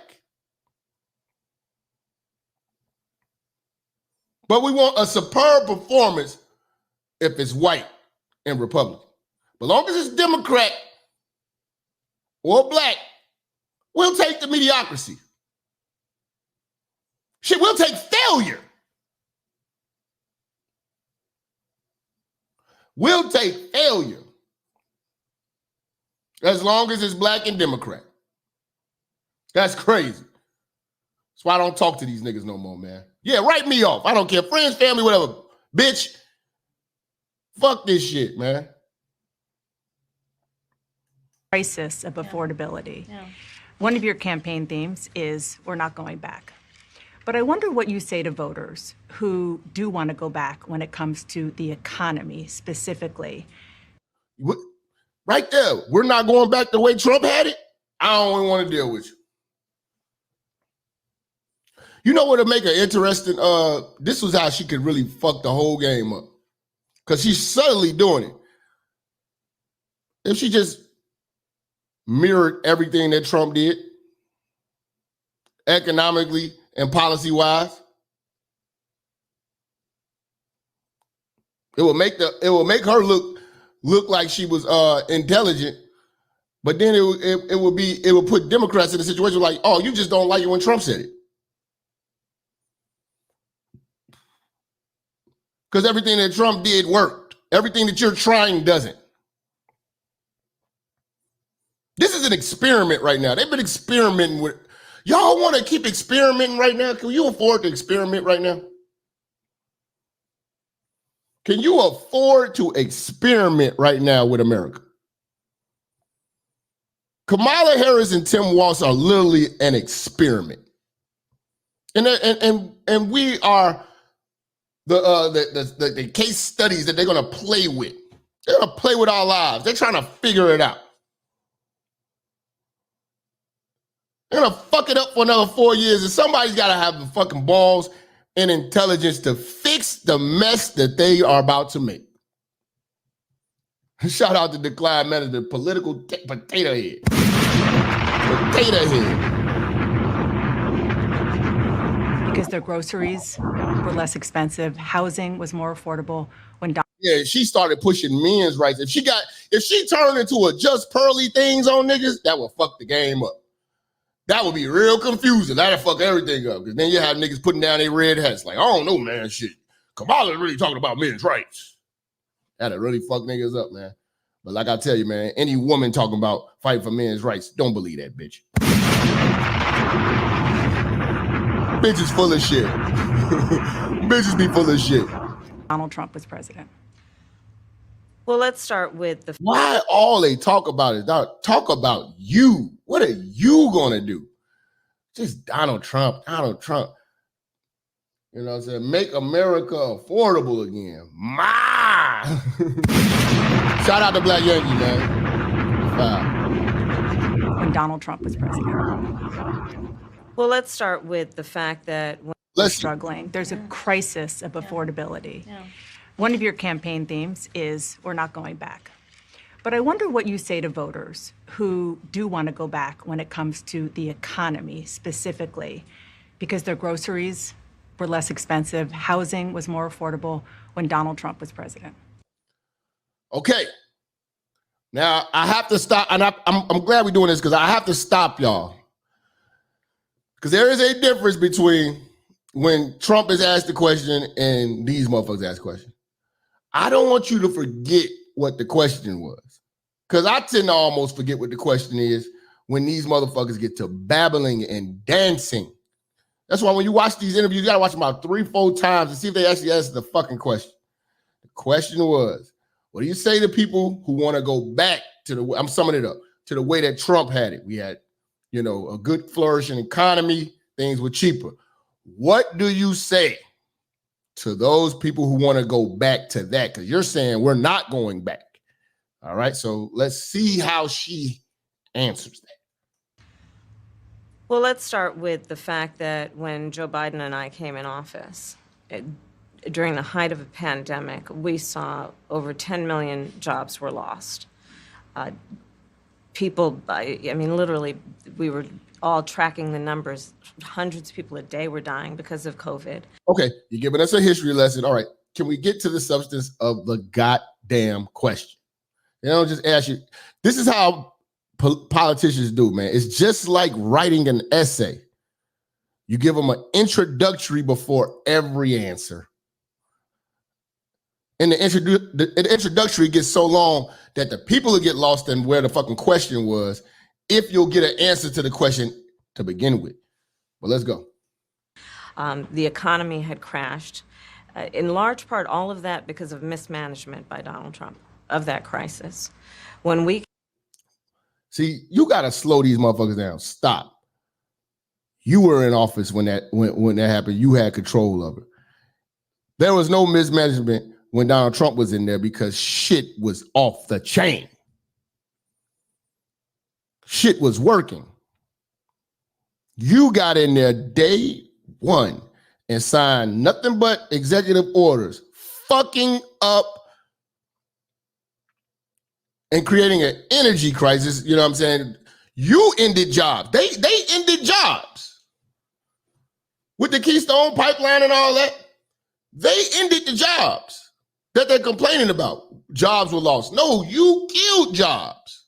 But we want a superb performance if it's white and Republican. But long as it's Democrat or black, we'll take the mediocrity. Shit, we'll take failure. We'll take failure as long as it's black and Democrat. That's crazy. That's why I don't talk to these niggas no more, man. Yeah, write me off. I don't care. Friends, family, whatever. Bitch, fuck this shit, man. Crisis of affordability. Yeah. One of your campaign themes is we're not going back. But I wonder what you say to voters who do want to go back when it comes to the economy specifically. Right there. We're not going back the way Trump had it. I don't even want to deal with you. You know what would make her interesting? This was how she could really fuck the whole game up. Because she's subtly doing it. If she just mirrored everything that Trump did, economically and policy-wise, it will make her look like she was intelligent, but then it would put Democrats in a situation like, oh, you just don't like it when Trump said it. Because everything that Trump did worked. Everything that you're trying doesn't. This is an experiment right now. They've been experimenting with. Y'all want to keep experimenting right now? Can you afford to experiment right now? Can you afford to experiment right now with America? Kamala Harris and Tim Walz are literally an experiment. And we are the case studies that they're going to play with. They're going to play with our lives. They're trying to figure it out. They're going to fuck it up for another 4 years, and somebody's got to have the fucking balls and intelligence to fix the mess that they are about to make. Shout out to the Clyde Manager, the political potato head. Potato head. Because their groceries were less expensive, housing was more affordable. Yeah, she started pushing men's rights. If she turned into a just pearly things on niggas, that would fuck the game up. That would be real confusing. That'd fuck everything up. Because then you have niggas putting down their red hats like, I don't know, man, shit. Kamala really talking about men's rights. That'd really fuck niggas up, man. But like I tell you, man, any woman talking about fighting for men's rights, don't believe that bitch. Bitch is full of shit. Bitches be full of shit. Donald Trump was president. Well, let's start with the. Why all they talk about is talk about you. What are you gonna do? Just Donald Trump. You know what I'm saying? Make America affordable again. Shout out to Black Yankee, man. When Donald Trump was president. Well, let's start with the fact that we're struggling. There's a crisis of affordability. Yeah. One of your campaign themes is we're not going back. But I wonder what you say to voters who do want to go back when it comes to the economy specifically, because their groceries were less expensive, housing was more affordable when Donald Trump was president. Okay. Now, I have to stop, and I'm glad we're doing this because I have to stop y'all. Because there is a difference between when Trump is asked the question and these motherfuckers ask the question. I don't want you to forget what the question was. Because I tend to almost forget what the question is when these motherfuckers get to babbling and dancing That's why when you watch these interviews, you gotta watch them about 3-4 times to see if they actually answer the fucking question. The question was, what do you say to people who want to go back to the, I'm summing it up, to the way that Trump had it? We had, you know, a good flourishing economy, things were cheaper. What do you say to those people who want to go back to that? Because you're saying we're not going back. All right, so let's see how she answers that. Well, let's start with the fact that when Joe Biden and I came in office, during the height of a pandemic, we saw over 10 million jobs were lost. People, I mean, literally, we were all tracking the numbers. Hundreds of people a day were dying because of COVID. Okay, you're giving us a history lesson. All right, can we get to the substance of the goddamn question? You know, just ask you. This is how politicians do, man. It's just like writing an essay. You give them an introductory before every answer. And the introductory gets so long that the people will get lost in where the fucking question was, if you'll get an answer to the question to begin with. But let's go. The economy had crashed. In large part, all of that because of mismanagement by Donald Trump of that crisis. When we see, you got to slow these motherfuckers down. Stop. You were in office when that happened. You had control of it. There was no mismanagement when Donald Trump was in there because shit was off the chain. Shit was working. You got in there day one and signed nothing but executive orders, fucking up and creating an energy crisis. You know what I'm saying? You ended jobs. They ended jobs with the Keystone Pipeline and all that. They ended the jobs that they're complaining about. Jobs were lost. No, you killed jobs.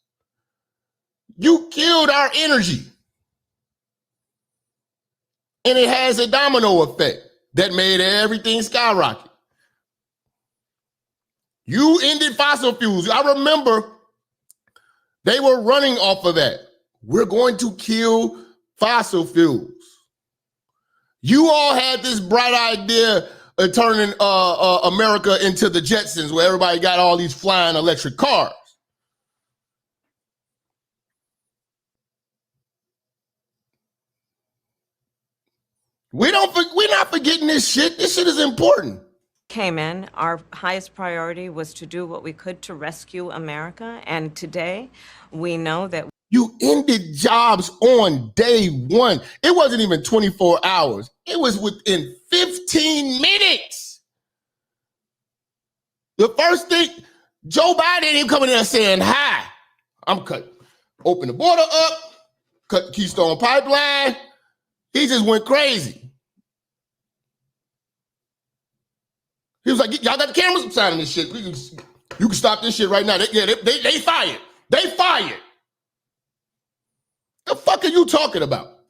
You killed our energy. And it has a domino effect that made everything skyrocket. You ended fossil fuels. I remember they were running off of that. We're going to kill fossil fuels. You all had this bright idea of turning America into the Jetsons, where everybody got all these flying electric cars. We're not forgetting this shit. This shit is important. came in, our highest priority was to do what we could to rescue America. And today, we know that you ended jobs on day one. It wasn't even 24 hours. It was within 15 minutes. The first thing, Joe Biden ain't coming in there saying, hi, I'm cut. Open the border up, cut the Keystone Pipeline. He just went crazy. He was like, y'all got the cameras signing this shit. You can stop this shit right now. They fired. They fired. The fuck are you talking about?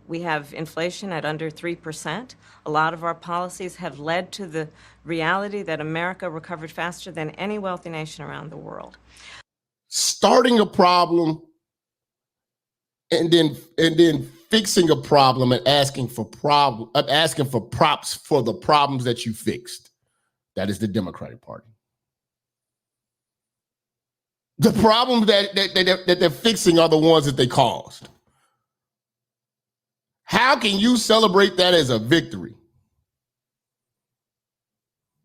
we have inflation at under 3%. A lot of our policies have led to the reality that America recovered faster than any wealthy nation around the world. Starting a problem and then fixing a problem and asking for props for the problems that you fixed. That is the Democratic Party. The problems that they're fixing are the ones that they caused. How can you celebrate that as a victory?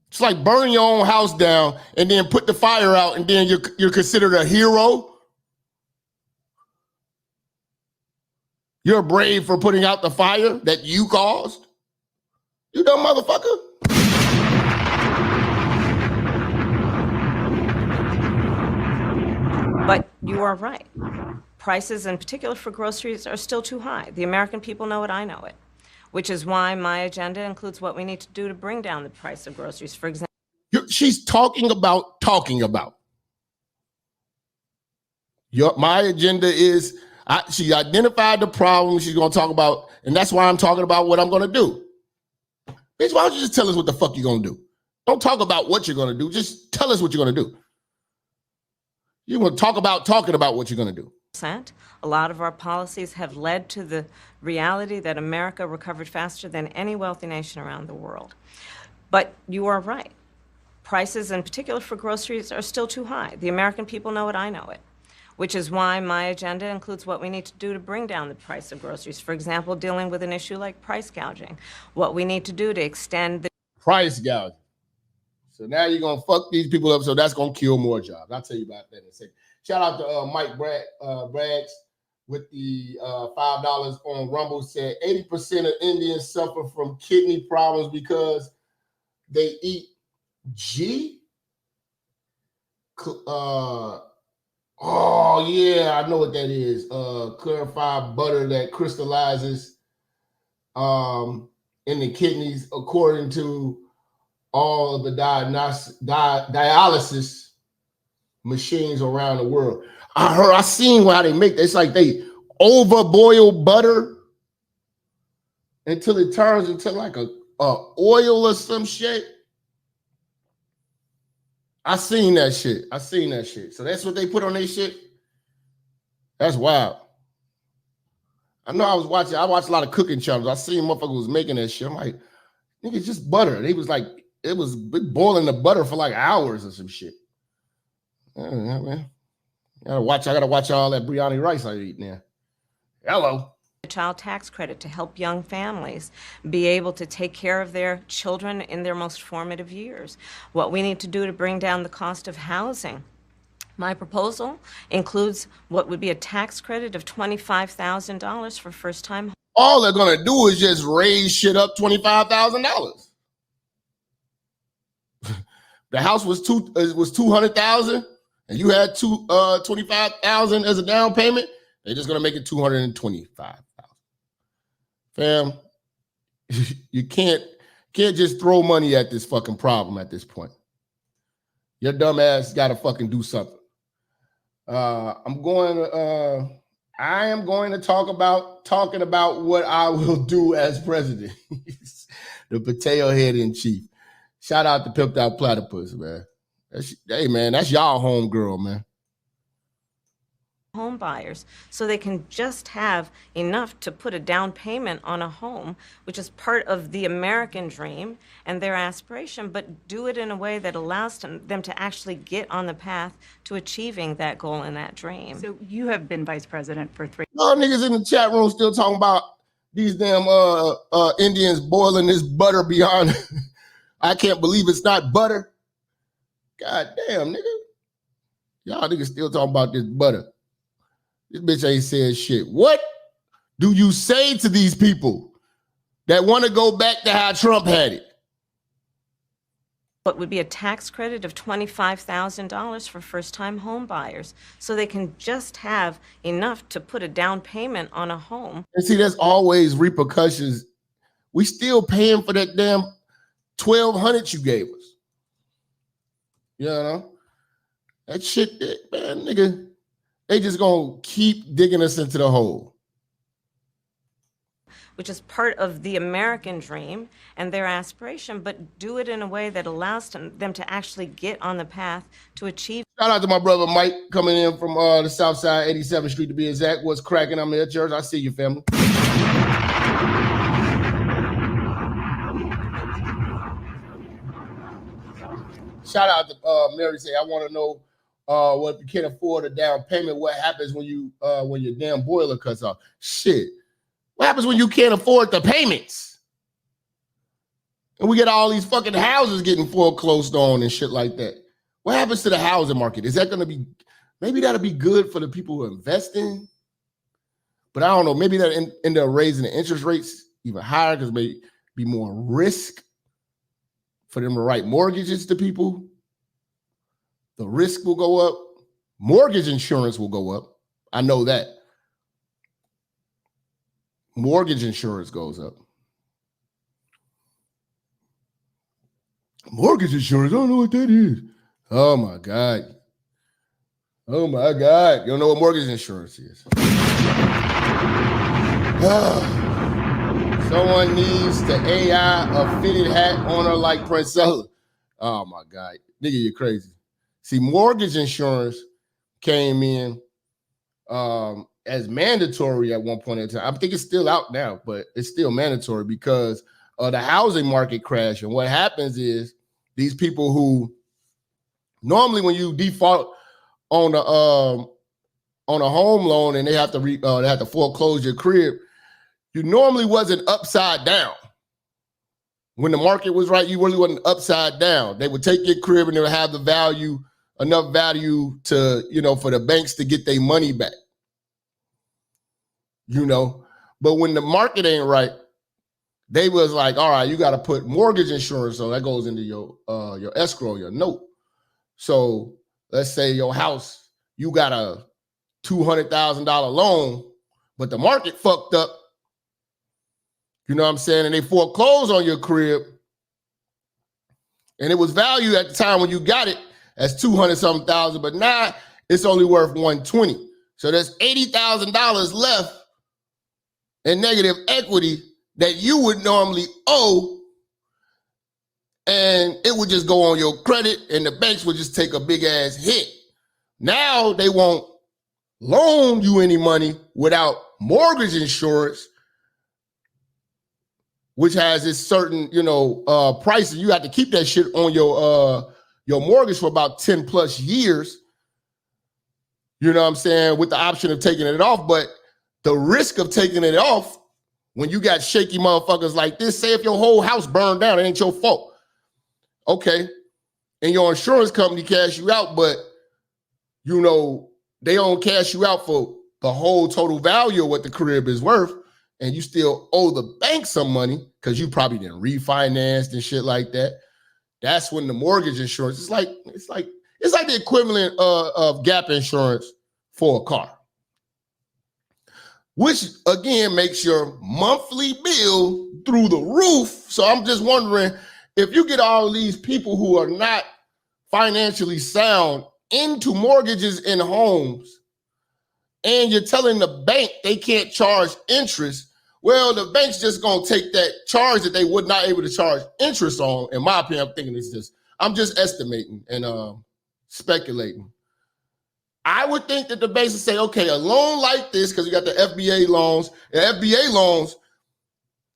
It's like burning your own house down and then put the fire out and then you're considered a hero. You're brave for putting out the fire that you caused. You dumb motherfucker. But you are right. Prices, in particular for groceries, are still too high. The American people know it, I know it, which is why my agenda includes what we need to do to bring down the price of groceries. For example, she's talking about. My agenda is, she identified the problem she's going to talk about, and that's why I'm talking about what I'm going to do. Bitch, why don't you just tell us what the fuck you're going to do? Don't talk about what you're going to do. Just tell us what you're going to do. You want to talk about talking about what you're going to do. A lot of our policies have led to the reality that America recovered faster than any wealthy nation around the world. But you are right. Prices, in particular for groceries, are still too high. The American people know it, I know it, which is why my agenda includes what we need to do to bring down the price of groceries. For example, dealing with an issue like price gouging, what we need to do to extend the price gouging. So now you're going to fuck these people up, so that's going to kill more jobs. I'll tell you about that in a second. Shout out to Mike Braggs with the $5 on Rumble, said 80% of Indians suffer from kidney problems because they eat oh yeah, I know what that is. Clarified butter that crystallizes in the kidneys, according to all of the dialysis machines around the world. I seen how they make it. It's like they overboil butter until it turns into like a oil or some shit. I seen that shit. So that's what they put on their shit. That's wild. I know I watched a lot of cooking channels. I seen motherfuckers was making that shit. I'm like, nigga, it's just butter. They was like, it was boiling the butter for like hours or some shit. Yeah, man. I gotta watch all that biryani rice I eat now. Hello. child tax credit to help young families be able to take care of their children in their most formative years. What we need to do to bring down the cost of housing. My proposal includes what would be a tax credit of $25,000 for first-time. All they're gonna do is just raise shit up $25,000. The house was $200,000, and you had $25,000 as a down payment. They're just gonna make it $225,000. Fam, you can't just throw money at this fucking problem at this point. Your dumb ass got to fucking do something. I am going to talking about what I will do as president. The potato head in chief. Shout out to Pimped Out Platypus, man. Hey, man, that's y'all homegirl, man. Home buyers, so they can just have enough to put a down payment on a home, which is part of the American dream and their aspiration, but do it in a way that allows them to actually get on the path to achieving that goal and that dream. So you have been vice president for 3 years. Y'all niggas in the chat room still talking about these damn Indians boiling this butter beyond. I can't believe it's not butter. God damn, nigga. Y'all niggas still talking about this butter. This bitch ain't said shit. What do you say to these people that want to go back to how Trump had it? What would be a tax credit of $25,000 for first-time home buyers, so they can just have enough to put a down payment on a home. And see, there's always repercussions. We still paying for that damn $1,200 you gave us. You know? That shit, man, nigga. They just gonna keep digging us into the hole. Which is part of the American dream and their aspiration, but do it in a way that allows them to actually get on the path to achieve. Shout out to my brother Mike coming in from the South Side, 87th Street to be exact. What's cracking? I'm at church. I see you, family. Shout out to Mary. Say, I want to know. Well, if you can't afford a down payment, what happens when your damn boiler cuts off? Shit. What happens when you can't afford the payments? And we get all these fucking houses getting foreclosed on and shit like that. What happens to the housing market? Is that going to be, maybe that'll be good for the people who invest in? But I don't know. Maybe that end up raising the interest rates even higher because maybe be more risk for them to write mortgages to people. The risk will go up. Mortgage insurance will go up. I know that. Mortgage insurance goes up. Mortgage insurance, I don't know what that is. Oh my God. Oh my God. You don't know what mortgage insurance is. Someone needs to AI a fitted hat on her like Princella. Oh my God. Nigga, you're crazy. See, mortgage insurance came in as mandatory at one point in time. I think it's still out now, but it's still mandatory because of the housing market crash. And what happens is these people who normally when you default on a home loan and they have to foreclose your crib, you normally wasn't upside down. When the market was right, you really wasn't upside down. They would take your crib and they would have enough value to, for the banks to get their money back. But when the market ain't right, they was like, all right, you got to put mortgage insurance, so that goes into your escrow, your note. So let's say your house, you got a $200,000 loan, but the market fucked up. You know what I'm saying? And they foreclosed on your crib. And it was valued at the time when you got it as 200-something thousand, but now it's only worth 120. So there's $80,000 left in negative equity that you would normally owe. And it would just go on your credit and the banks would just take a big ass hit. Now they won't loan you any money without mortgage insurance, which has this certain, price. You have to keep that shit on your mortgage for about 10 plus years. You know what I'm saying? With the option of taking it off. But the risk of taking it off when you got shaky motherfuckers like this, say if your whole house burned down, it ain't your fault. Okay. And your insurance company cash you out, but they don't cash you out for the whole total value of what the crib is worth. And you still owe the bank some money because you probably didn't refinance and shit like that. That's when the mortgage insurance it's like the equivalent of gap insurance for a car, which again makes your monthly bill through the roof. So I'm just wondering if you get all these people who are not financially sound into mortgages and homes, and you're telling the bank they can't charge interest. Well, the bank's just gonna take that charge that they would not able to charge interest on. In my opinion, I'm just estimating and speculating. I would think that the banks would say, okay, a loan like this, because you got the FBA loans. The FBA loans,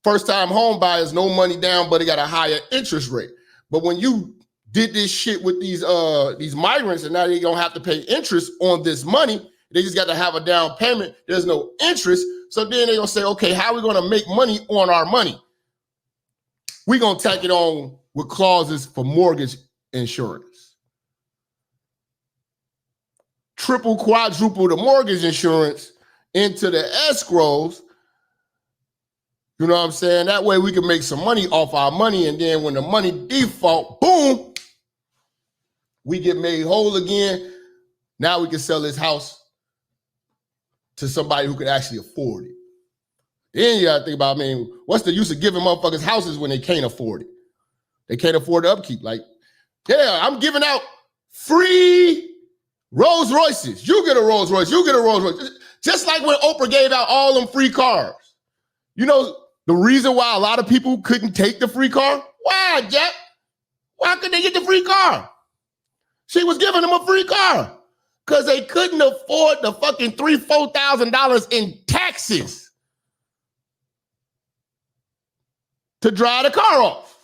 first-time home buyers, no money down, but they got a higher interest rate. But when you did this shit with these migrants, and now they don't have to pay interest on this money, they just got to have a down payment. There's no interest. So then they're going to say, okay, how are we going to make money on our money? We're going to tack it on with clauses for mortgage insurance. Triple, quadruple the mortgage insurance into the escrows. You know what I'm saying? That way we can make some money off our money. And then when the money default, boom, we get made whole again. Now we can sell this house to somebody who could actually afford it. Then you gotta think about, what's the use of giving motherfuckers houses when they can't afford it? They can't afford the upkeep. Like, yeah, I'm giving out free Rolls Royces. You get a Rolls Royce, you get a Rolls Royce. Just like when Oprah gave out all them free cars. You know, the reason why a lot of people couldn't take the free car? Why, Jap? Why couldn't they get the free car? She was giving them a free car. Because they couldn't afford the fucking $3,000-$4,000 in taxes to drive the car off.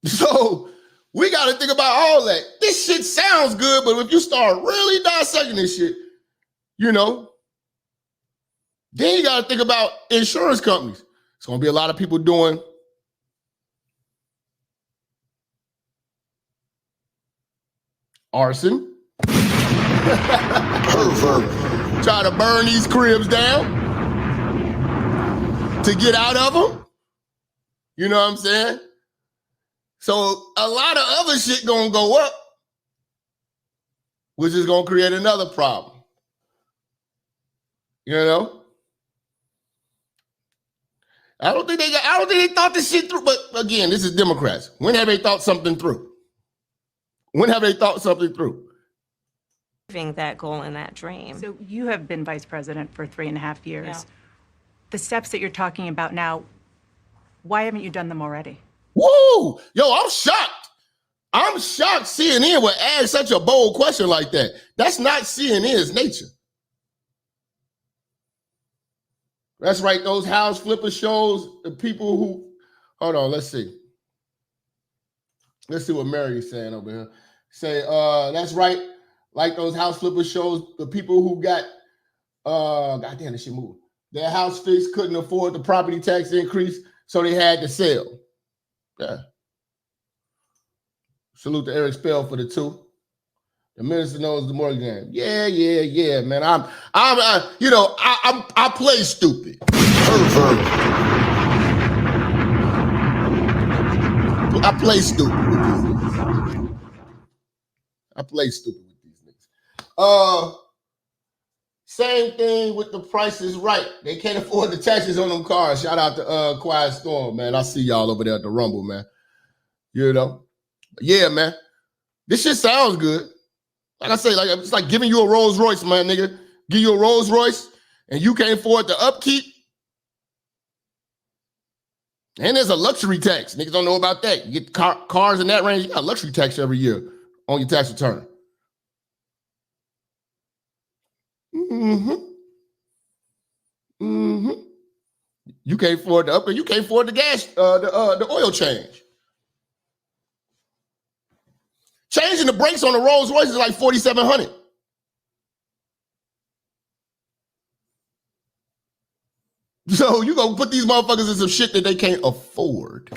So we got to think about all that. This shit sounds good, but if you start really dissecting this shit, then you got to think about insurance companies. It's going to be a lot of people doing arson. Try to burn these cribs down to get out of them. You know what I'm saying? So a lot of other shit going to go up, which is going to create another problem. I don't think they thought this shit through. But again, this is Democrats. When have they thought something through? That goal and that dream. So you have been vice president for 3.5 years. Yeah. The steps that you're talking about now, Why haven't you done them already? Woo! Yo, I'm shocked. I'm shocked CNN would ask such a bold question like that. That's not CNN's nature. That's right, those house flipper shows, the people who, hold on, let's see. Let's see what Mary's saying over here. Say, that's right, like those house flipper shows, the people who got, goddamn, this shit moving. Their house fixed, couldn't afford the property tax increase, so they had to sell. Yeah. Salute to Eric Spell for the 2. The minister knows the mortgage game. Yeah, man. I play stupid. I play stupid with these niggas. I play stupid with these niggas. Same thing with the Price is Right. They can't afford the taxes on them cars. Shout out to Quiet Storm, man. I see y'all over there at the Rumble, man. You know? Yeah, man. This shit sounds good. Like I say, it's like giving you a Rolls Royce, man, nigga. Give you a Rolls Royce and you can't afford the upkeep. And there's a luxury tax. Niggas don't know about that. You get cars in that range, you got a luxury tax every year on your tax return. You can't afford the upgrade. You can't afford the gas, the oil change. Changing the brakes on the Rolls Royce is like $4,700. So you gonna put these motherfuckers in some shit that they can't afford.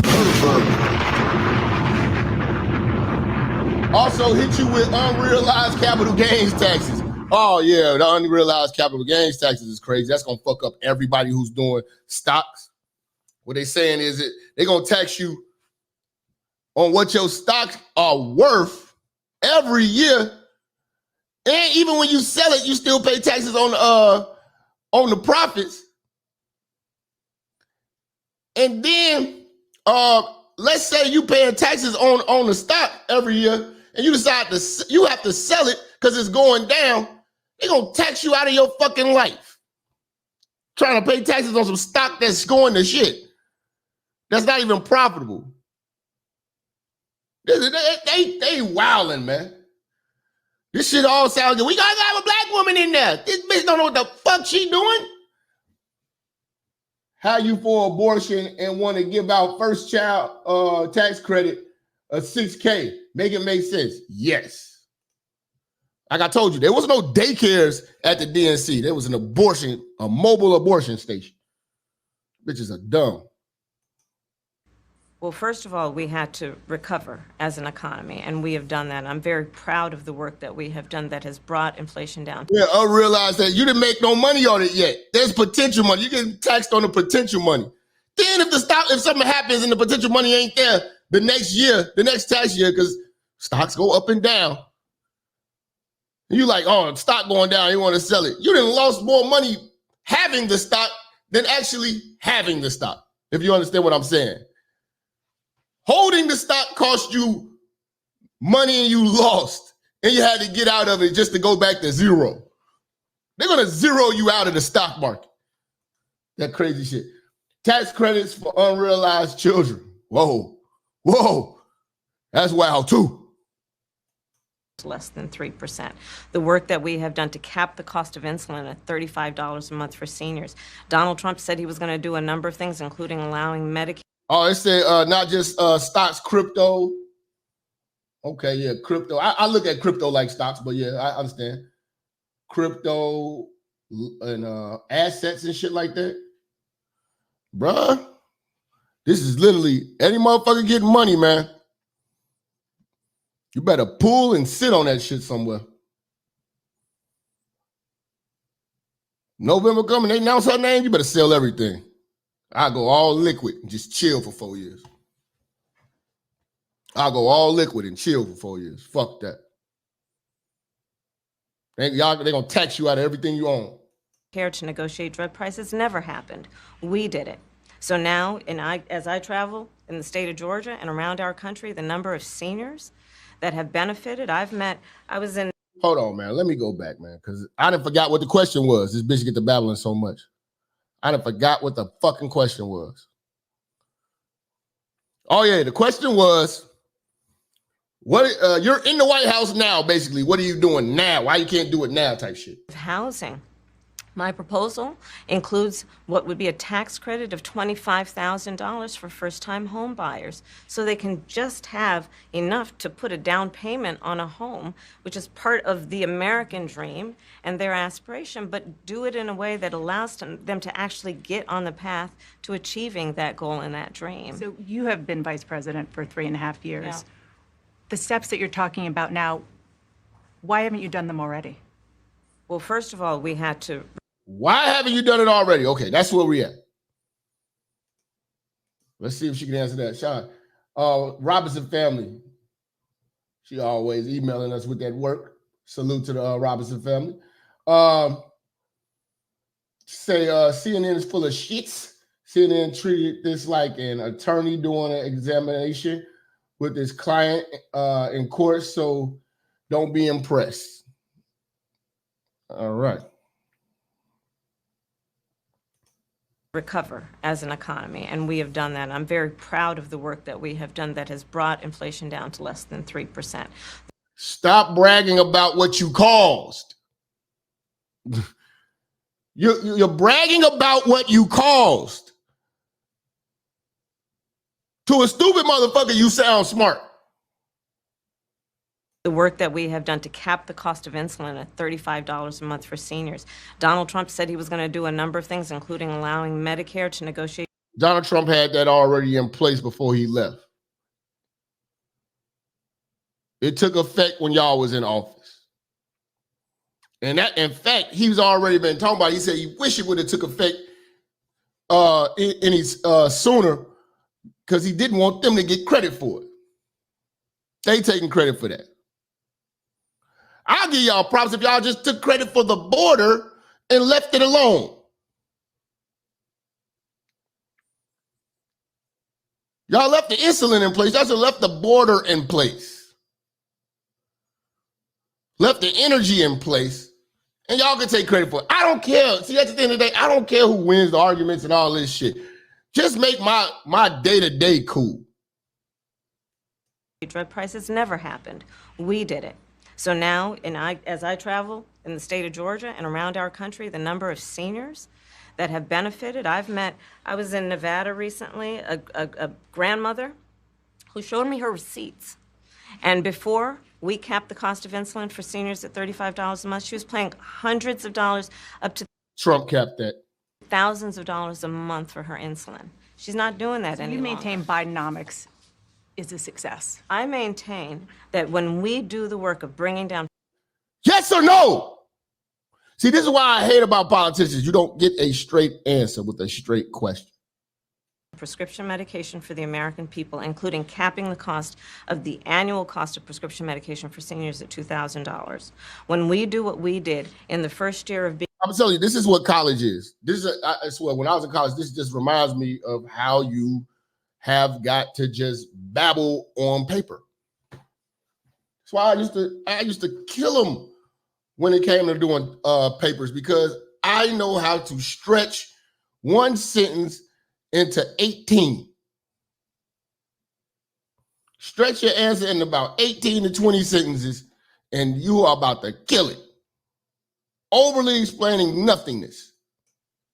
Also hit you with unrealized capital gains taxes. Oh yeah, the unrealized capital gains taxes is crazy. That's gonna fuck up everybody who's doing stocks. What they saying is they're gonna tax you on what your stocks are worth every year, and even when you sell it, you still pay taxes on the profits. And then, let's say you paying taxes on the stock every year, and you decide you have to sell it because it's going down. They're gonna tax you out of your fucking life, trying to pay taxes on some stock that's going to shit. That's not even profitable. They wilding, man. This shit all sounds good. We gotta have a black woman in there. This bitch don't know what the fuck she doing. How you for abortion and want to give out first child tax credit of $6K? Make it make sense. Yes. Like I told you, there was no daycares at the DNC. There was a mobile abortion station. Bitches are dumb. Well, first of all, we had to recover as an economy, and we have done that. I'm very proud of the work that we have done that has brought inflation down. Yeah, I realized that you didn't make no money on it yet. There's potential money. You get taxed on the potential money. Then if something happens and the potential money ain't there the next tax year, because stocks go up and down, and you like, oh, stock going down, you want to sell it. You done lost more money having the stock than actually having the stock, if you understand what I'm saying. Holding the stock cost you money and you lost, and you had to get out of it just to go back to zero. They're going to zero you out of the stock market. That crazy shit. Tax credits for unrealized children. Whoa. That's wild too. Less than 3%. The work that we have done to cap the cost of insulin at $35 a month for seniors. Donald Trump said he was going to do a number of things, including allowing Medicare. Oh, it said not just stocks, crypto. Okay, yeah, crypto. I look at crypto like stocks, but yeah, I understand. Crypto and assets and shit like that. Bruh, this is literally any motherfucker getting money, man. You better pull and sit on that shit somewhere. November coming, they announce her name, you better sell everything. I'll go all liquid and just chill for 4 years. I'll go all liquid and chill for 4 years. Fuck that. They're going to tax you out of everything you own. Care to negotiate drug prices never happened. We did it. So now, as I travel in the state of Georgia and around our country, the number of seniors that have benefited, I was in. Hold on, man. Let me go back, man, because I done forgot what the question was. This bitch get to babbling so much. I done forgot what the fucking question was. Oh yeah, the question was, what? You're in the White House now, basically. What are you doing now? Why you can't do it now? Type shit. Housing. My proposal includes what would be a tax credit of $25,000 for first-time home buyers, so they can just have enough to put a down payment on a home, which is part of the American dream and their aspiration, but do it in a way that allows them to actually get on the path to achieving that goal and that dream. So you have been vice president for 3.5 years. Yeah. The steps that you're talking about now, why haven't you done them already? Well, first of all, we had to... Why haven't you done it already? Okay, that's where we at. Let's see if she can answer that. Sean, Robinson family. She always emailing us with that work. Salute to the Robinson family. CNN is full of shits. CNN treated this like an attorney doing an examination with his client in court, so don't be impressed. All right. Recover as an economy, and we have done that. I'm very proud of the work that we have done that has brought inflation down to less than 3%. Stop bragging about what you caused. You're bragging about what you caused. To a stupid motherfucker, you sound smart. The work that we have done to cap the cost of insulin at $35 a month for seniors. Donald Trump said he was going to do a number of things, including allowing Medicare to negotiate. Donald Trump had that already in place before he left. It took effect when y'all was in office. And that, in fact, he's already been talking about it. He said he wish it would have took effect sooner, because he didn't want them to get credit for it. They taking credit for that. I'll give y'all props if y'all just took credit for the border and left it alone. Y'all left the insulin in place. Y'all just left the border in place. Left the energy in place. And y'all can take credit for it. I don't care. See, at the end of the day, I don't care who wins the arguments and all this shit. Just make my day-to-day cool. Drug prices never happened. We did it. So now, as I travel in the state of Georgia and around our country, the number of seniors that have benefited, I was in Nevada recently, a grandmother who showed me her receipts. And before we capped the cost of insulin for seniors at $35 a month, she was paying hundreds of dollars, up to Trump capped that. thousands of dollars a month for her insulin. She's not doing that anymore. You maintain Bidenomics is a success. I maintain that when we do the work of bringing down... Yes or no? See, this is why I hate about politicians. You don't get a straight answer with a straight question. Prescription medication for the American people, including capping the cost of the annual cost of prescription medication for seniors at $2,000. When we do what we did in the first year of being... I'm telling you, this is what college is. I swear, when I was in college, this just reminds me of how you have got to just babble on paper. That's why I used to kill them when it came to doing papers, because I know how to stretch one sentence into 18. Stretch your answer in about 18 to 20 sentences, and you are about to kill it. Overly explaining nothingness.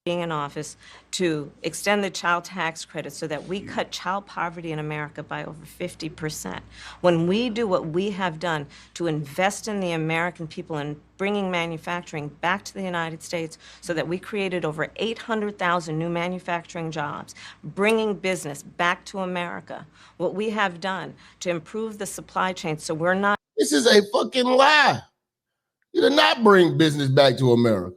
Being in office to extend the child tax credit so that we cut child poverty in America by over 50%. When we do what we have done to invest in the American people and bringing manufacturing back to the United States so that we created over 800,000 new manufacturing jobs, bringing business back to America, what we have done to improve the supply chain so we're not... This is a fucking lie. You did not bring business back to America.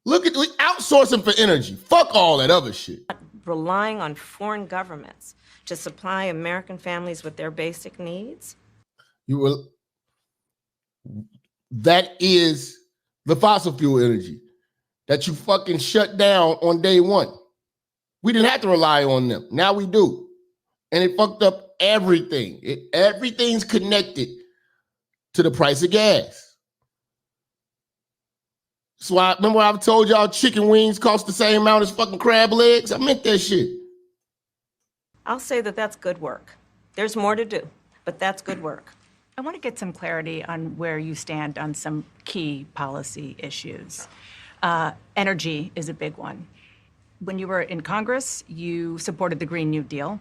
Look at outsourcing for energy. Fuck all that other shit. Relying on foreign governments to supply American families with their basic needs. That is the fossil fuel energy that you fucking shut down on day one. We didn't have to rely on them. Now we do. And it fucked up everything. Everything's connected to the price of gas. So remember I've told y'all chicken wings cost the same amount as fucking crab legs? I meant that shit. I'll say that that's good work. There's more to do, but that's good work. I want to get some clarity on where you stand on some key policy issues. Energy is a big one. When you were in Congress, you supported the Green New Deal.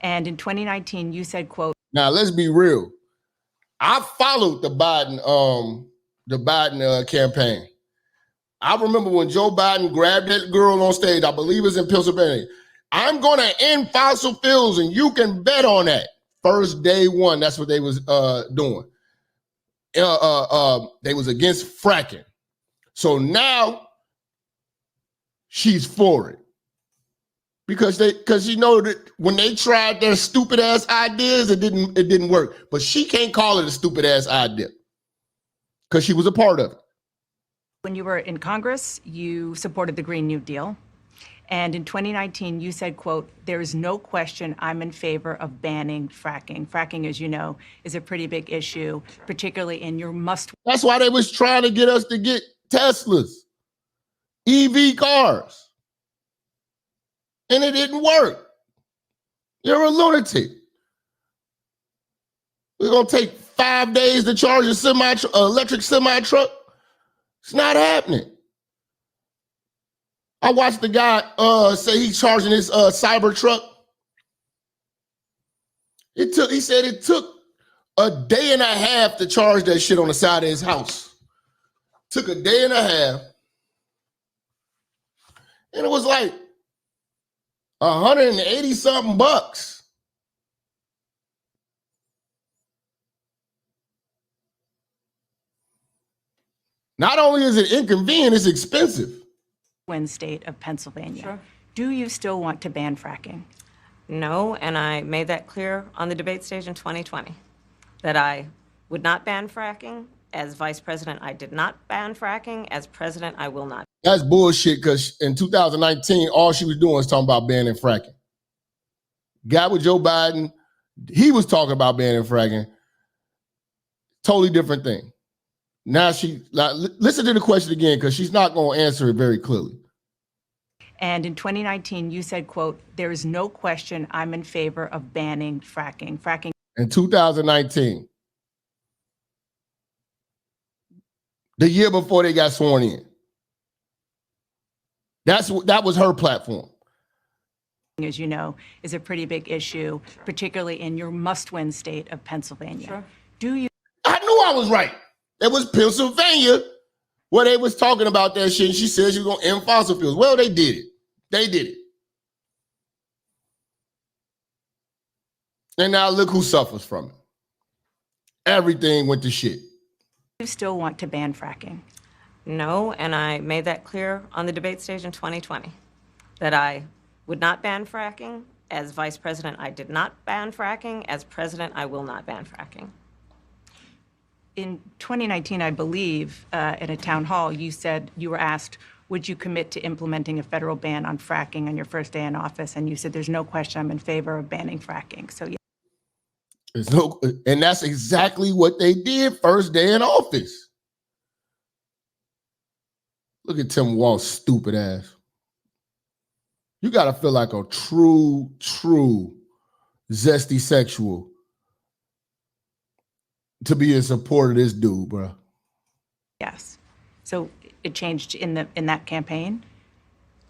And in 2019, you said, quote, now let's be real. I followed the Biden campaign. I remember when Joe Biden grabbed that girl on stage, I believe it was in Pennsylvania. I'm going to end fossil fuels, and you can bet on that. First day one, that's what they was doing. They was against fracking. So now she's for it. Because you know that when they tried their stupid ass ideas, it didn't work. But she can't call it a stupid ass idea because she was a part of it. When you were in Congress, you supported the Green New Deal. And in 2019, you said, quote, there is no question I'm in favor of banning fracking. Fracking, as you know, is a pretty big issue, particularly in your must. That's why they was trying to get us to get Teslas, EV cars. And it didn't work. You're a lunatic. We're going to take 5 days to charge a electric semi truck. It's not happening. I watched the guy say he's charging his cyber truck. He said it took a day and a half to charge that shit on the side of his house. Took a day and a half. And it was like $180 something bucks. Not only is it inconvenient, it's expensive. Twin state of Pennsylvania. Sure. Do you still want to ban fracking? No, and I made that clear on the debate stage in 2020, that I would not ban fracking. As vice president, I did not ban fracking. As president, I will not. That's bullshit, because in 2019, all she was doing was talking about banning fracking. Got with Joe Biden, he was talking about banning fracking. Totally different thing. Now listen to the question again, because she's not going to answer it very clearly. And in 2019, you said, quote, there is no question I'm in favor of banning fracking. Fracking. In 2019, the year before they got sworn in. That was her platform. As you know, is a pretty big issue, particularly in your must-win state of Pennsylvania. Sure. Do you? I knew I was right. It was Pennsylvania where they was talking about that shit. And she said she was going to end fossil fuels. Well, they did it. They did it. And now look who suffers from it. Everything went to shit. You still want to ban fracking? No, and I made that clear on the debate stage in 2020, that I would not ban fracking. As vice president, I did not ban fracking. As president, I will not ban fracking. In 2019, I believe, at a town hall, you said you were asked, would you commit to implementing a federal ban on fracking on your first day in office? And you said, there's no question I'm in favor of banning fracking. So, yeah. And that's exactly what they did first day in office. Look at Tim Walz's stupid ass. You got to feel like a true zesty sexual to be in support of this dude, bro. Yes. So it changed in that campaign?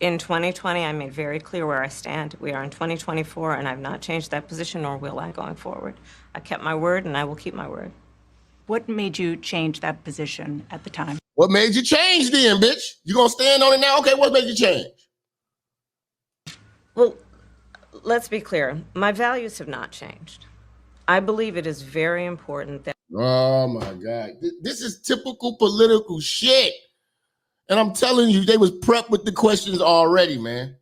In 2020, I made very clear where I stand. We are in 2024, and I've not changed that position, nor will I going forward. I kept my word, and I will keep my word. What made you change that position at the time? What made you change then, bitch? You gonna stand on it now? Okay, what made you change? Well, let's be clear. My values have not changed. I believe it is very important that... Oh, my God. This is typical political shit. And I'm telling you, they was prepped with the questions already, man.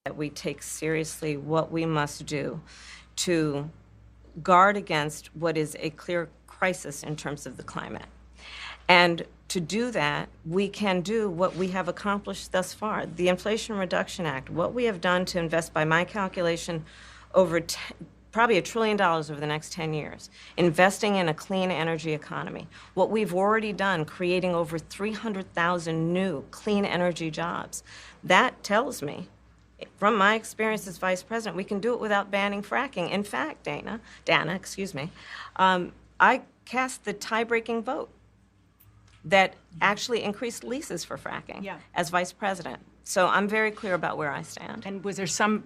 That we take seriously what we must do to guard against what is a clear crisis in terms of the climate. And to do that, we can do what we have accomplished thus far. The Inflation Reduction Act, what we have done to invest, by my calculation, over probably $1 trillion over the next 10 years, investing in a clean energy economy. What we've already done, creating over 300,000 new clean energy jobs. That tells me From my experience as vice president, we can do it without banning fracking. In fact, Dana, excuse me, I cast the tie-breaking vote that actually increased leases for fracking as vice president. So I'm very clear about where I stand. And was there some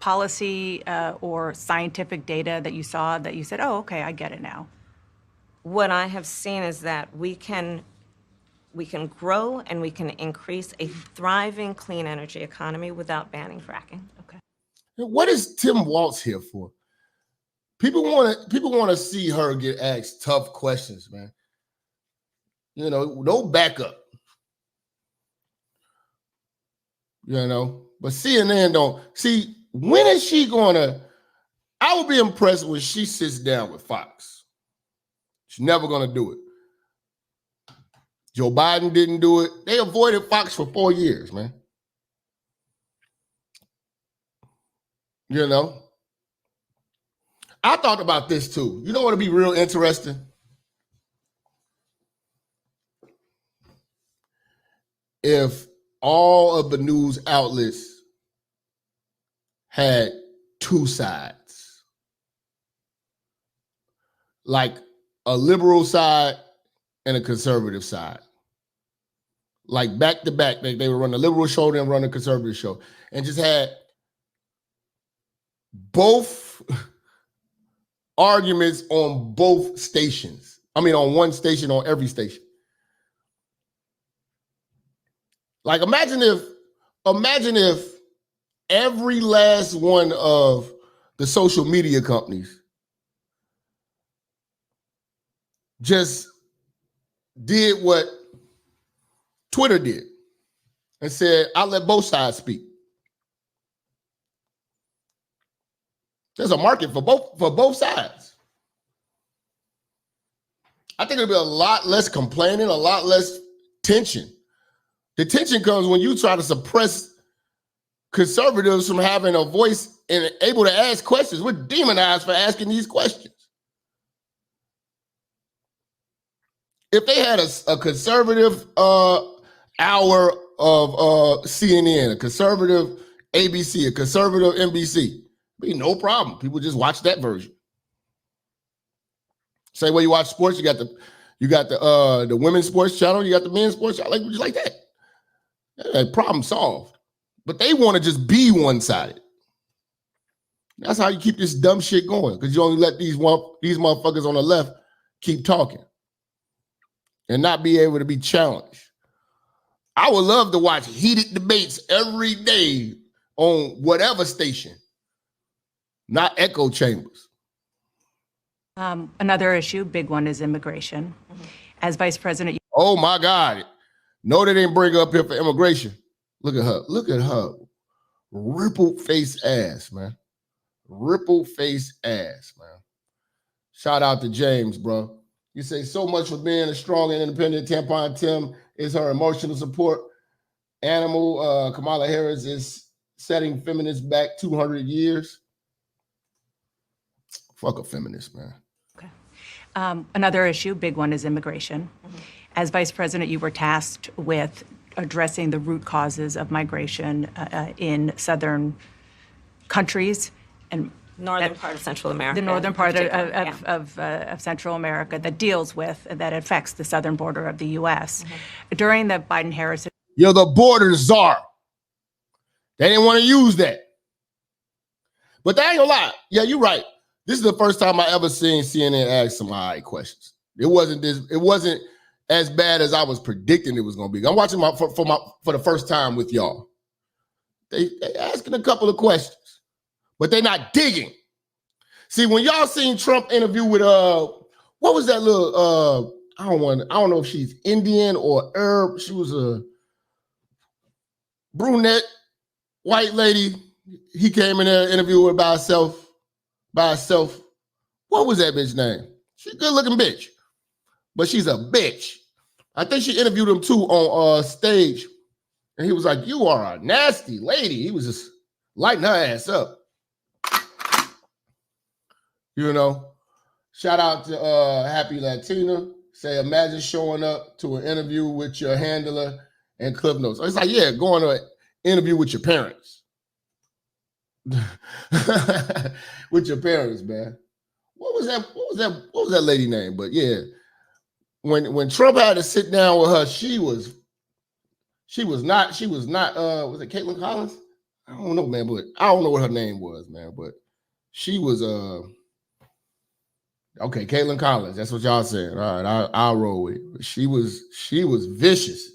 policy or scientific data that you saw that you said, oh, okay, I get it now? What I have seen is that we can grow and we can increase a thriving clean energy economy without banning fracking. Okay. What is Tim Walz here for? People want to see her get asked tough questions, man. You know, no backup. You know, but CNN don't see. When is she gonna? I will be impressed when she sits down with Fox. She's never gonna do it. Joe Biden didn't do it. They avoided Fox for 4 years, man. You know, I thought about this too. You know what would be real interesting? If all of the news outlets had two sides, like a liberal side and a conservative side, like back to back. They would run the liberal show and run the conservative show, and just had both arguments on both stations. I mean, on one station, on every station. Like, imagine if every last one of the social media companies just did what Twitter did and said, I'll let both sides speak. There's a market for both sides. I think there'll be a lot less complaining, a lot less tension. The tension comes when you try to suppress conservatives from having a voice and able to ask questions. We're demonized for asking these questions. If they had a conservative hour of CNN, a conservative ABC, a conservative NBC, be no problem. People just watch that version. Same way you watch sports, you got the women's sports channel, you got the men's sports channel, like that. Problem solved. But they want to just be one-sided. That's how you keep this dumb shit going, because you only let these motherfuckers on the left keep talking and not be able to be challenged. I would love to watch heated debates every day on whatever station, not echo chambers. Another issue, big one, is immigration. As vice president, oh my God. No, they didn't bring her up here for immigration. Look at her. Look at her. Rippled face ass, man. Rippled face ass, man. Shout out to James, bro. You say so much for being a strong and independent. Tampon Tim is her emotional support animal. Kamala Harris is setting feminists back 200 years. Fuck a feminist, man. Okay. Another issue, big one, is immigration. As vice president, you were tasked with addressing the root causes of migration in southern countries and northern part of Central America. The northern part of Central America that affects the southern border of the U.S. During the Biden-Harris. You're the border czar. They didn't want to use that. But they ain't gonna lie. Yeah, you're right. This is the first time I ever seen CNN ask some all right questions. It wasn't as bad as I was predicting it was going to be. I'm watching for the first time with y'all. They asking a couple of questions, but they're not digging. See, when y'all seen Trump interview with what was that little I don't know if she's Indian or Arab. She was a brunette white lady. He came in there interviewed with by herself. What was that bitch name? She's a good looking bitch. But she's a bitch. I think she interviewed him too on stage. And he was like, you are a nasty lady. He was just lighting her ass up. You know, shout out to Happy Latina. Say, imagine showing up to an interview with your handler and Cliff Notes. It's like, yeah, going to an interview with your parents. with your parents, man. What was that lady name? But yeah, when Trump had to sit down with her, she was not was it Caitlin Collins? I don't know, man, but I don't know what her name was, man, but she was okay, Caitlin Collins. That's what y'all saying. All right, I'll roll with it. She was vicious.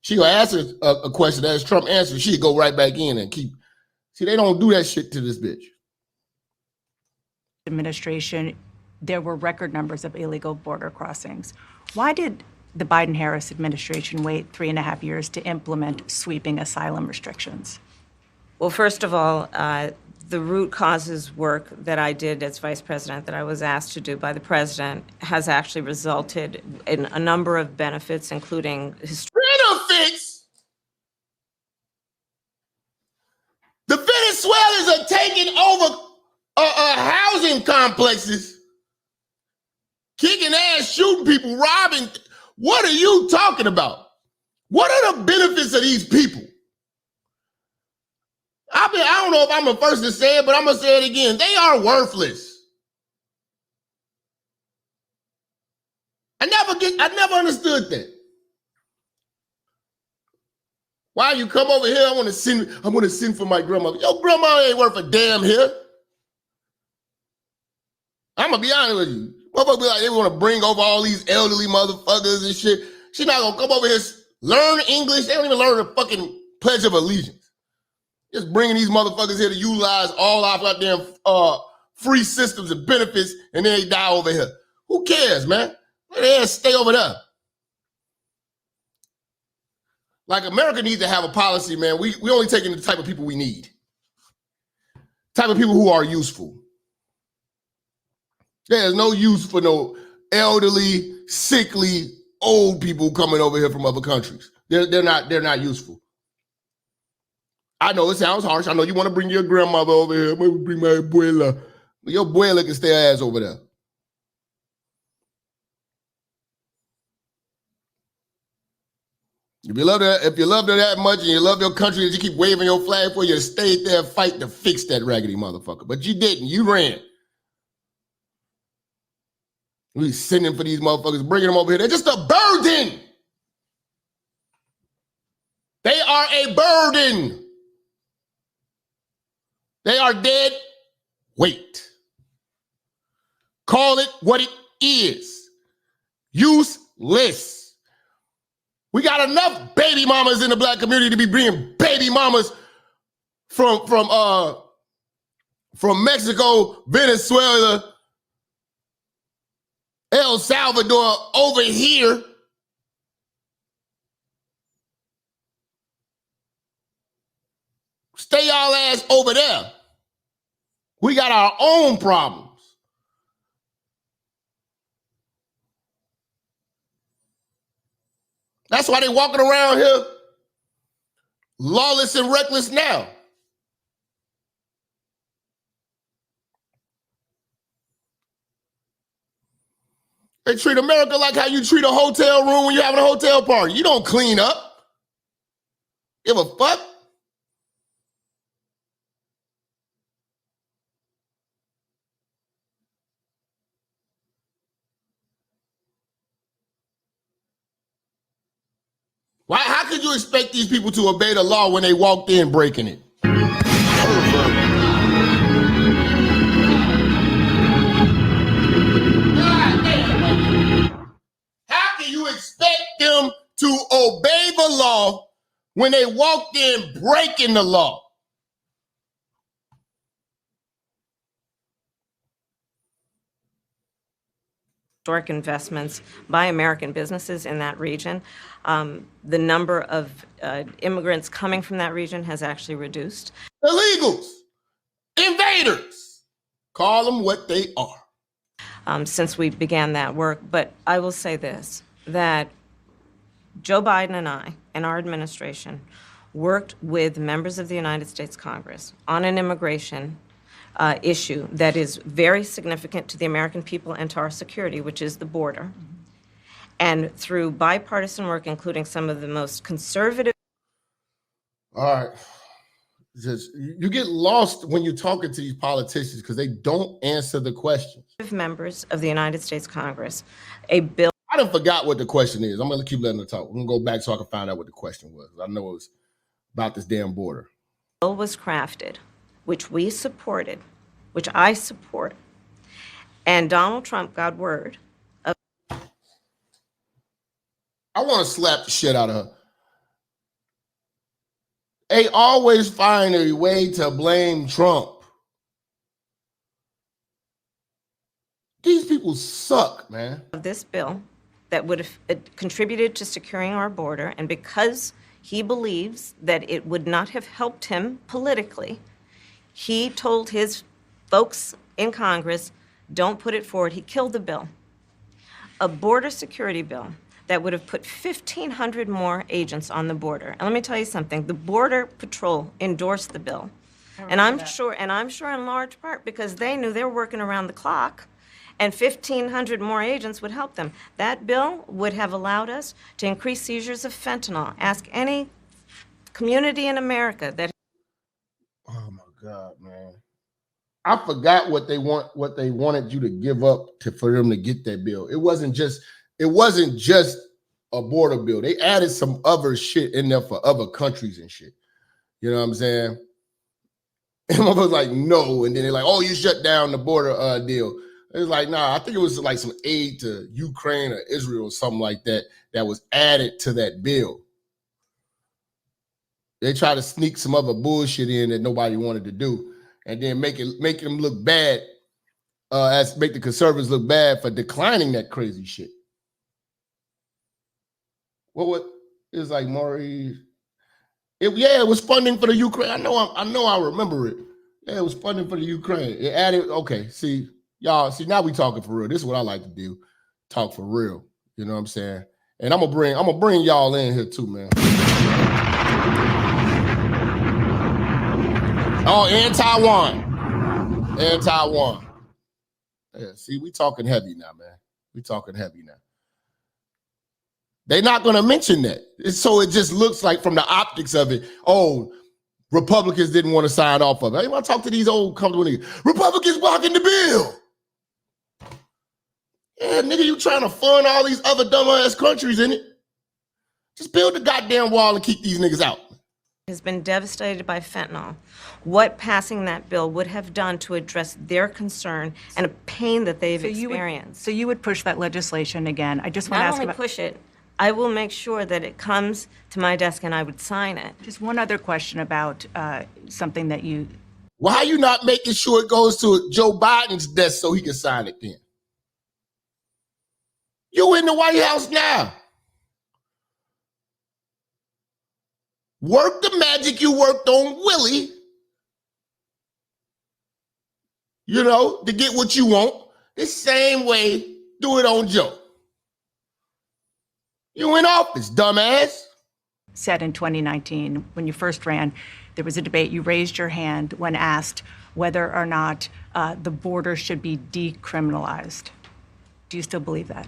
She gonna answer a question that as Trump answered, she'd go right back in and keep. See, they don't do that shit to this bitch. Administration, there were record numbers of illegal border crossings. Why did the Biden-Harris administration wait 3.5 years to implement sweeping asylum restrictions? Well, first of all, the root causes work that I did as vice president, that I was asked to do by the president, has actually resulted in a number of benefits, including benefits. The Venezuelans are taking over housing complexes, kicking ass, shooting people, robbing. What are you talking about? What are the benefits of these people? I don't know if I'm the first to say it, but I'm gonna say it again. They are worthless. I never understood that. Why you come over here? I'm gonna send for my grandmother. Your grandma ain't worth a damn here. I'm gonna be honest with you. Motherfuckers be like, they want to bring over all these elderly motherfuckers and shit. She's not gonna come over here, learn English. They don't even learn the fucking Pledge of Allegiance. Just bringing these motherfuckers here to utilize all our goddamn free systems and benefits, and then they die over here. Who cares, man? Let their ass stay over there. Like, America needs to have a policy, man. We only taking the type of people we need. Type of people who are useful. There's no use for no elderly, sickly, old people coming over here from other countries. They're not useful. I know it sounds harsh. I know you want to bring your grandmother over here. Maybe bring my abuela. Your abuela can stay her ass over there. If you love her that much and you love your country that you keep waving your flag for, you stayed there and fight to fix that raggedy motherfucker. But you didn't. You ran. We sending for these motherfuckers, bringing them over here. They're just a burden. They are a burden. They are dead weight. Call it what it is. Useless. We got enough baby mamas in the black community to be bringing baby mamas from Mexico, Venezuela, El Salvador over here. Stay y'all ass over there. We got our own problems. That's why they walking around here lawless and reckless now. They treat America like how you treat a hotel room when you're having a hotel party. You don't clean up. Give a fuck. Why? How could you expect these people to obey the law when they walked in breaking it? How can you expect them to obey the law when they walked in breaking the law? Historic investments by American businesses in that region. The number of immigrants coming from that region has actually reduced. Illegals, invaders, call them what they are. Since we began that work. But I will say this, that Joe Biden and I and our administration worked with members of the United States Congress on an immigration issue that is very significant to the American people and to our security, which is the border. And through bipartisan work, including some of the most conservative. All right. You get lost when you're talking to these politicians because they don't answer the questions. Members of the United States Congress, a bill. I done forgot what the question is. I'm going to keep letting her talk. We're going to go back so I can find out what the question was. I know it was about this damn border. Bill was crafted, which we supported, which I support, and Donald Trump got word of. I want to slap the shit out of her. They always find a way to blame Trump. These people suck, man. This bill that would have contributed to securing our border, and because he believes that it would not have helped him politically, he told his folks in Congress, don't put it forward. He killed the bill. A border security bill that would have put 1,500 more agents on the border. And let me tell you something, the Border Patrol endorsed the bill. And I'm sure in large part because they knew they were working around the clock, and 1,500 more agents would help them. That bill would have allowed us to increase seizures of fentanyl. Ask any community in America that. Oh my God, man. I forgot what they wanted you to give up for them to get that bill. It wasn't just a border bill. They added some other shit in there for other countries and shit. You know what I'm saying? And I was like, no. And then they're like, oh, you shut down the border deal. It was like, nah, I think it was like some aid to Ukraine or Israel or something like that was added to that bill. They try to sneak some other bullshit in that nobody wanted to do, and then make them look bad, make the conservatives look bad for declining that crazy shit. What it was like, Maury? It was funding for the Ukraine. I know I remember it. Yeah, it was funding for the Ukraine. It added. Okay, see y'all. See now we talking for real. This is what I like to do. Talk for real. You know what I'm saying? And I'm gonna bring y'all in here too, man. Oh, and Taiwan. And Taiwan. Yeah, see, we talking heavy now, man. We talking heavy now. They're not going to mention that. So it just looks like from the optics of it, oh, Republicans didn't want to sign off of it. I want to talk to these old comfortable niggas. Republicans blocking the bill. Yeah, nigga, you trying to fund all these other dumbass countries in it. Just build the goddamn wall and keep these niggas out. Has been devastated by fentanyl. What passing that bill would have done to address their concern and a pain that they've experienced. So you would push that legislation again. I just want to ask about. Not only push it, I will make sure that it comes to my desk and I would sign it. Just one other question about something that you. Why are you not making sure it goes to Joe Biden's desk so he can sign it then? You in the White House now. Work the magic you worked on Willie, you know, to get what you want. The same way, do it on Joe. You in office, dumbass. Said in 2019, when you first ran, there was a debate. You raised your hand when asked whether or not the border should be decriminalized. Do you still believe that?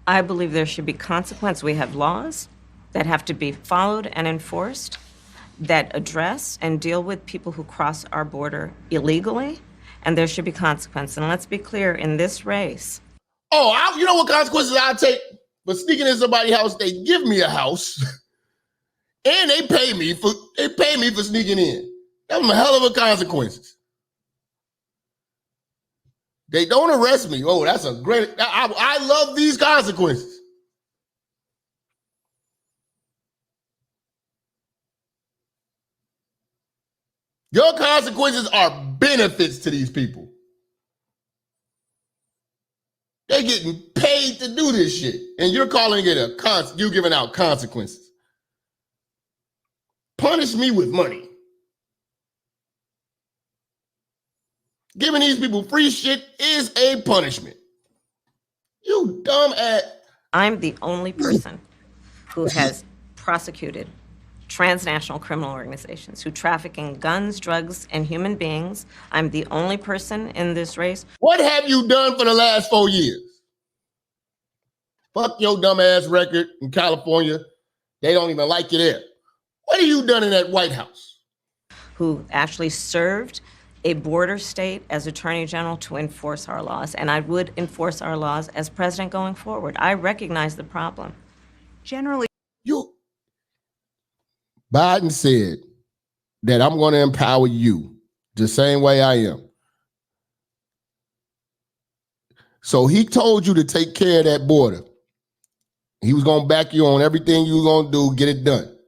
I believe there should be consequence. We have laws that have to be followed and enforced that address and deal with people who cross our border illegally, and there should be consequence. And let's be clear, in this race. Oh, you know what consequences I take for sneaking in somebody's house? They give me a house, and they pay me for sneaking in. That's a hell of a consequences. They don't arrest me. Oh, that's a great. I love these consequences. Your consequences are benefits to these people. They're getting paid to do this shit. And you're calling it you're giving out consequences. Punish me with money. Giving these people free shit is a punishment. You dumb ass. I'm the only person who has prosecuted transnational criminal organizations who traffic in guns, drugs, and human beings. I'm the only person in this race. What have you done for the last 4 years? Fuck your dumb ass record in California. They don't even like you there. What have you done in that White House? who actually served a border state as Attorney General to enforce our laws, and I would enforce our laws as president going forward. I recognize the problem. Generally, Biden said that I'm going to empower you the same way I am. So he told you to take care of that border. He was going to back you on everything you were going to do, get it done.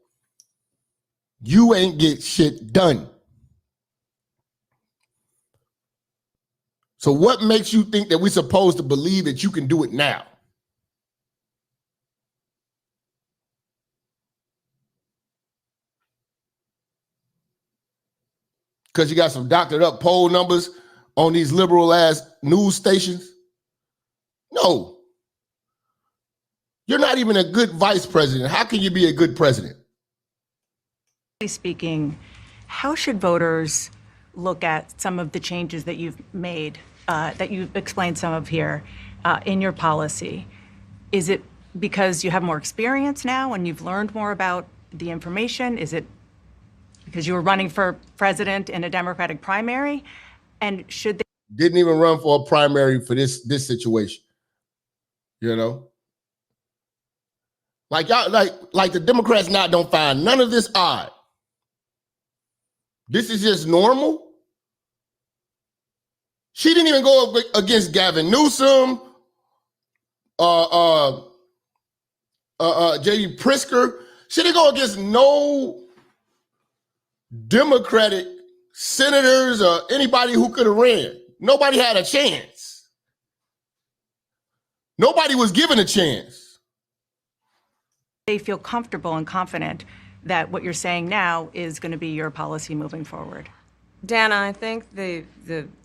You ain't get shit done. So what makes you think that we're supposed to believe that you can do it now? Because you got some doctored up poll numbers on these liberal ass news stations? No. You're not even a good vice president. How can you be a good president? speaking, how should voters look at some of the changes that you've made, that you've explained some of here in your policy? Is it because you have more experience now and you've learned more about the information? Is it because you were running for president in a Democratic primary? And should they didn't even run for a primary for this situation? You know, like y'all, like the Democrats now don't find none of this odd. This is just normal. She didn't even go up against Gavin Newsom, J.D. Pritzker. She didn't go against no Democratic senators or anybody who could have ran. Nobody had a chance. Nobody was given a chance. They feel comfortable and confident that what you're saying now is going to be your policy moving forward? Dana, I think the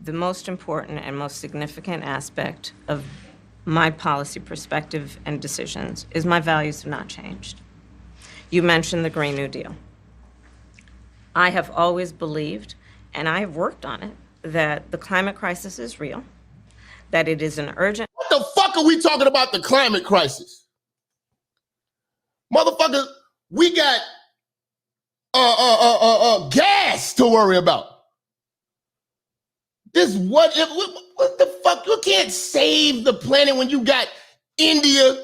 most important and most significant aspect of my policy perspective and decisions is my values have not changed. You mentioned the Green New Deal. I have always believed, and I have worked on it, that the climate crisis is real, that it is an urgent... What the fuck are we talking about the climate crisis? Motherfucker, we got gas to worry about. What the fuck? You can't save the planet when you got India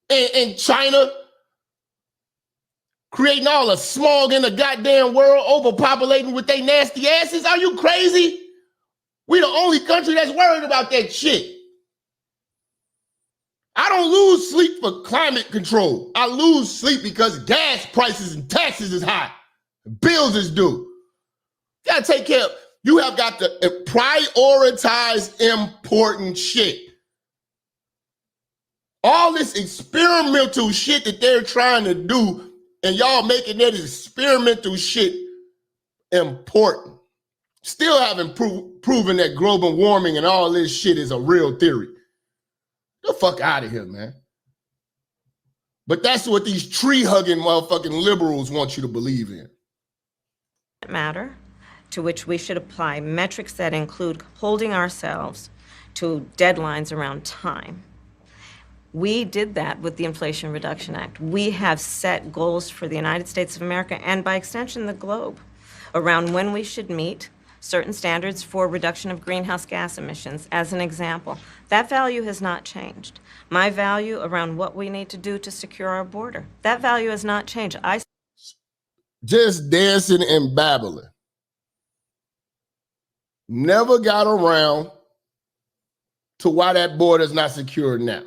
and China creating all the smog in the goddamn world, overpopulating with their nasty asses. Are you crazy? We the only country that's worried about that shit. I don't lose sleep for climate control. I lose sleep because gas prices and taxes is high. Bills is due. You gotta take care of, you have got to prioritize important shit. All this experimental shit that they're trying to do, and y'all making that experimental shit important. Still haven't proven that global warming and all this shit is a real theory. Get the fuck out of here, man. But that's what these tree-hugging motherfucking liberals want you to believe in. Matter to which we should apply metrics that include holding ourselves to deadlines around time. We did that with the Inflation Reduction Act. We have set goals for the United States of America and by extension the globe around when we should meet certain standards for reduction of greenhouse gas emissions. As an example, that value has not changed. My value around what we need to do to secure our border, that value has not changed. Just dancing and babbling. Never got around to why that border is not secure now.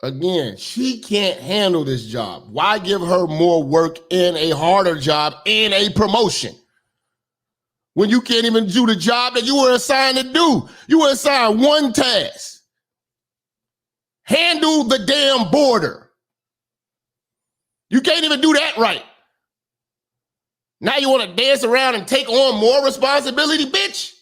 Again, she can't handle this job. Why give her more work and a harder job and a promotion when you can't even do the job that you were assigned to do? You were assigned one task. Handle the damn border. You can't even do that right. Now you want to dance around and take on more responsibility, bitch?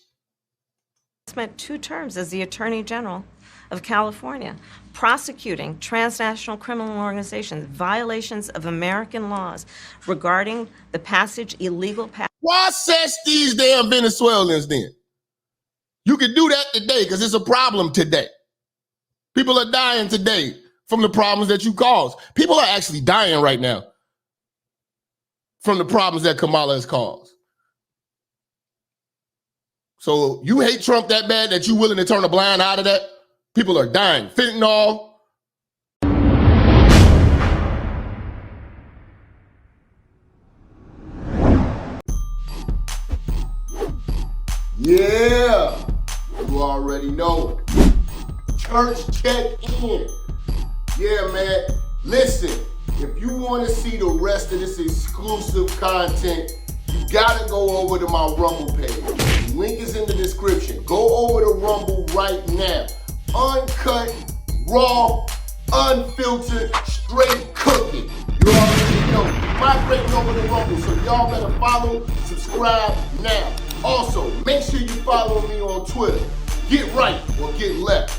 I spent 2 terms as the Attorney General of California, prosecuting transnational criminal organizations, violations of American laws regarding the illegal passage. Process these damn Venezuelans then. You can do that today because it's a problem today. People are dying today from the problems that you caused. People are actually dying right now. from the problems that Kamala has caused. So you hate Trump that bad that you're willing to turn a blind eye to that? People are dying. Fentanyl. Yeah, you already know. Church check in. Yeah, man. Listen, if you want to see the rest of this exclusive content, you gotta go over to my Rumble page. The link is in the description. Go over to Rumble right now. Uncut, raw, unfiltered, straight cooking. You already know. Migrating over to Rumble, so y'all better follow, subscribe now. Also, make sure you follow me on Twitter. Get right or get left.